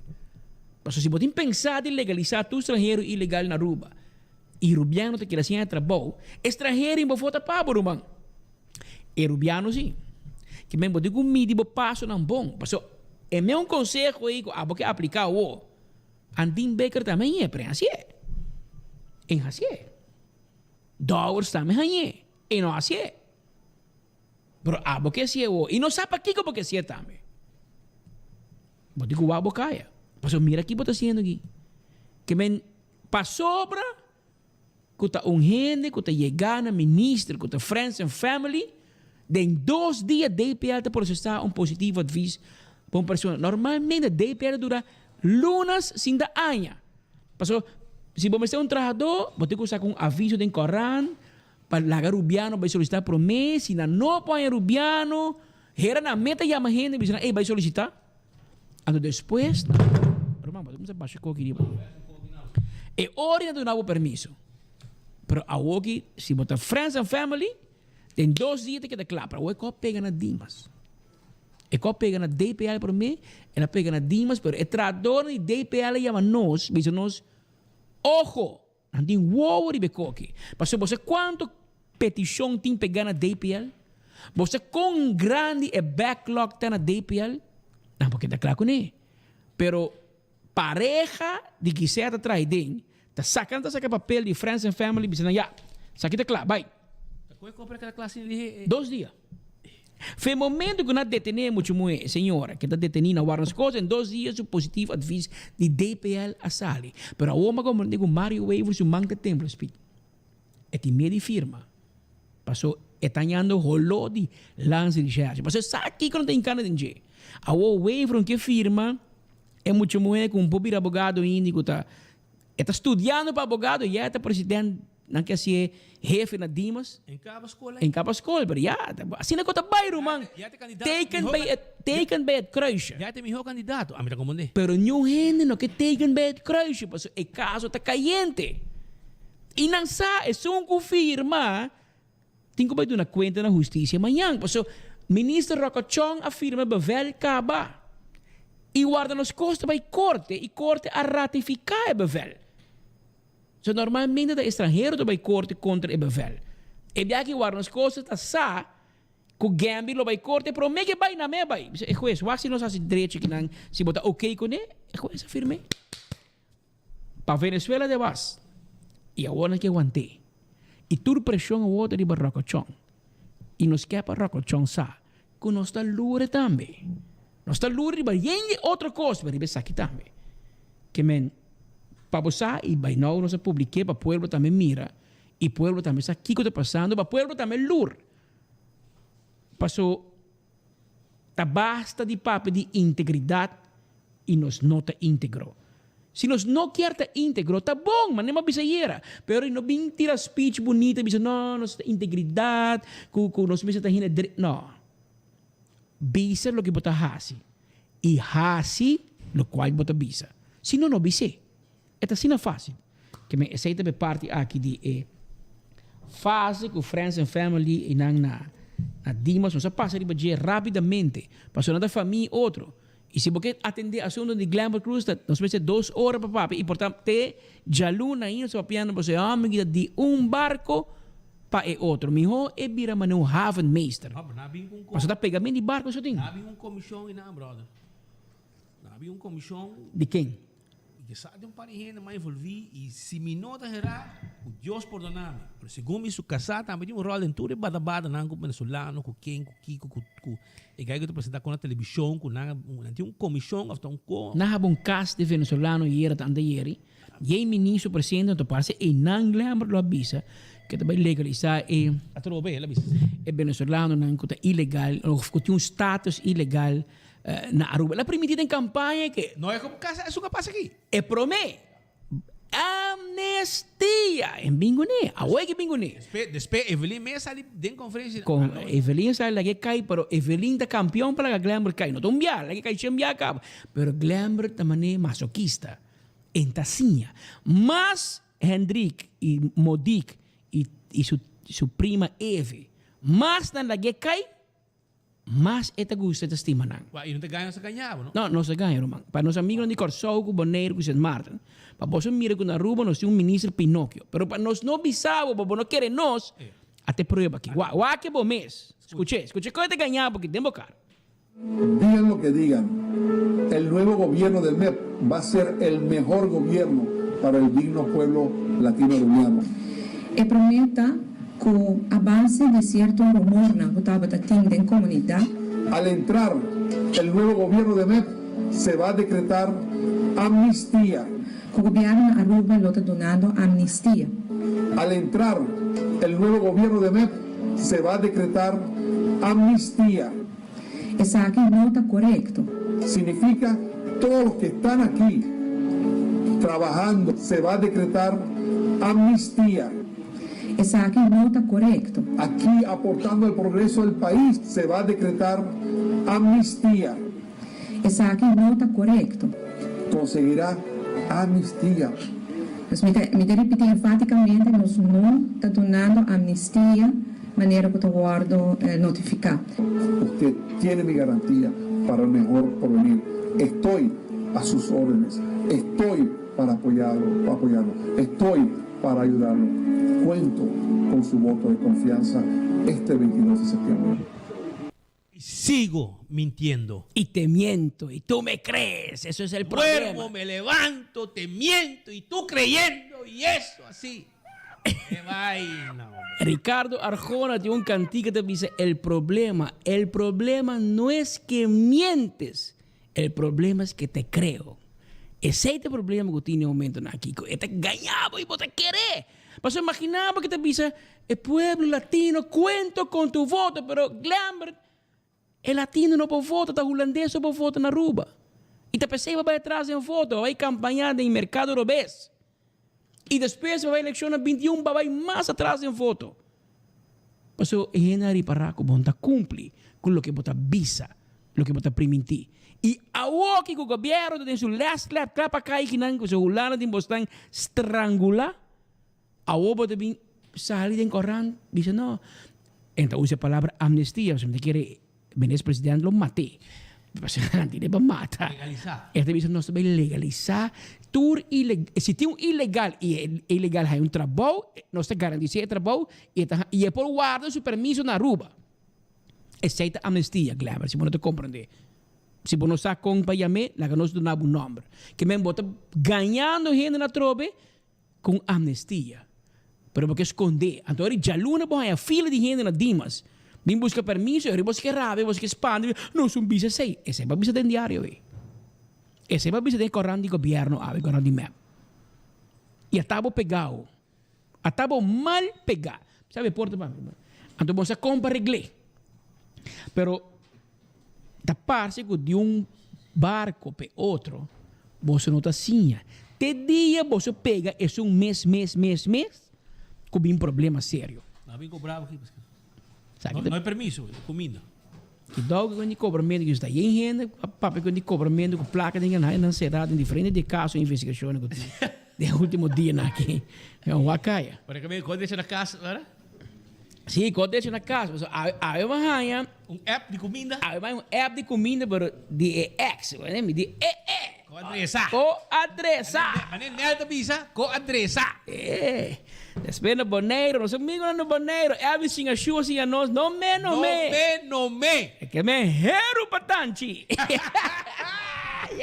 Passou se botem pensar de legalizar todo estrangeiro ilegal na Aruba, e rubiano te quer assim trabalho, estrangeiro em bofota para rumang. Rubiano sim. Que mesmo digo um mídico passo não bom. Passou. É meu conselho aí que aplicar o. Andim Baker também é para assim. Em assim. Dowers também é. E não assim. Pero porque assim é o. E não sabe aqui porque assim é também. Mas digo o caia. Passou mira aqui bota sendo aqui. Que men passou para que tá gente que tá chegando ministro que tá friends and family. Em 2 dias, DPL está processar positivo adviso para uma pessoa. Normalmente, DPL dura lunas sem da anha. Passou, se você é um trabalhador, você tem que usar um aviso de Coran para largar rubiano, vai solicitar promessa, se não põe rubiano, era na meta e a gente vai solicitar. Então, depois, vamos abaixar o que é hora de dar o permisso. Mas a Woki, se botar friends and family, tem 2 dias que declara, para o pega na Dimas. E qual pega na DPL para mim, ela pega na Dimas, mas o tradutor de DPL chama nós, diz nós, ojo, não tem uovo de becoque. Mas você quanto petição tem pegar na DPL? Você com grande backlog está na DPL? Não, porque declara com ele. Pero pareja de que se está traidendo, está sacando papel de friends and family, dizendo, já, saque declara, vai. Qual compra aquela classe de 2 dias. Foi momento que nós detenemos muito, senhora, que está detenindo a Warner Costa em 2 dias o positivo adviso de DPL a sali. Pero a homem como digo Mario Waver se manca tempo speed. É de meia de firma. Passou etanhando rolô de lance de charge. Passou aqui que não tem cana de dinheiro. A Waver que firma é muito com um pouco de advogado índico tá estudando para advogado e já está presidente Não que assim jefe na Dimas. Em Cabo Escola. Em Cabo Escola, pero ja. Assim na kota bairro, man. Teken bij het kruisje. Já tem meu candidato. A mim tá como Pero não gente no que teken bij het kruisje. Pues o caso tá caliente. E não sa, é só confirma. Tem que bater na conta na justiça amanhã. Pues o ministro Rocochong afirma bevel caba. E guarda nos costos bij corte. E corte a ratificar o bevel. So normalmente de estrangeiro do bij corte contra o bevel. E bia que guarda nos costos tá sa. Com Gambi lo bij corte, pero me que vai na me vai. E juez, wasi nos hace direito que não se bota ok com ele, e juez afirme. Para Venezuela de vas. E agora que aguantei. E tur pressão o outro de Rocochong. E nos quer para Rocochong sa. Que nós está lure também. Nós está lure para yengue outra coisa, para ribe aqui também. Que men, para você e vai não nos publique para pueblo também mira. E pueblo também sa aqui que está passando, para pueblo também lure. Passou, tá basta de papo de integridade e nós não tá íntegro. Se nós não quer tá íntegro, tá bom, mas nem uma bisayeira. Pero não vem tirar speech bonita, bisa não, nós tá integridade, com nós bisa tá hina não. Bisa lo que bota hasi. E hasi lo qual bota bisa. Se não bisa. É assim na fácil. Que me aceita be parte aqui de fase com friends and family e nang na Dimas, nós passa de dia rapidamente, passou na família outro. E se você atender a assunto de Glamour Cruise, nós vamos ter 2 horas para papi. E portanto, já luna aí, nós vamos você de barco para o outro. Mijo é vira manu havenmeester. Mas você pega de barco, só tem. Havia comissão e não, brother. Havia comissão. De quem? Que sabe parente mais envolvido e se me nota gerar, o Deus perdonar-me. Pero segundo isso casar também tem rol em tudo bada não com venezuelano, com quem, com Kiko, com e que apresentar com a televisão, com nada, tem comissão, after com. Na há caso de venezuelano e era tanto ieri, e ministro presidente do parece e não lembra lo avisa que também legalizar e venezuelano não conta ilegal, ou tem status ilegal. Na Aruba. La primitita em campanha que não é como casa, é o que passa aqui. É promê. Amnistia em Bingoné. Aonde que Bingoné? Después Evelyn me sale de conferência. Com Evelyn sale lá que cai, pero Evelyn tá campeão para Glamour cai. Não tô lá que cai chambia acaba. Pero Glamour também é masoquista. Entacinha. Mas Hendrik e Modik e sua prima Eve. Mas na que cai mas esta gusta de estima nang. E não te ganha, se ganhava, não? Não, não se ganha, Roman. Para nós amigos de Corsouco, Boneiro, St. Martin. Para você mira que na Aruba nós temos um ministro Pinóquio. Pero para nós não bisavo, para não querer nós, até prueba aqui. Guau, que bom mês. Escuche que te ganhar porque tem bocar. Digan lo que digan, el nuevo gobierno del MEP va a ser el mejor gobierno para el digno pueblo latino-arubiano. E prometa con avance de cierto rumor na en comunidad. Al entrar el nuevo gobierno de MEP, se va a decretar amnistía. El gobierno Aruba lo está donando amnistía. Al entrar el nuevo gobierno de MEP, se va a decretar amnistía. Esa aquí no está correcto. Significa todos los que están aquí trabajando, se va a decretar amnistía. Esa aquí no está correcto. Aquí aportando el progreso del país se va a decretar amnistía. Esa aquí no está correcto. Conseguirá amnistía. Pues me repito enfáticamente, nos no está donando amnistía, manera que te guardo notificar. Usted tiene mi garantía para el mejor porvenir. Estoy a sus órdenes. Estoy para apoyarlo. Estoy para ayudarlo. Cuento con su voto de confianza este 22 de septiembre. Sigo mintiendo. Y te miento, y tú me crees. Eso es el problema. Duermo, me levanto, te miento, y tú creyendo, y eso así. ¡Qué vaina, hombre! Ricardo Arjona tiene un cantico que te dice, el problema no es que mientes, el problema es que te creo. Ese es el problema que tiene un momento aquí. Te engañaba y vos te querés. Pues imaginaba que te dice, el pueblo latino, cuento con tu voto, pero Glamour, el latino no puede votar, el holandés no puede votar en Aruba. Y te pensé que va detrás de un voto, va a campañar en el mercado europeo. Y después va a elecciones 21, va a ir más atrás en foto. Por eso, Henry Parraco, bonta cumplir con lo que vota visa, lo que vota permitir. Y ahora que el gobierno tiene su last clap acá y que no se hulana de Boston estrangula, ahora vota bien salir en Corán, dice no. Entonces usa la palabra amnistía, si me quiere, venir presidente, lo maté. Tiene para matar. Legalizar. Este dice no se va a legalizar. Si tiene un ilegal y ilegal hay un trabajo, no se garantiza el trabajo y es por guardar su permiso na Aruba. Aceita amnistia, claro, si vos no te comprende. Si vos no sabes acompañarme, la que no se da un nombre. Que me bota ganhando gente na trobe com amnistia. Pero porque esconder. Então, já luna vos a fila de gente na Dimas. Vim buscar permiso, eu vos que rabe, vos que expande. Não, são bisa sei. Esse é para bisa de diário, véi. Esse é para bisa de corrão de governo, corrão de map. E atabo pegado. Atabo mal pegado. Sabe, porta para mim. Então, você compra reglé. Pero, da parte de barco para outro, você não está assim. Te dia você pega, é mês, com um problema sério. Não, vem bravo aqui. Sabe, não é permiso, é comida. E dog quando cobramento que está em renda, papai quando cobramento com placa de ganhar na cidade, em diferente de casos, investigações de último dia aqui. É um wacaia. Para que me deixa na casa, agora? Sim, quando deixa na casa, aí vai ganhar app de comida. Aí vai app de comida, pero de ex, né? De com adressa. Com adressa. Mas nem da visa, com adressa. Después no boneiro, nos amigos no boneiro, Elvis sin a chuva sin a nós, no me. É que me hero patanchi. Ai.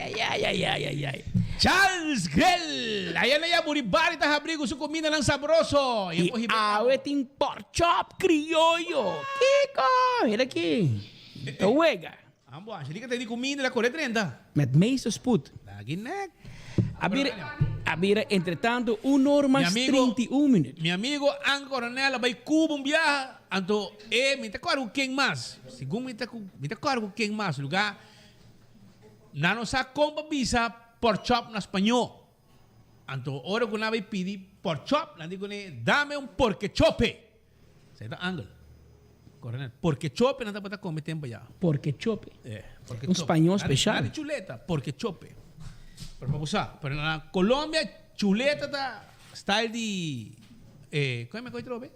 Charles Grell, ayan na yan, buribari ta habrigo su comida ng sabroso. E aweting pork chop criollo. Kiko, mira aqui. Uega. Ambo, hindi ka tayo di comida la corre 30. Met meeste spoed. Lagi nek. Abira, entretanto, 1 hora mais 31 minutos. Mi amigo ang coronel abay kubong biyahe. Anto, minta ko arug king mas. Sigong minta ko arug king mas. Lugar, nano sa kompa bisa pork chop na Espanol. Anto, ora ko na bay pidi pork chop. Nandi ko ni, dame un porque chope. Sa ito angle. Coronel, porque chope na dapat ako tempo ya. Porque chope? Porque un chope. español especial. Nadi chuleta, porque chope. Pero na Colombia, chuleta ta style di come me trove?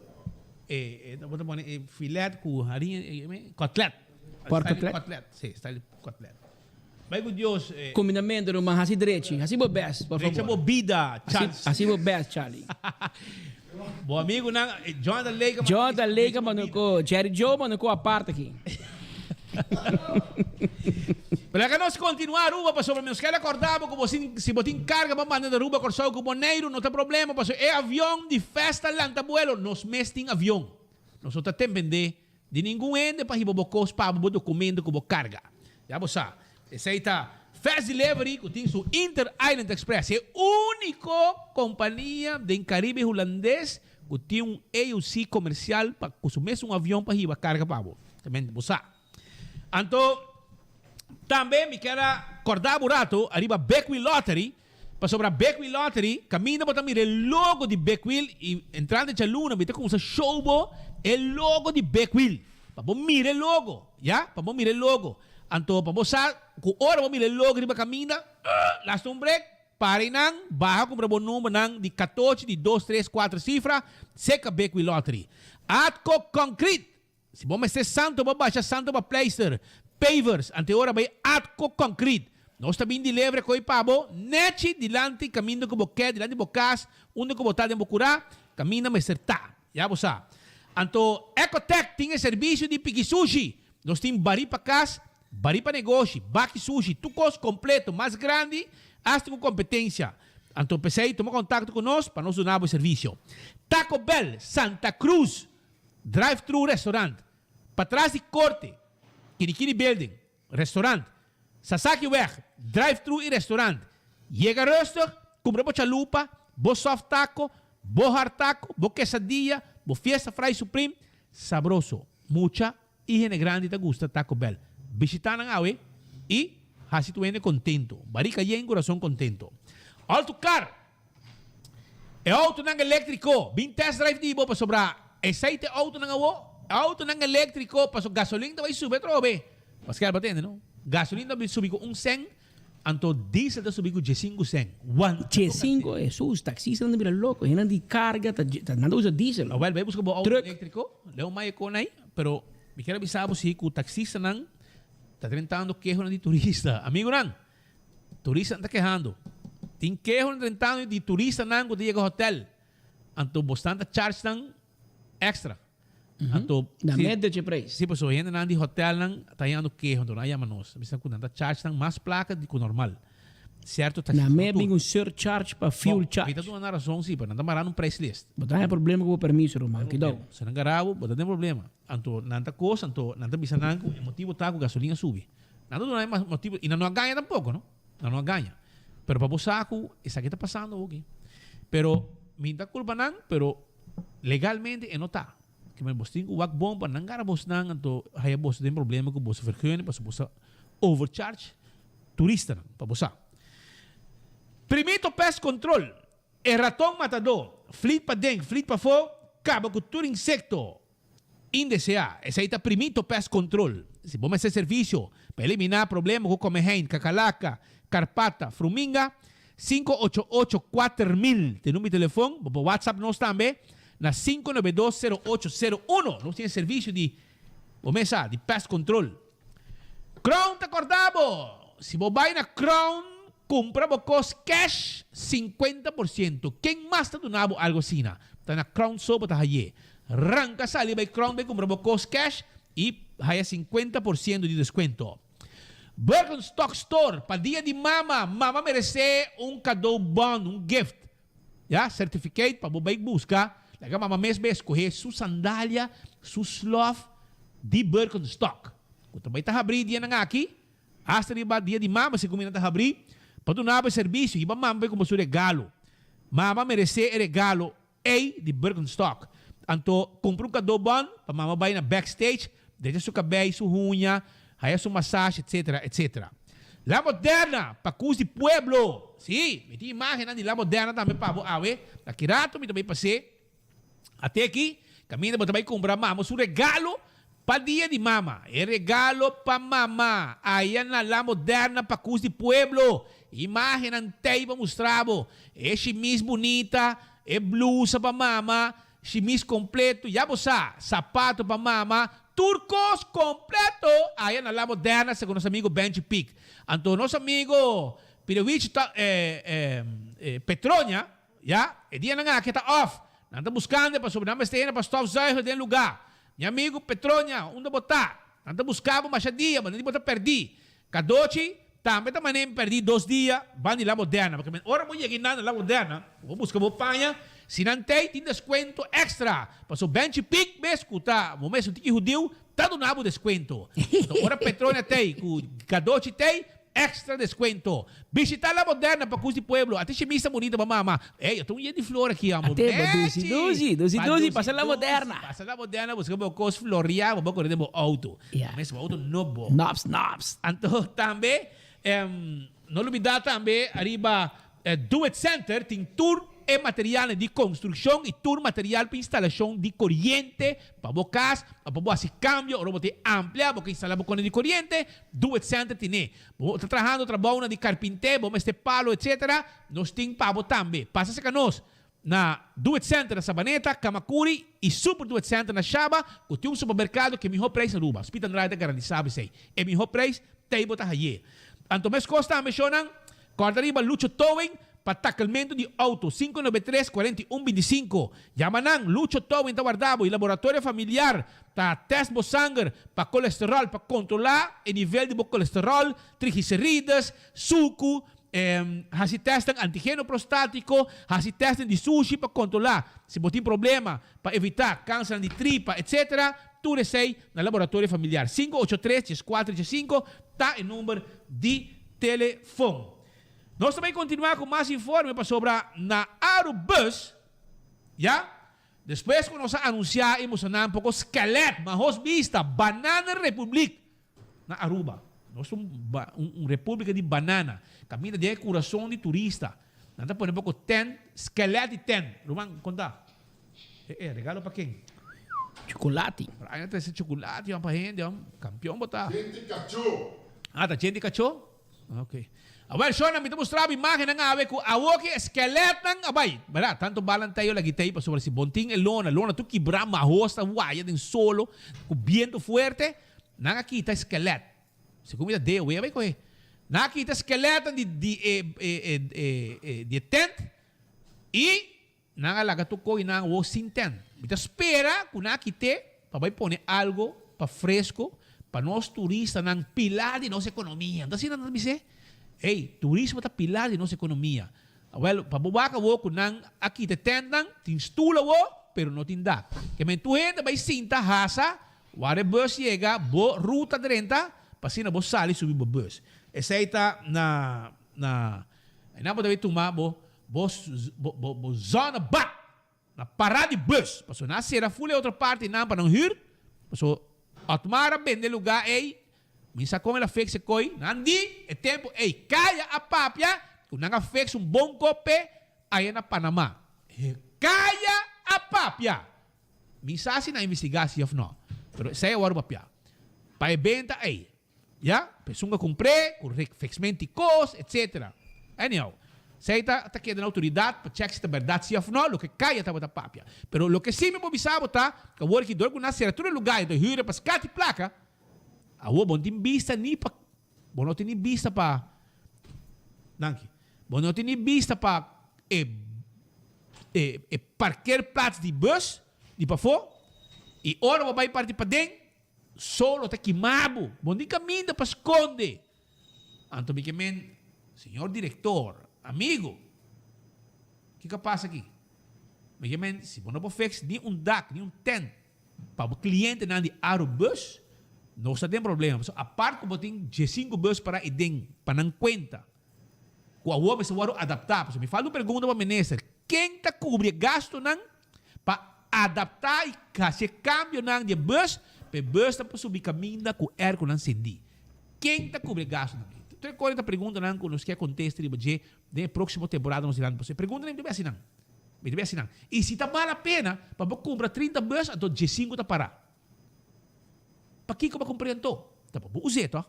Bota pone filet com harinha, cotlet. Cotlet, sì, style cotlet. Vai com Deus. Combinamento mas assim direito, assim vou best, por favor. Chamo vida, Charles. Assim vou best, Charlie. Bom amigo ng Jonathan Leica, mano ko, Jerry Joe, mano ko aparte aqui. Para que nós continuar Aruba, pastor, menos que ele acordava como se botin carga para mandar Aruba corsau com boneiro, não tem problema, pastor. É avião de festa lá no tabuelo, nós mesting avião. Nós não tem vender de nenhum ende para ribobocos para o documento como carga. Já você, esse aí tá Fast Delivery, que tem o Inter Island Express, é a única companhia do Caribe holandês que tem AUC comercial para consumir um avião para riba carga para você. Também você. Então, também me quero acordar burato, arriba Beckwil Lottery, para sobre a Beckwil Lottery, caminha para mirar o logo de Beckwil e entrando de luna, me com esse showbo, o logo de Beckwil. Para mirar o logo, já? Para mirar o logo. Então, para você, com hora para mirar o logo, arriba caminha, last um break, pare nang, baja com o número nang de 14, de 2, 3, 4 cifras, seca Beckwil Lottery. Atco Concrete. Se você ser santo, você baixa santo para Pleister. Pavers, ante ora vai Atco Concrete. Nós também de livre com o pabo, nete dilante, caminho que você quer, dilante bocas, onde você está de bocurá, caminho me acertar. Já você. Então, Ecotech tem serviço de piqui sushi. Nós temos bari para casa, bari para negócio, baki sushi, tu custo completo, mais grande, hasta com competência. Então, pensei, toma contato conosco para nós dar o serviço. Taco Bell, Santa Cruz, drive-thru restaurant. Para trás de corte, Kirikiri Building, restaurant. Sasaki Weg, drive-thru e restaurant. Llega rustig, compra bo chalupa, bo soft taco, bo hard taco, bo quesadilla, bo fiesta fry supreme. Sabroso. Mucha higiene grande te gusta Taco Bell. Visita ng awe e hasi tu contento. Barika yen corazón contento. Alto Car. E auto ng elektriko. Bin test drive di bo pa sobra. Aceite auto ng awo. Auto ng elektriko pa so gasolina vai sube trobe. Pascal batende no? Gasolina vai subi ko 1 cent. Anto diesel da subi ko 5 cent. 1 5 é sus taxista não vira louco, ainda de carga, tá nada usa diesel. Well, vai buscar bo auto elektriko. Leo mai ko nai, pero me quero avisar si ku taxista nang tá tentando quejo de turista. Amigo nang. Turista tá quejando. Tem quejo tentando de turista nang quando chega ao hotel. Anto bastante charge nang extra. Anto na média de preço. Sim, pessoal, ainda nang de hotel nang tayando quejo, então aí amanos. Bisa ku nang charge nang mais placa de que normal. Certo? Na média um surcharge para fuel charge. Kita tu na razão sim, para não parar num price list. Botar é problema com o permisso, Romano. Que dá. Se não garabo, botar tem problema. Anto nanta coisa, anto nanta bisa nang o motivo tá com gasolina sube. Nada não é motivo e não ganha tampouco, não? Não ganha. Pero para saco, isso aqui está passando, ok. Pero, minta culpa não, pero legalmente não está. Que mas você tem que wak bom para não gara você não, então aí você tem problema com você vergonha para você overcharge turista não, para você. Primeiro pest control, é ratão matador, flit para dentro, flit para fora, acaba com todo insecto indeseado. Esse aí está primeiro pest control. Se vamos fazer serviço para eliminar problemas com comején, cacalaca, carpata, fruminga, 588-4000. Tem número de telefone, por WhatsApp nós também, na 592-0801. Nós temos serviço de, de pest control. Crown, te acordamos? Se você vai na Crown, compra vocês cash 50%. Quem mais está donando algo assim? Está na Crown Sopa, está aí. Arranca, sali, vai Crown, vai comprar vocês cash e aí 50% de desconto. Birkenstock Store, para dia de mama. Mama merece cadeau bom, gift. Certificate para você buscar. Legal, mama mesmo escolher sua sandália, sua sloth de Birkenstock. Quando vai estar abrindo dia na aqui, hasta dia de mama, se combina estar abrindo, para donar serviço, e mama vai como seu regalo. Mama merece regalo de Birkenstock. Então, compra cadeau bom, para mama vai na backstage, deixa seu cabelo, sua unha, aí sua massagem, etc, etc. La Moderna, para cus de pueblo. Sim, me tem imagem de La Moderna também para você. Aqui rato, me também passei. Até aqui, caminho para também comprar mama, seu regalo para dia de mama. É regalo para mama. Aí na La Moderna, para cus de pueblo. Imagem antei para mostrar. É chemise bonita, é blusa para mama, chemise completo, já você, sapato para mama, turcos completo. Aí na La Moderna, segundo nosso amigo Benji Peak. Então, nosso amigo Pirovich Petronia, já, é dia na que está off. Não está buscando para sobrenome esteja para stop zairo de lugar. Meu amigo Petronia, onde botar? Não está buscando mais dia, mas não botar perdi. Cadoci, também perdi 2 dias, van de La Moderna. Porque agora vou chegar na La Moderna, vou buscar uma panha. Se não tem desconto extra. Passou Benji Peak, me escuta. O mês que judeu, está dando desconto. Então, agora Petronia tem, Cadoci tem, extra desconto. Visitar La Moderna para custo de pueblo. Até chimista bonita para mama. Ei, eu tenho um dia de flor aqui, amor. Até 12, passa La Moderna. Passa La Moderna, busca uma coisa floria, vou correr de auto. Mas o auto novo. Knobs. Então, também, não olvidar também, arriba, Do It Center, tem tour e material de construção e tour material para instalação de corrente para vocês, para você câmbio, ou você ampliar, porque instalar com de corrente, Do It Center tem. Você está trabalhando de carpinteiro, você tem palo, etc. Nós temos para você também. Passa-se com nós na Do It Center na Sabaneta, Kamakuri e Super Do It Center na Shaba, que tem um supermercado que é melhor preço na Aruba. Hospital Andrade garantizado, sei. É melhor preço, tem botar aí. Então, mas costa mencionam, corda arriba Lucho Towing, para tacamento de auto, 593-4125. Yamanang, Lucho Towing, Tawardabo, e Laboratório Familiar, tá teste bo sangue para colesterol, para controlar o nível de colesterol, triglicéridos, suco, hasi testem antígeno prostático, hasi testem de sushi para controlar. Se você tem problema para evitar câncer de tripa, etc., tu recei na Laboratório Familiar. 583-3435, tá o número de telefone. Nós também continuamos com mais informes para sobre na Aerobus, já? Depois que nós anunciamos um pouco esqueleto, mas vista, Banana Republic na Aruba. Nós somos uma república de banana. Caminha de coração de turista. Nada pone pouco ten, esqueleto e ten. Rumang, conta. Regalo para quem? Chocolate. Para ainda esse chocolate, para gente, campeão botar. Gente cachorro. Tá gente cachorro? Ok. Well, Sean, nami mostrava a imagem ng awe ko awoki esqueleto ng abay. Bara, tanto balan tayo lagi tayo pa sobre si Bonting lona tu quebra mahos ta waya din solo, com viento fuerte, nakakita esqueleto. Se comida de we abay ko nakita esqueleto de tent e nangalaga tu ko inang wo sin tent. Bita espera kung nakite, pabay pone algo pa fresco pa nos turista ng pilar de nossa economia. Então, assim, não me hey, turismo ta pilar de nossa economia. Well, pabubaka wo kunang aqui te tendang, tinstula wo, pero no tindak. Que men tu gente vai sinta hasa, ware bus chega, bo ruta direnta, pasina bo sali subi bo bus. Essa aí tá na na daí tuma bo zona ba na parada de bus. Passou na sera fule outra parte não para não rir. Passou atmara bende lugar ei. Minsa como ela fez coi, nandi, é tempo, ei, caia a papia, que não fez bom cope aí na Panamá. Caia a papia. Minsa assim na investigação of não. Pero sai o papia. Para eventa ei. Já? Pesunga comprei, com refexmento cos, etc. Anyhow, sai tá aqui na autoridade para check se é verdade se of não, lo que caia tá bota papia. Pero lo que sim me obisavo tá, que o work dor com na serra todo lugar, do hira para scati placa. Awo bon tin vista ni pa bon no tin vista pa Danke. Bon no tin vista pa parquer plaats de bus di pa fo e ora vai partir pa den solo te quimabo bon di caminho pa esconde anto que men senhor diretor amigo que passa aqui me men se bon no fix ni dak ni tent pa o cliente na di aerobus não está tem problema. A parte como tem G5 bus para idem, para não conta. Com a outra se vai adaptar. Me fala uma pergunta para o ministro. Quem está cobre gasto não para adaptar e fazer câmbio não de bus, para bus está para subir caminho com air com não cendi. Quem está cobre gasto não? Então quando está pergunta não com os que acontece de próxima temporada nos irão você pergunta nem deve assim não. Deve assim não. E se está vale a pena para comprar 30 bus, então G5 está parar. Para que eu compreendo? Tá bom, usei to.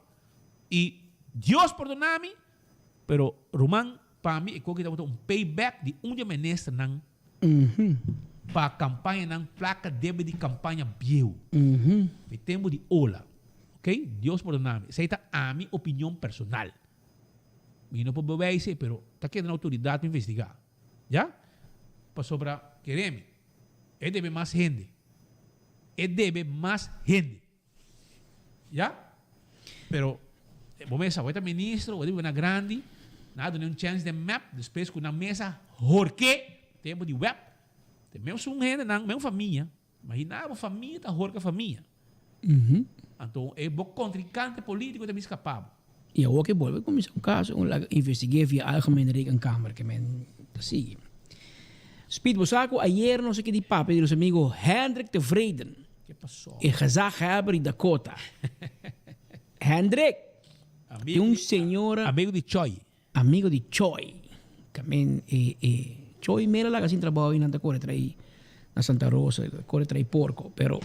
E Deus perdona-me, pero Roman para mim é que eu payback de dia ministro não. Para a campanha não placa deve de campanha bio. Me tempo de ola, ok? Deus perdona-me. Essa é a minha opinião personal. Me não pode beber isso, pero tá aqui na autoridade para investigar, já? Para sobra queremos, deve mais gente, deve mais gente. Já? Pero, vamos a ministro, o na grande, nada nem chance de map, depois com na mesa, porque tempo de web, tem mesmo um gente, não, mesmo família, imagina uma família, tá horca família. Então, é bom contrincante político de me escapar. E eu que volve com um caso, investiguei via algemene rekencâmara, que men sigue. Speed Bosaco, ayer não sei que de papo de los amigos Hendrik de Vreden. Que passou? E gezaghebber in Dakota. Hendrik. Um senhora. Amigo de Choi. Amigo de Choi. Também Choi mera lá assim trabalha na Dakota trai na Santa Rosa, Dakota trai porco, pero.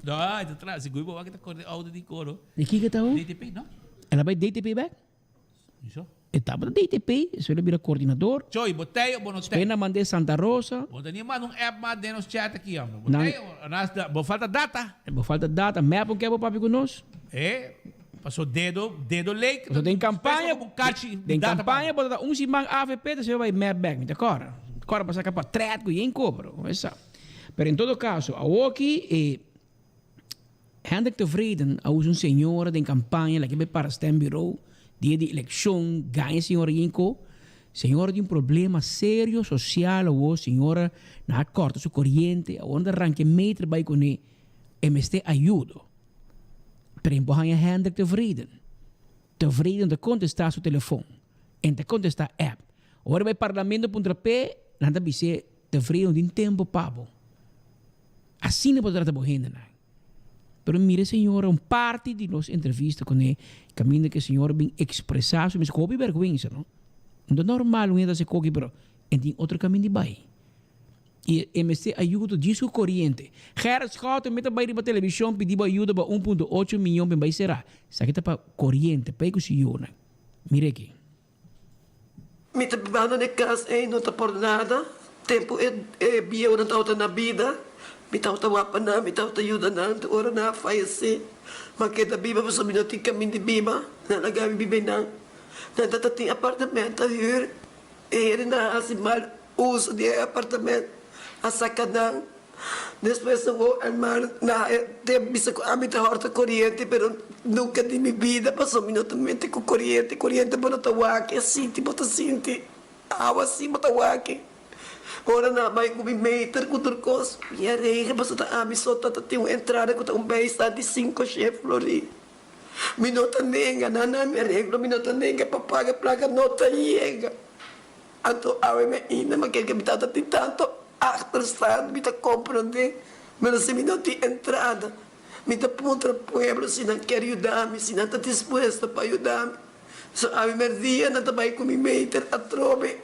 Não, itu traz, seguro bawa kita corre auto di coro. De que tá o? DTP, não? Ela vai DTP back? Isso. Etapa da DTP, se ele vira coordenador. Choi, botei ou não tem? Pena mandei Santa Rosa. Botei mais app mais dentro do chat aqui, ó. Botei, bo falta data. Bo falta data, map o que é o papi conosco? Passou dedo lei. Então tem campanha, tem campanha, botar simang AVP, você vai map back, me decora. Decora para sacar para treto e em cobro, essa. Pero em todo caso, a aqui Hendrik de Vreden, a senhora de campanha, lá que vai para Stem Bureau, dia de eleição, ganha senhora Inco, senhora de problema sério social, ou senhora na corta sua corrente, onde arranque metro vai com ele, MST ajuda. Pero empurranha Hendrik de Vreden. De Vreden de contestar seu telefone, en de contestar app. Agora vai parlamento punta pé, nada bise de Vreden de tempo pabo. Assim não pode tratar borrenda, não. Pero mire, senhora, parte de nossa entrevista com ele, caminho que a senhora bem expressar, mas com vergonha, não? Não é normal um ainda se coque, pero tem outro caminho de baixo. E MST ajuda disso corrente. Gerard Scott meta vai para televisão pedir ajuda para 1.8 milhão para será. Isso aqui tá para corrente, para que se yona. Mire aqui. Me tá bebendo de casa e não tá por nada. Tempo é bio na tauta na vida. Me tá wapa na, me tá ajuda na, ora na fallecer. Mas que da biba você me não tem caminho de biba. Na lagami biba na. Na tata tem apartamento a hyr. E ele na assim mal uso de apartamento. A sacanagem. Depois eu vou armar na bisa ko amin ta horta corriente, pero nunca de minha vida passou minutamente com corriente para tawaki, assim, tipo sinti, awa assim, tawaki. Ora na mai ko meter ko turcos, e a rega basta ta amin so ta tinha entrada ko ta base de 5 chef flori. Minuta nenga, nana me arreglo, minuta nenga, papaga placa nota chega. Anto awe me ina, ma que me tata tanto achterstand, me tá compreender, mas se me não tem entrada, me tá ponto ao pueblo, se não quer ajudar-me, se não está disposto para ajudar-me, so a minha dia não está bem com me meter a trobe,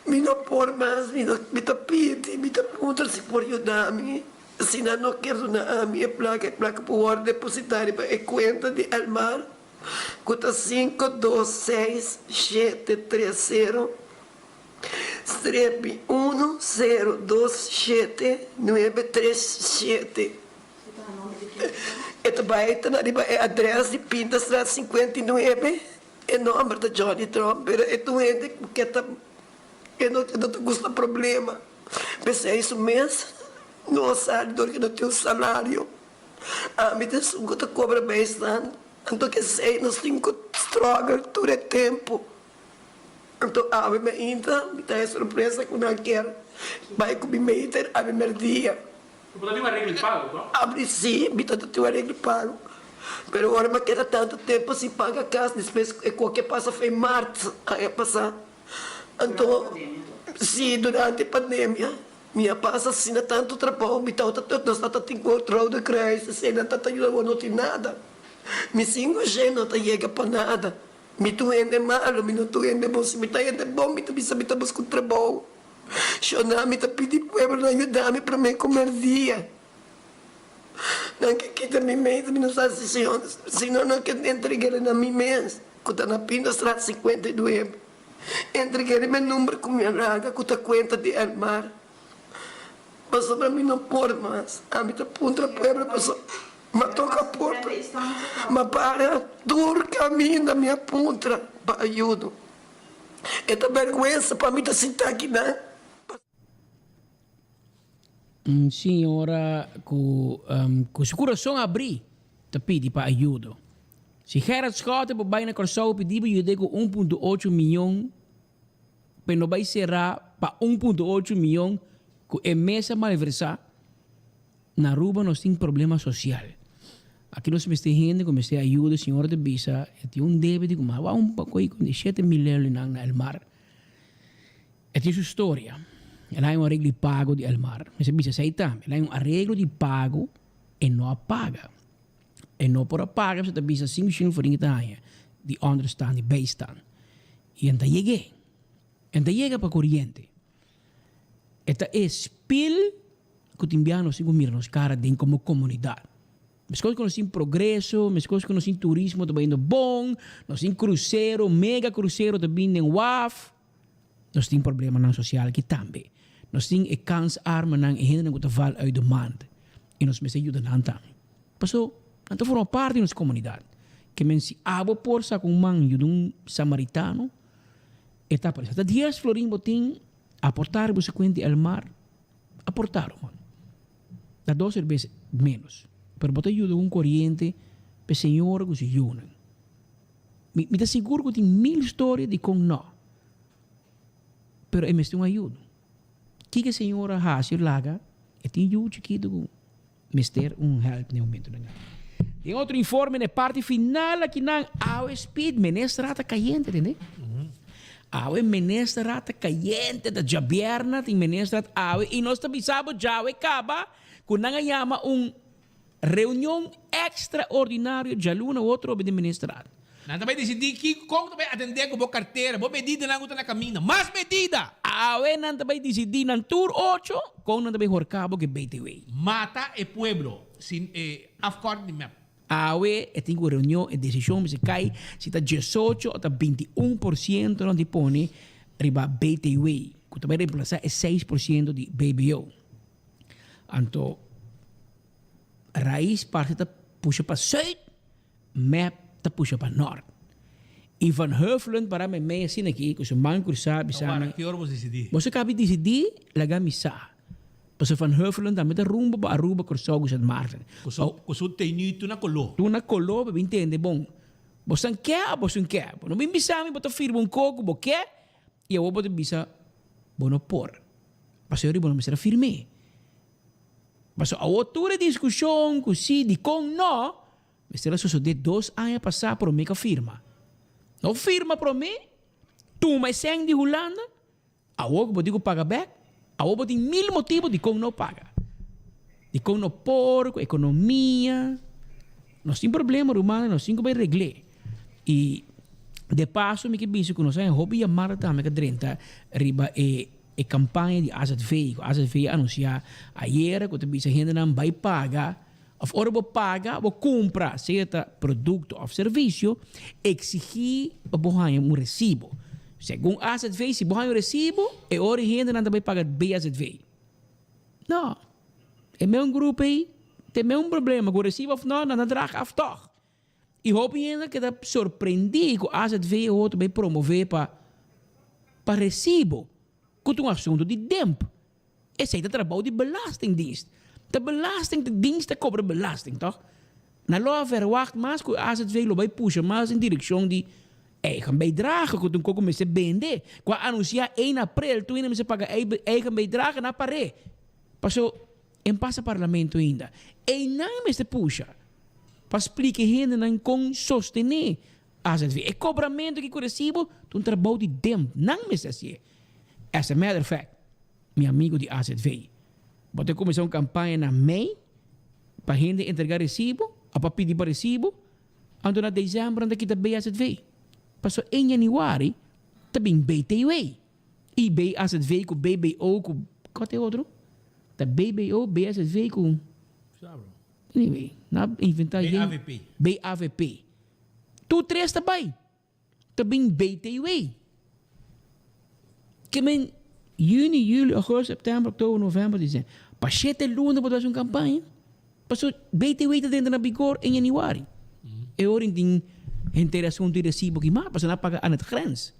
me não por mais, me tá pedi, me tá ponto se por ajudar-me, se não quero na minha placa por depositar para a conta de Almar, conta 526-730 Strepe 1027-937. Ito ba ito na riba é address de Pinta Strat 59, é nome da Johnny Trump, pero ito hindi porque eu não gosto do problema. Pensei isso mesmo, não sabe do que não tem salário. A mim tem sungo te cobra bastante, então que sei nós temos que struggle todo o tempo. Então, a minha ainda me dá surpresa quando eu quero. Vai com minha meter a minha dia. Você tem uma regra de pago, não? Abre sim, me dá uma regra de pago. Mas agora me queda tanto tempo se paga a casa, depois qualquer passa foi março, aí passar. Então, sim, durante a pandemia, minha passa assim tanto trabalho, me dá nós não tem controle de crise, se não está ajudando, não tem nada. Me singo gente não chega para nada. Me tuende malo, me não tuende bom, se me tuende bom, me bisa me tabas com trabalho. Xona, me tá pedi pueblo na ajudar-me para me comer dia. Não que quita me mês, me não sabe se não que entreguei na minha mês, que tá na Pinta Strat 59. Entreguei meu número com minha raga, que tá conta de Almar. Passou para mim não pôr mais, a mim tá punta pueblo, passou. Mas toca porta, mas para todo caminho da minha ponta para ajuda. Esta vergonha para mim está sentar aqui, né? Senhora, com seu coração abrir, te pede para ajuda. Se Gerard Scott vai na corção pedir para ajuda com 1.8 milhão, mas não vai será para 1.8 milhão, com a mesa malversar, na Aruba nós temos problema social. Aqui nós temos gente que nos ajuda, o senhor de visa, tem débito como um pouco de 7 milhões na Almar. Essa é sua história. Ela é um arreglo de pago de Almar. Mas visa sai também. Ela é um arreglo de pago e não paga. E não por paga, você visa 5 milhões por ano de understand, de beistan. E então cheguei. Então chega para corriente. Esta é spil que te enviam nos 5 milhões caras dentro como comunidade. Mas coisas que nós temos progresso, mas coisas que nós temos turismo também indo bom, nós temos cruzeiro, mega cruzeiro também em WAF. Nós temos problema na social aqui também. Nós temos cans arma na gente que val uit de mand. E nós me ajudam também. Passou, então forma parte da nossa comunidade. Que men se abo por sa com man ajuda samaritano. Eta por isso. 10 florim botim aportar você quente al mar. Aportaram, mano. Dá 2 vezes menos. Pero botar ajuda corriente para o senhor que se ajuda. Me dá seguro que tem 1000 histórias de como não. Pero é mesmo ajuda. Que a senhora faz, laga, e tem ajuda chiquito com mister help no momento. Tem outro informe na parte final aqui na Aue Speed, menestrata caliente, entendeu? Aue menestrata caliente da Jabierna, tem menestrata Aue, e nós também sabemos que Aue acaba com chama reunião extraordinária de aluno outro administrado. Não também decidi que como também atender com a carteira, boa medida não na caminho, mais medida. Awe não também decidi na tour 8, com não também horcabo que BTW. Mata e pueblo, sin afkort di map. Awe tem uma reunião e decisão se cai se está 18 ou 21% não dispone riba BTW, que também reemplaçar é 6% de BBO. Então, raiz parte está puxa para sul, map está puxa para norte. E Van Heuvelen para me meia assim aqui, que o man sabe, Agora, que hora você decidir? Você acaba de decidir, laga missa. Porque Van Heuvelen também está rumbo para Aruba, Corsogo, San Martin. Você tem nu na colo. Tu na colo, bem entende, bom. Você não quer, você não quer. Não me bisa, me botar firme um coco, você quer? E eu vou botar bisa, bom não por. Mas eu não me será firme. Mas a outra discussão, que se de com não, me será só de 2 anos passar por mim que firma. Não firma para mim, tu mais 100 de Holanda, a outra vou digo paga back, a outra tem 1000 motivos de como não paga. De como não porco, economia. Nós temos problema, humano, nós temos que reglar. E, de passo, me que bicho que nós temos hobby a marata, me que drenta, riba e campanha de AZV. AZV anuncia ayer, que a gente não vai pagar, of ora vou pagar, vou comprar certo produto ou serviço, exigir um recibo. Segundo AZV, se você recibo, é hora de gente não vai pagar BAZV. Não. É meu grupo aí, tem meu problema com o recibo, não draga aftoch. E hoop ainda que está surpreendido com a AZV outro vai promover para recibo. Com um assunto de DEMP. Esse é o trabalho de belastingdienst. De belastingdienst cobra belasting, toch? Na loi verwacht mas que a AZV vai puxar mais em direção de eigen bijdrage que tu começa a vender. Quando anunciar 1 april, tu ainda me paga eigen bijdrage na parede. Passou em passa parlamento ainda. E não me se puxa. Para explicar ainda não com sostener a AZV. E cobramento que recibo, tu trabalho de DEMP. Não me se assim. As a matter of fact, meu amigo de AZV, vou começar uma campanha na MEI para a gente entregar recibo, para pedir para recibo, então na dezembro anda aqui da BAZV. Passou em januário, também BTW. E BAZV com BBO, com qual é outro? Da BBO, BAZV com... Anyway, na inventar BAVP. BAVP. Tu 3 também. Também BTW. Que men juni, juli, agosto, setembro, outubro, novembro, dezembro. Para 7 lunes para fazer uma campanha. Passou BTW está dentro na vigor em januário. E hoje tem interação de recibo que mais, passou a pagar a grens.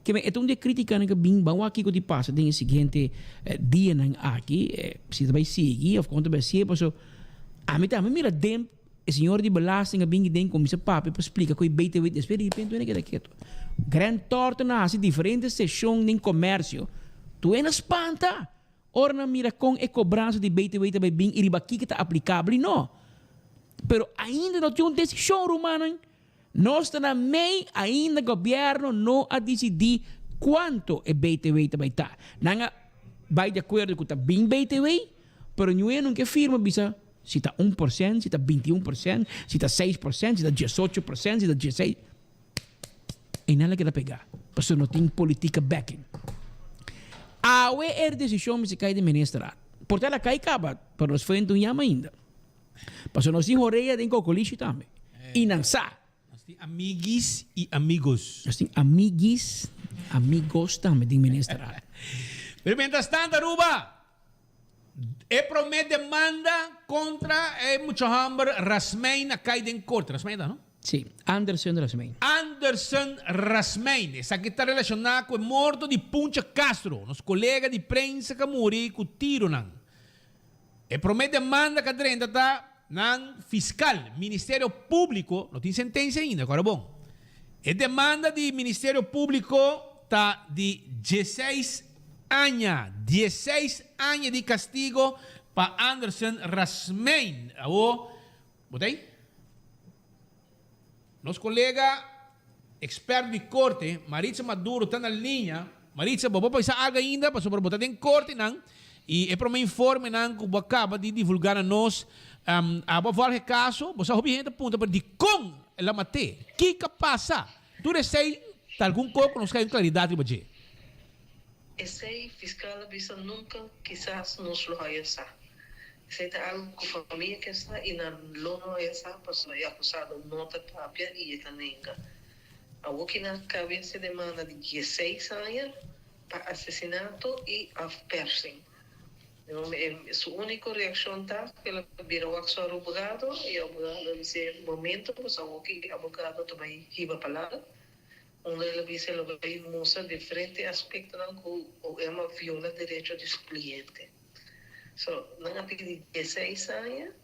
Que men, então de crítica que bem, bom aqui que te passa, tem o seguinte dia aqui, se vai seguir, ou quanto vai ser, passou, a mim também mira DEMP, o senhor de belasting, bem que tem como se papo, para explicar que o BTW, espera de repente, não é que é quieto. Grande torta nasce diferentes sessões de comércio. Tu é na espanta. Ora na mira com a cobrança de BTW também bem e riba que está aplicável, não. Pero ainda não tem uma decisão, romana. Nós estamos na MEI, ainda o governo não a decidir quanto é BTW também está. Não vai de acordo com o bem BTW, pero não que firma, bisa, se está 1%, se está 21%, se está 6%, se está 18%, se está 16%. E nada que dá pegar. Porque não tem política backing. A decisão se cai de ministrar. Porque ela cai acaba, para nós foi um yama ainda. Porque nós temos oreia de cocoliche também. E não sabe. Nós temos amigos e amigos. Nós temos amigos também de ministrar. Pero mientras tanto, Aruba, promete demanda contra mucho hambre Rasmein a caída en corte. Rasmein, ¿no? Sí, Anderson Rasmein. Anderson Rasmein. Essa que está relacionada com o morto de Puncha Castro. Nos colegas de prensa que morreram com tiro. E promete demanda que está na fiscal, Ministério Público. Não tem sentença ainda, agora bom. E demanda de Ministério Público está de 16 anos. 16 anos de castigo para Anderson Rasmein. Botei? Nosso colega experto de corte, Maritza Maduro, está na linha. Maritza, vou pensar algo ainda para sobre botar em corte, não? E é para me informe, não, que acaba de divulgar a nós a falar caso, você ouve gente aponta para de com la mate. Que passa? Tu sei algum coisa que nos cai claridade para você. Esse fiscal bisa nunca quizás nos lo haya sa. Esse é algo que a família que está e na lono essa pessoa é acusado nota própria e etanenga. A na cabeça demanda de 16 anos para assassinato e afpersing. Sua única reação tá que ela virou a seu advogado e o advogado nesse momento, pues o advogado também riba palavra, onde ela disse ela vai mostrar diferentes aspectos que é uma viola direito do cliente. So, não pedi 16 anos,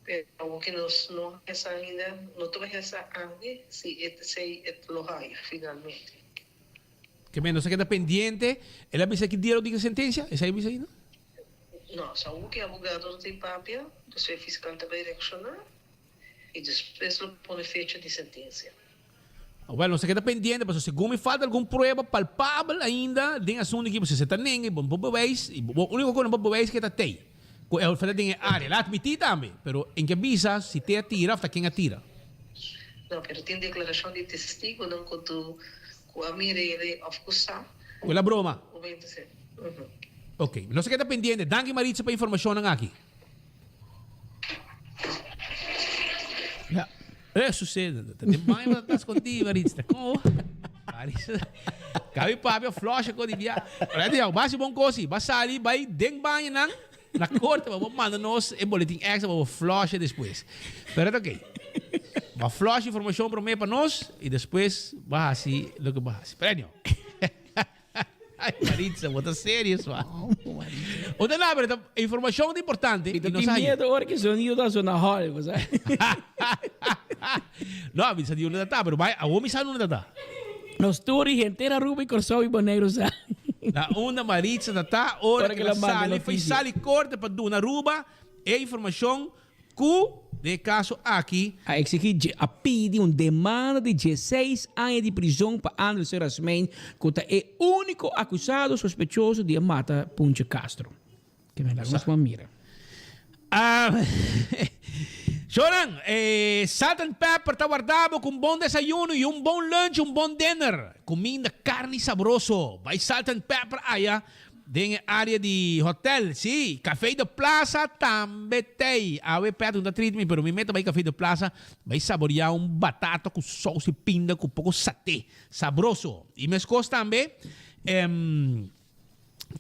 pero que nós não essa ainda não tô essa ainda se lo hay finalmente. Que menos se queda pendiente, ela avisa que dia de sentença, essa aí avisa aí, não? Não, só o que o advogado tem papel, o seu fiscal também reaccionar e depois ele põe fecha de sentença. Well, não se queda pendiente, mas se me falta alguma prova palpável ainda, tem assunto que você está nem, bom bebeis, e o único que não bebeis que está tem. É o fato de área, lá admitir também, pero em que avisa se te atira, está quem atira. Não, pero tem declaração de testigo, não com tu com a mira ele acusar. Quella broma. Uhum. Ok, não se queda pendiente. Danke Maritza para informação aqui. Sucede. Tem mais para estar escondido, Maritza. Como? Maritza. Cabe papel, flocha, com dia. Olha, base bom coisa. Basta ali, vai dentro banho, na corte, vamos mandar nós em boletim extra, vamos flocha depois. Pero ok. Va flash informação para nós e depois vai assim, lo que vai assim. Prêmio. Ai, Maritza, bota sério, só. Outra lá, pero informação importante. E tem medo agora que sonido da zona Hollywood, sabe? Não, me saiu uma data, pero vai, a homem sai uma data. Nos turi, gente era ruba e corsou e boneiro, sabe? Na onda Maritza data, hora que ela sale, faz sale corte para do na ruba, é informação que de caso aqui a exigir a pedir uma demanda de 16 anos de prisão para Anderson Rasmen, que é o único acusado suspeitoso de matar Punche Castro. Que me dá uma mira. Choran, salt and pepper está guardado com bom desayuno e bom lunch, bom dinner. Comida, carne sabroso. Vai salt and pepper allá. Tem área de hotel, sim. Café de Plaza também tem. Ave perto da treatment, pero me meto vai Café de Plaza, vai saborear batata com salsa e pinda com pouco satê. Sabroso. E meus costas também.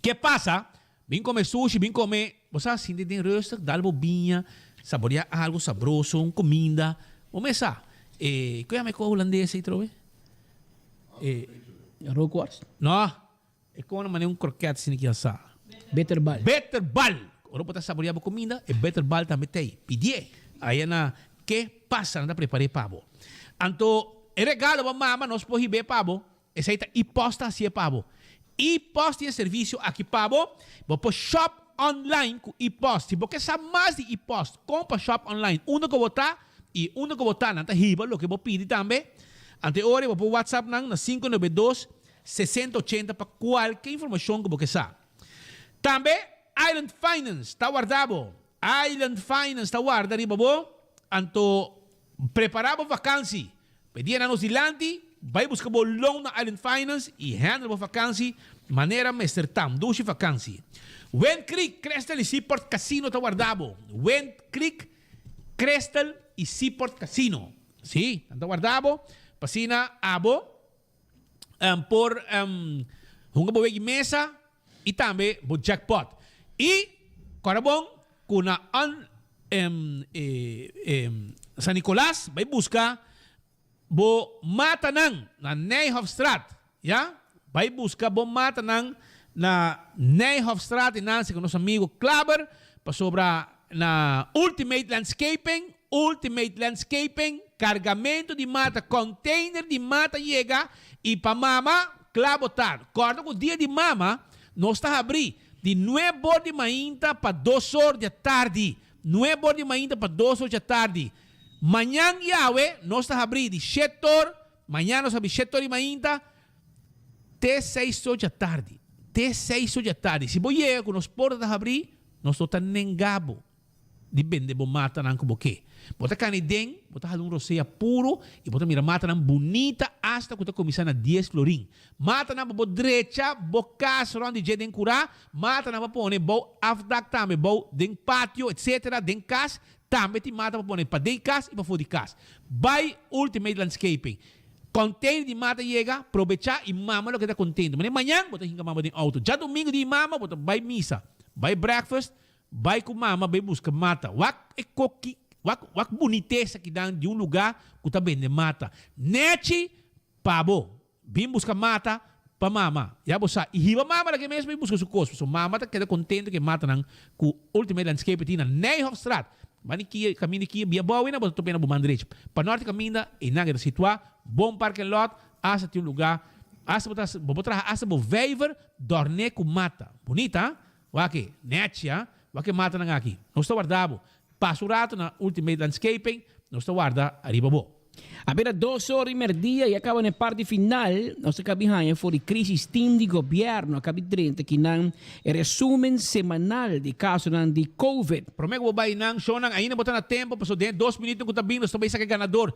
Que passa? Vim comer sushi, vim comer. Você assim, tem resta, dá bobinha, saborear algo sabroso, comida. Vamos lá. Qual é a minha holandesa aí, trove? Rookworst? Não. É como uma croquete assim que assa. Better bal. Better bal. Ora para saborear a comida, e better bal também tem. Pedir. Aí na que passa, anda preparei pavo. Anto, é regalo para mama, nós podemos ver pavo. Essa aí tá e posta assim pavo. E posta em serviço aqui pavo. Vou para shop online com e post. Porque sabe mais de e post. Compra shop online. Uno que botar e uno que botar na riba, lo que vou pedir também. Ante hora vou para WhatsApp na 592 6080 para qualquer informação que você sabe. Também, Island Finance está guardado. Island Finance está guardado, riba, anto preparava vacância. Pedia nos dilante, vai buscar o loan na Island Finance e handle a vacância, maneira Mr. Tam, duche vacância. Wind Creek, Crystal e Seaport Casino está guardado. Wind Creek, Crystal e Seaport Casino. Sim, está guardado. Pasina, abo, por uma mesa e também o jackpot. E, carabong, kung na San Nicolas, vai buscar bo matanang na Nijhoffstraat. Ja? Vai buscar bo matanang na Nijhoffstraat e nansi com nosso amigo Klaber para sobra na Ultimate Landscaping, cargamento de mata, container de mata chega e para mama, clabotar. Corta com o dia de mama, nós está abrindo de 9 de manhã para 2 horas da tarde. 9 de manhã para 2 horas da tarde. Manhã Yahweh, nós está abrindo de 7 horas, manhã nós abrimos 7 horas de manhã até 6 horas da tarde. Até 6 horas da tarde. Se você com os portas abrir, nós estamos nengabo. Depende bo mata nang kuboke. Bota kanideng, bota halung roseya puro, e bota mira mata nang bonita hasta kuta komisa na 10 florin. Mata na bo derecha, bo kas ron di jeden kura, mata na pone bo afdak tame bo den patio, etc. Den kas, tame ti mata pone pa den kas e pa fo di kas. By Ultimate Landscaping. Container de mata llega, aprovechar e mama lo que está contento. Mas amanhã, bota hinga mama de auto. Já domingo de mama, bota vai missa, vai breakfast, vai com mama, vai busca mata. Wak é coqui, wak boniteza que dá de lugar que tá vende mata. Nete, pabo, vim buscar mata para mama. Já você, e riba mama que mesmo vem buscar seu cospo. So mama tá queda contente que mata não, com Ultimate Landscape tina Nijhoffstraat. Mani kia caminho aqui via boa na bota topena bo mandrete. Para norte caminha e naga situar bom parking lot, asa tem lugar, asa botar asa bo veiver dorne com mata. Bonita, wake, netia, wake mata nang aqui. Nós está guardado. Passo rato na Ultimate Landscaping, nós está guarda arriba bo. Apenas 2 horas e meia e acaba na parte final. Nós acabamos por a crise team de governo. Acabamos de que não é resumo semanal de casos de COVID. Prometo que vai nang show nang ainda botar na tempo, passou de 2 minutos que tá vindo, nós também saca ganador.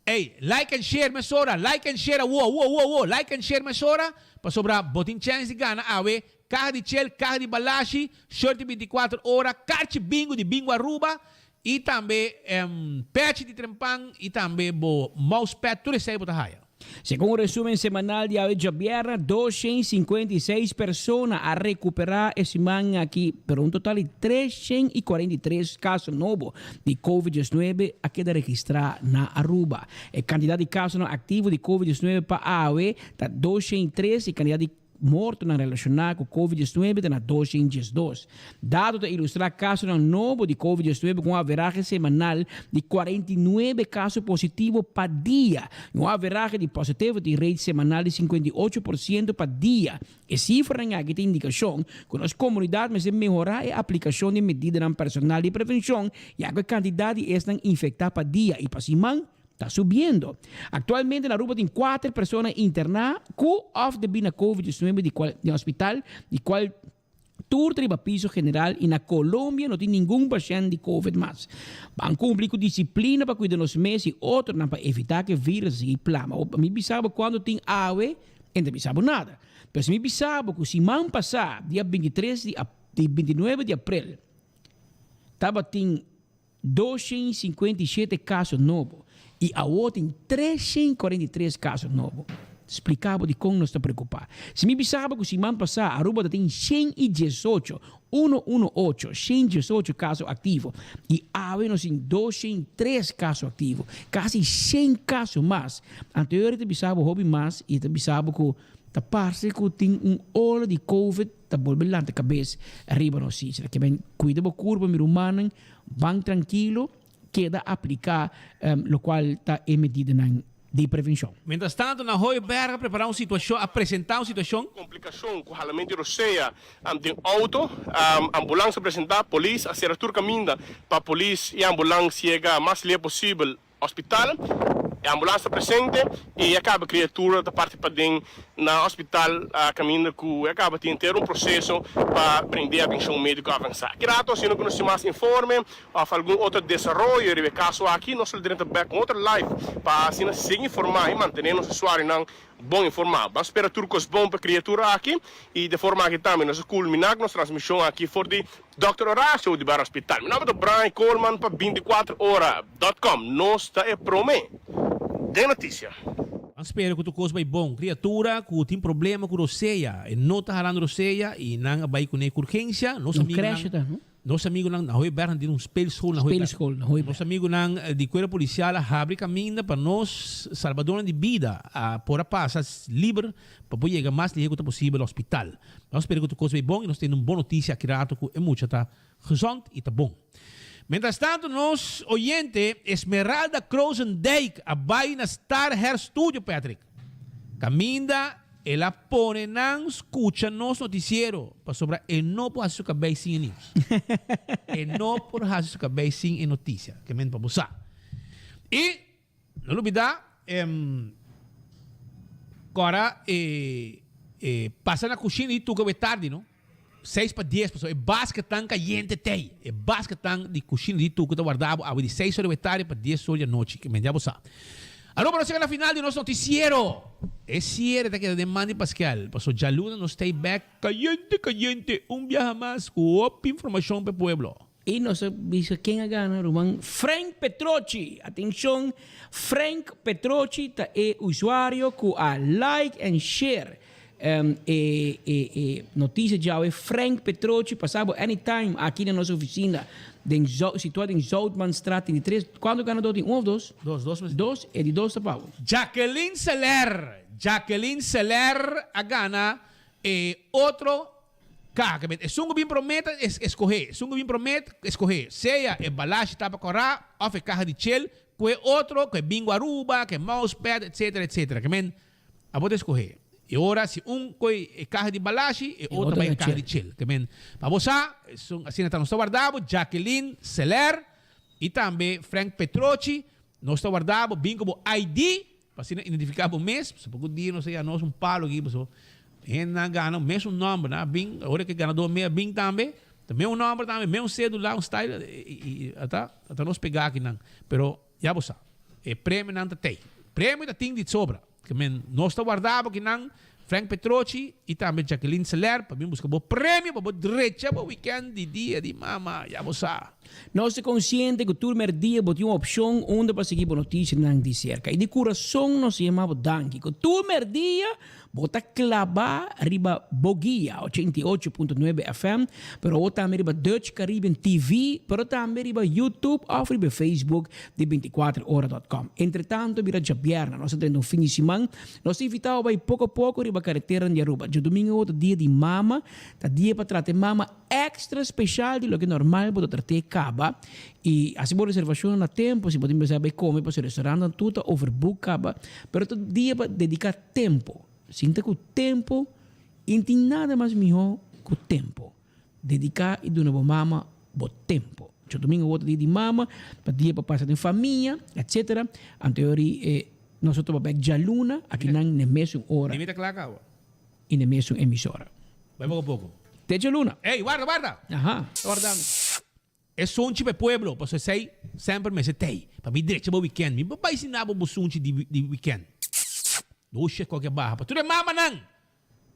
Hey, like and share mesora, like and share, wow, like and share mesora, para sobrar botin chance de gana, awe, carro de Shell, carro de Balashi, short de 24 horas, carte bingo de Bingo Aruba, e também patch de trempang, e também bo mousepad, tudo isso aí botar raia. Segundo o resumo semanal de Javiera, 256 pessoas a recuperar esse semana aqui, por um total de 343 casos novos de Covid-19 a queda registrada na Aruba. A quantidade de casos ativos de Covid-19 para a AOE está 203 e a quantidade de morto relacionado com Covid-19 está na 212. Dado de ilustrar casos novos de Covid-19 com uma averagem semanal de 49 casos positivos para dia, uma averagem de positivo de rate semanal de 58% para dia. E cifra aqui tem indicação que as comunidades devem melhorar a aplicação de medidas no personal de prevenção e a quantidade estão infectadas para dia e para semana está subindo. Actualmente na Aruba tem 4 pessoas internadas com of the bina COVID-19 de hospital, de qual turno para piso general e na Colômbia não tem nenhum paciente de COVID mais. Vão cumprir com disciplina para cuidar dos meses e outros para evitar que o vírus se plama. Me bisaba quando tem AOE, não bisaba nada. Mas me bisaba que se man passar, dia 29 de abril, estava tem 257 casos novos. E a outra tem 343 casos novos. Explicava de como nós está preocupado. Se me pensava que o semana passada a Aruba tem 118, 118 casos ativos. E agora nós temos 203 casos ativos. Quase 100 casos mais. Anteriormente pensava hobby mais e pensava que a parte que tem hora de Covid, está voltando a cabeça arriba no sítio. Que bem, cuida da curva, meu humano, vão tranquilo, queda aplicar, lo qual está em medida de prevenção. Mientras tanto, na Hooiberg preparar uma situação, apresentar uma situação. Complicação com o ralamento de roceia, tem auto, ambulância apresentar, polícia, a ser tur caminho para a polícia e a ambulância chega mais livre possível ao hospital. A ambulância presente e acaba a criatura da parte para dentro na hospital a caminho que acaba de ter um processo para prender a atenção médica avançada. Grato, se não conhece mais informe ou algum outro desenvolvimento de caso aqui, nós vamos direto com outra live para assim seguir informar e manter os usuários bom informado. Vamos esperar turcos bom para a criatura aqui e de forma que também nós culminar nossa transmissão aqui for de Dr. Horácio de Bar Hospital. Meu nome é Brian Coleman para 24horas.com. Nós está é promê de notícia. Espero que tu coisa vai bom. Criatura que tem problema com roceia e não está ralando roceia e não vai com urgência. Não cresce, tá? Nosso amigo na Hooiberg tem spell school na Hooiberg. Nosso amigo de Cuerpo Policial abre caminho para nós salvador de vida por a passar livre para poder chegar mais lejos possível ao hospital. Nós esperamos que tu coisa vai bom e nós temos uma boa notícia aqui que é muito tá gezond e tá bom. Mientras tanto, nos oyente Esmeralda Kroosendijk vai na Star Hair Studio, Patrick. Caminda, ela pone não escuta nos noticiero para sobre e não pode fazer cabelo sem news. E não pode fazer cabelo sem notícia, que men para buscar. E não olvidar, agora passa na cozinha e tu que é tarde, não? 6 para 10 pessoas. É basket tão caliente tem. É basket tão de cozinha de tu que tá guardado. A de 6 horas da tarde para 10 horas da noite. Que me já você sabe. Agora, para chegar na final de nosso noticiero. É cierto que de Manny Pascal. Pasó ya luna no stay back. Caliente. Viaje más. Com informação para o pueblo. E nós vimos quem ganha, Roman Frank Petroci. Atenção, Frank Petroci é usuário que a like and share. Notícia já é Frank Petroci, passava anytime aqui na nossa oficina, situado em Zoutmanstraat 23. Quando ganha do 1 ou 2? 2 é de 2 pagos. Jacqueline Seller a gana outro carro. Sungo bem promete escolher. Seja embalagem tapa corá, ou carro de chel, que outro, que bingo aruba, que mousepad, etc. Que men, a pode escolher. E ora, se é carro de embalagem, e outro vai carro de chel. Que men, para você, assim está nosso guardado, Jacqueline Seller, e também Frank Petroci, nosso guardado, bingo ID, para se identificar o mês, se pouco dia, não sei, a nós palo aqui, pessoal. Na gana, mesmo nome, né? Bing, agora que ganador meia Bing também, mesmo nome também, mesmo cédula, um style, e até nós pegar aqui, não. Pero, já você sabe, prêmio não tem. Prêmio da tem de sobra. Que nós está guardado aqui, não, Frank Petroci e também Jacqueline Seller, para mim buscar o prêmio, para o direito, para o weekend, de dia, de mama, já você sabe. Nós somos conscientes que o turno dia botou uma opção onde para seguir a notícia não de cerca. E de coração nós chamamos Danke. O turno dia bota clavar riba Bogia 88.9 FM, pero também riba Dutch Caribbean TV, pero também riba YouTube ou riba Facebook de 24horas.com. Entretanto, vira Japierna, nós temos um fim de semana, nós invitamos para pouco a pouco riba carretera de Aruba. De domingo outro dia de mama, tá dia para tratar mama extra especial de lo que normal para tratar caba. E assim por reservação na tempo, se podemos saber como, para o restaurante tudo overbook caba, pero todo dia para dedicar tempo. Sinta que o tempo, não tem nada mais melhor que o tempo. Dedicar e dar uma mama, o tempo. O domingo outro dia de mama, para dia para passar em família, etc. Anterior, nós vamos para a luna, aqui na mesma hora. Limita claro, e na mesma emissora. Vai pouco a pouco. Teja luna. Ei, guarda. Aham, guardando. É sunchi para pueblo, para você sei, sempre me setei. Para mim direito para o weekend, me vai ensinar para o sunchi de weekend. Doce qualquer barra. Para tudo é mama não.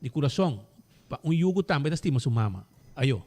De coração. Para yugo também estima sua mama. Ayo.